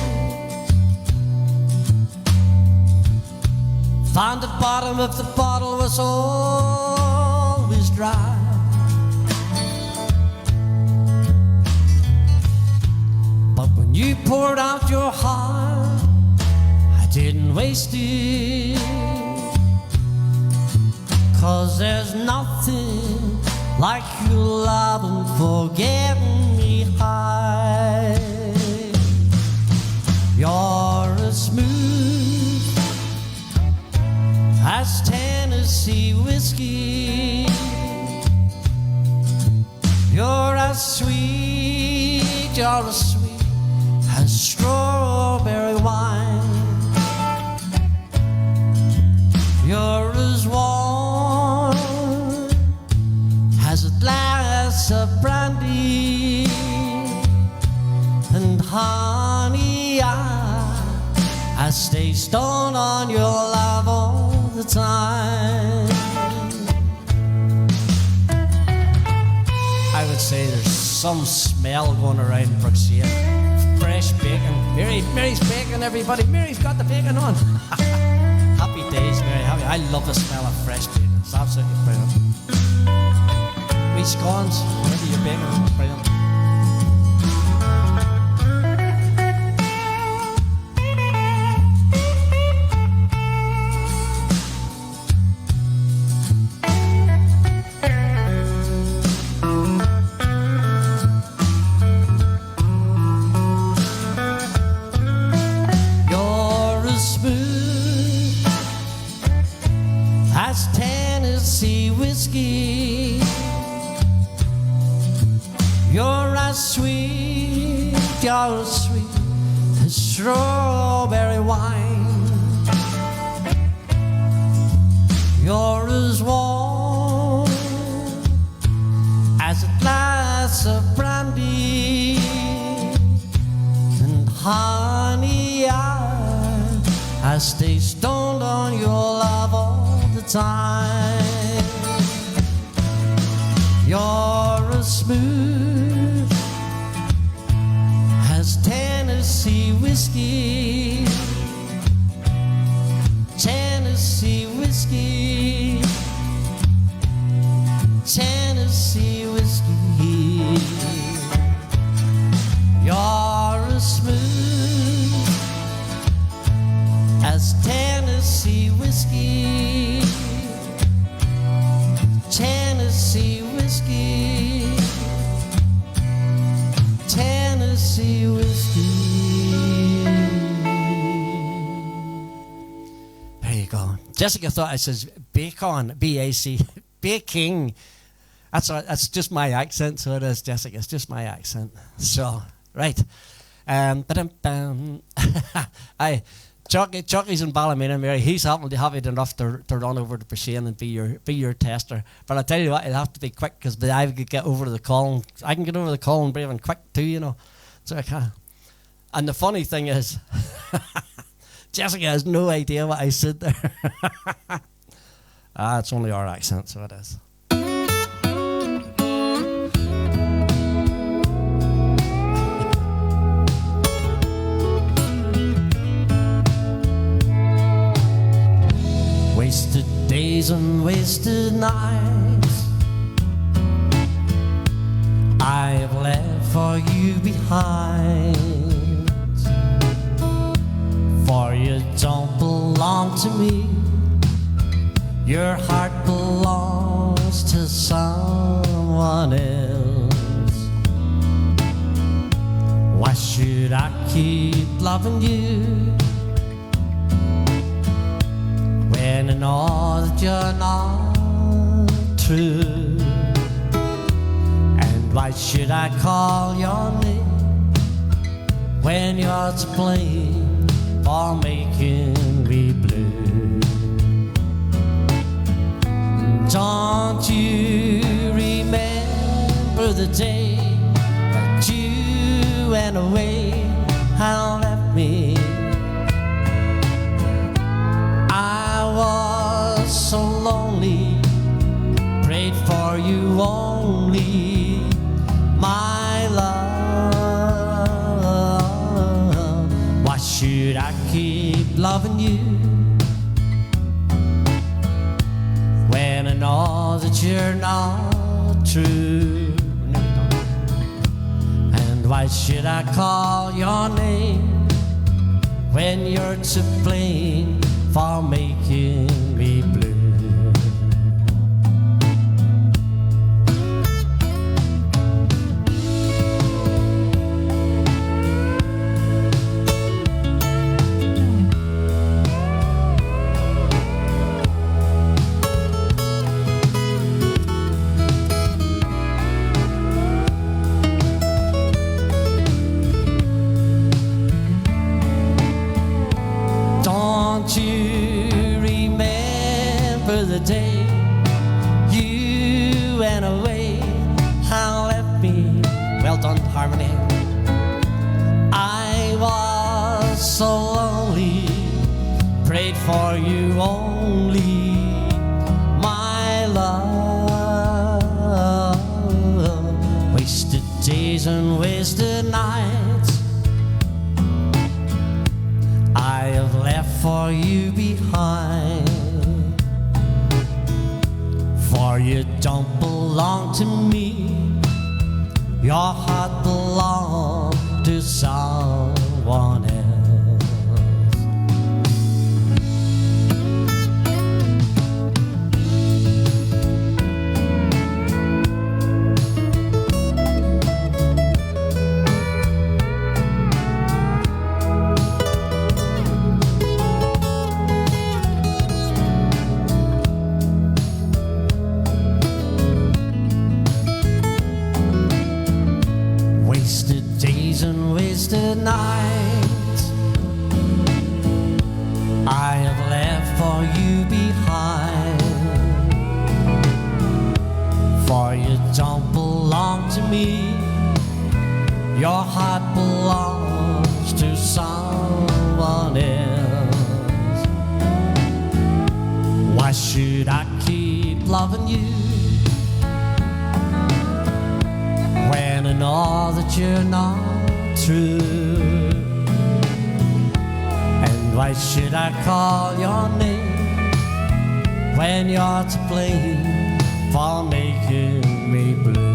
Found the bottom of the bottle was always dry. But when you poured out your heart, I didn't waste it. 'Cause there's nothing like your love and forgetting me high. You're as smooth as Tennessee whiskey. You're as sweet, you're as sweet as strawberry wine. You're as warm as a glass of brandy. And honey, I stay stoned on your love all the time. I would say there's some smell going around Brookside. Fresh bacon. Mary's baking, everybody. Mary's got the bacon on. Happy days, Mary. I love the smell of fresh bacon. It's absolutely brilliant. Wee scones, whatever you're baking, it's brilliant. You're as sweet, you're as sweet as strawberry wine. You're as warm as a glass of brandy. And honey, I I stay stoned on your love all the time. You're as smooth as Tennessee whiskey. Tennessee whiskey. Tennessee whiskey. You're as smooth as Tennessee whiskey. Tennessee whiskey. Tennessee whiskey. There you go. Jessica thought it says bacon, B-A-C, baking. That's just my accent, so it is, Jessica. It's just my accent. So, right. Chucky's in Ballymena, Mary. He's happy enough to run over to Bashane and be your tester. But I tell you what, it'll have to be quick because I could get over to the Colin. I can get over the Colin brave and quick too, you know. So I can. And the funny thing is, Jessica has no idea what I said there. It's only our accent, so it is. Wasted days and wasted nights I've left for you behind. For you don't belong to me. Your heart belongs to someone else. Why should I keep loving you when I know that you're not true? And why should I call your name when you're to blame for making me blue? Don't you remember the day that you went away and left me? I was so lonely, prayed for you only, my love. Why should I keep loving you when I know that you're not true? And why should I call your name when you're to blame for making me blue? Don't you remember the day you went away and left me? Well done, harmony. I was so lonely, prayed for you only, my love. Wasted days and wasted nights I have left for you behind. For you don't belong to me. Your heart belongs to someone else. Wasted days and wasted nights I have left for you behind. For you don't belong to me. Your heart belongs to someone else. should I keep loving you when I know that you're not true? And why should I call your name when you're to blame for making me blue?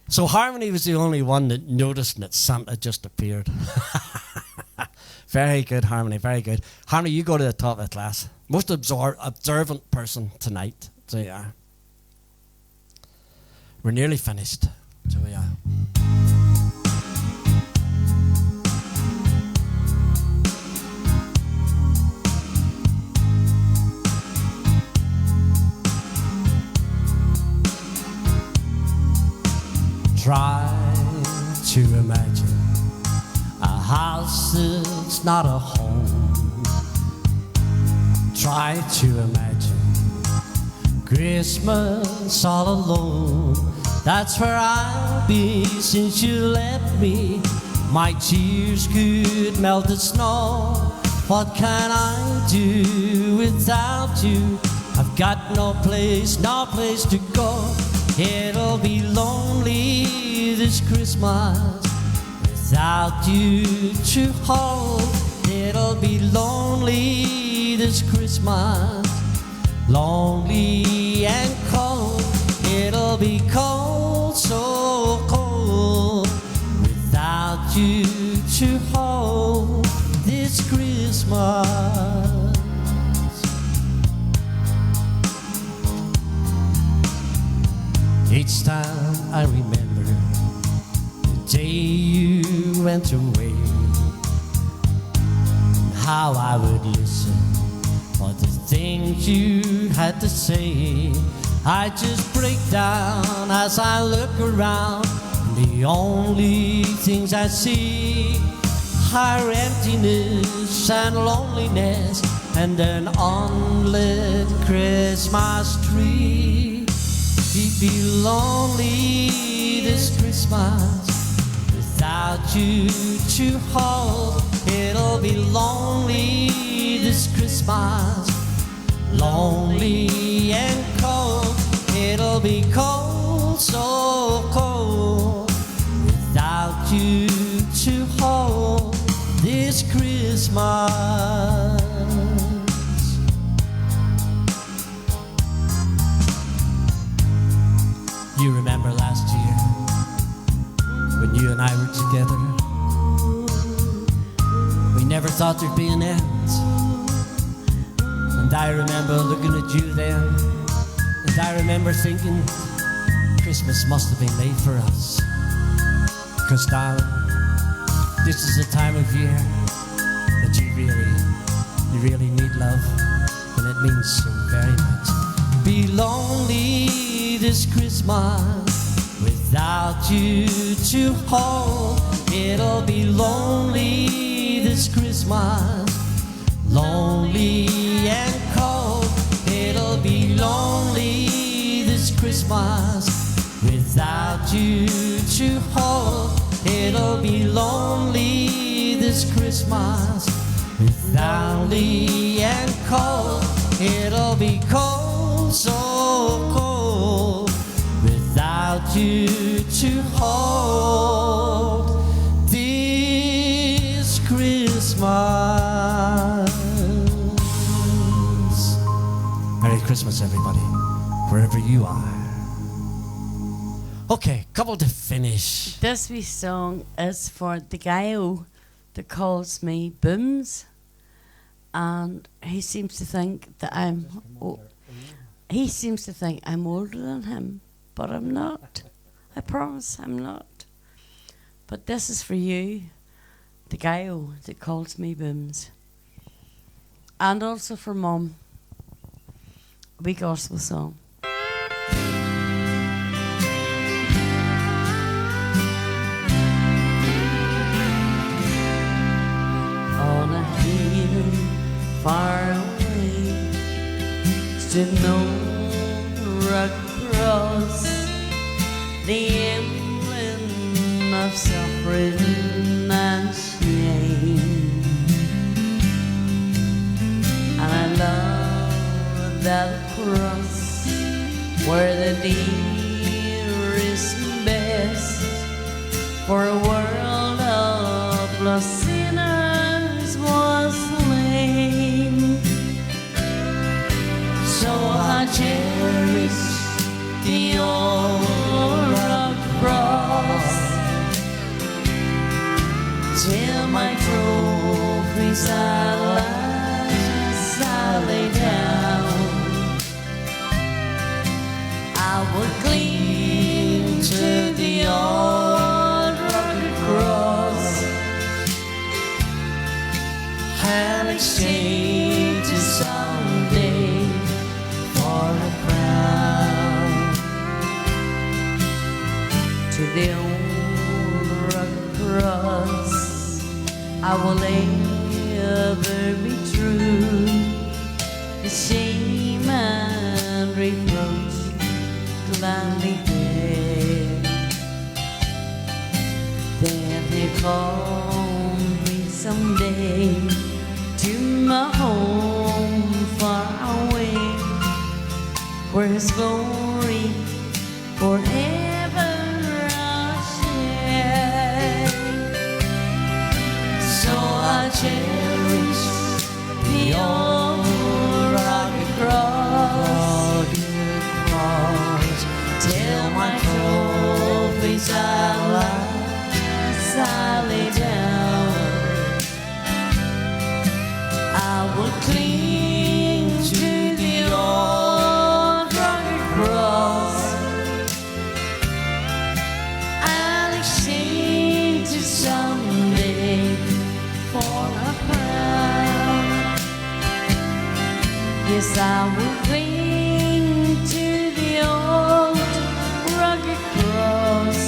So Harmony was the only one that noticed that Santa just appeared. Very good, Harmony, very good. Harmony, you go to the top of the class. Most observant person tonight. So yeah. We're nearly finished. So yeah. Try to imagine a house that's not a home. Try to imagine Christmas all alone. That's where I'll be since you left me. My tears could melt the snow. What can I do without you? I've got no place to go. It'll be lonely this Christmas without you to hold. It'll be lonely this Christmas, lonely and cold. It'll be cold, so cold, without you to hold this Christmas. Each time I remember the day you went away, how I would listen for the things you had to say. I just break down as I look around. The only things I see are emptiness and loneliness and an unlit Christmas tree. It'd be lonely this Christmas without you to hold. It'll be lonely this Christmas, lonely and cold. It'll be cold, so cold, without you to hold this Christmas. You remember last year when you and I were together? We never thought there'd be an end. And I remember looking at you then, and I remember thinking Christmas must have been made for us. 'Cause darling, this is the time of year that you really need love, and it means so very much. Be lonely this Christmas without you to hold. It'll be lonely this Christmas, lonely and cold. It'll be lonely this Christmas without you to hold. It'll be lonely this Christmas without you and cold. It'll be cold, so cold, without you to hold this Christmas. Merry Christmas, everybody, wherever you are. Okay, couple to finish. This wee song is for the guy that calls me Booms, and he seems to think that I'm older than him, but I'm not. I promise I'm not. But this is for you, the guy that calls me Booms, and also for Mum. A wee gospel song. On a hill far away stood an old rugged cross, the emblem of suffering and shame. And I love that cross where the dearest and best for a world of lost sinners was slain. So I cherish the old rugged cross till my trophies at last I lay down. I would cling to the old rugged cross and exchange it someday for a crown. To the old rugged cross I will ever be true. The shame and reproach gladly bear. Then they call me someday to my home far away, where His glory forever I'll share. So I cherish the old rugged cross till my trophies at last I lay down. I will cling to the old rugged cross and exchange it someday for a crown. Yes, I will cling to the old rugged cross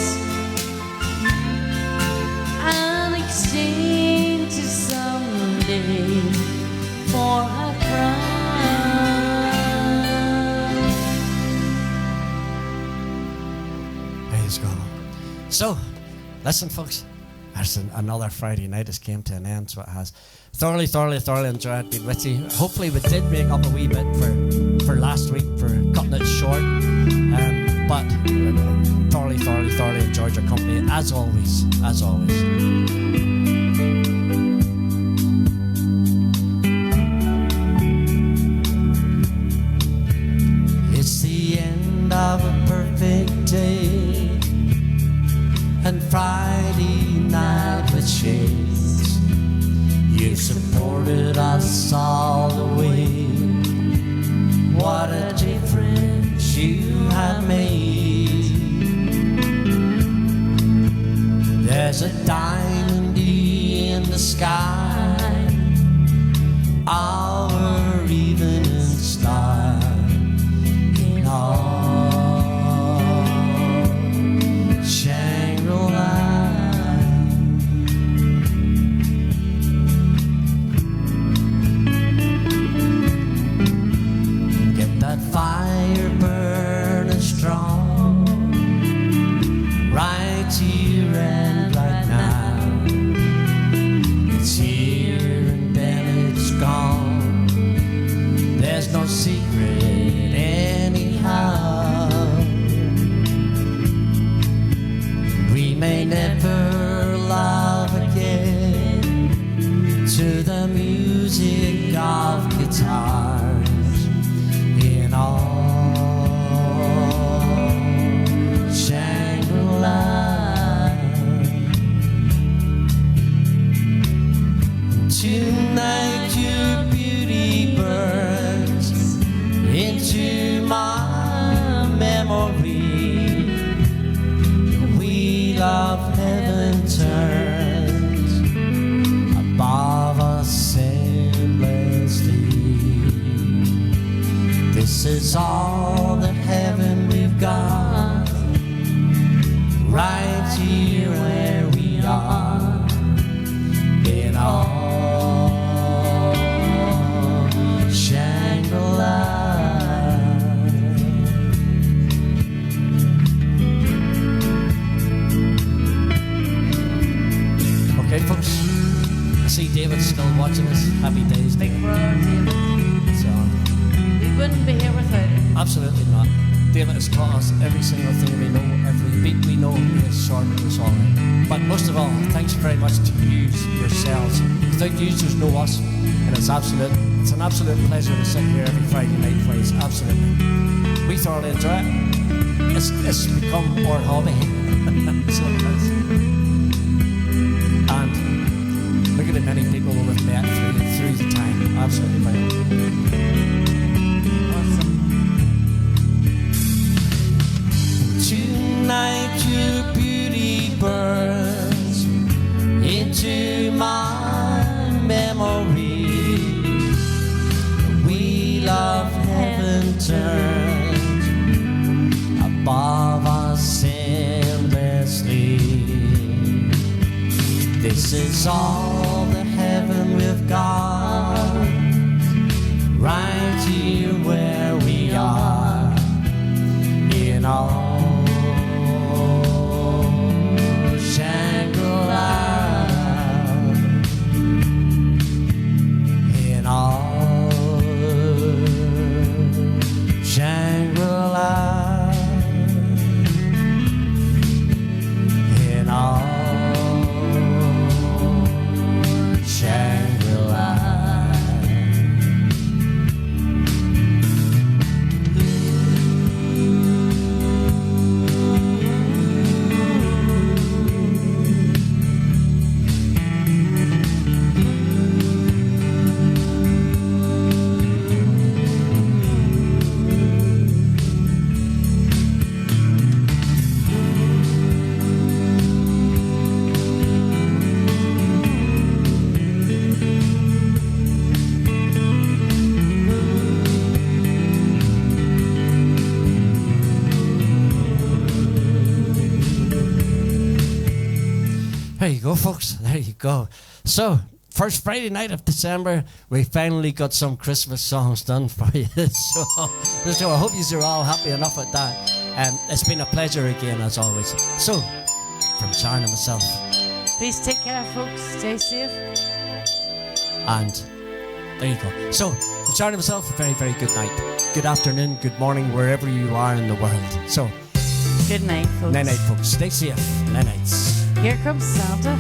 and exchange it someday for a crown. Praise God. So, listen, folks. There's another Friday night has came to an end, so it has. Thoroughly enjoyed being with you. Hopefully we did make up a wee bit for last week for cutting it short. But thoroughly enjoyed your company as always. It's the end of a perfect day and Friday night with shades. You've supported us all the way. What a difference you have made. There's a diamond in the sky, our evening star in all Shangri-La. Get that fire burning strong, right here and right now. It's here and then it's gone. There's no secret anyhow. We may never love again to the music of guitars in all Shangri-La. Tonight your beauty burns into my memory. The wheel of heaven turns above us endlessly. This is all the heaven we've got, right here where we are in all Shangri-La. absolutely not. David has taught us every single thing we know, every beat we know. He has sorted us all out. But most of all, thanks very much to you yourselves. Without you, there's no us. And it's an absolute pleasure to sit here every Friday night for you. Absolutely. We thoroughly enjoy it. It's become our hobby. So it is. And look at the many people we've met through the time. Absolutely brilliant. Awesome. Tonight your beauty burns into my memory. The wheel of heaven turns above us endlessly. This is all the heaven we've got, right here where we are, in all Shangri-La, in all Shangri-La, in all Shangri-La. There you go, folks. There you go. So, first Friday night of December, we finally got some Christmas songs done for you. So I hope you are all happy enough with that. It's been a pleasure again, as always. So, from Sharon and myself, Please take care, folks. Stay safe. and there you go. So, from Sharon and myself, a very, very good night. Good afternoon, good morning, wherever you are in the world. So, Good night, folks. night-night, folks. Stay safe. Night-nights. Here comes Santa.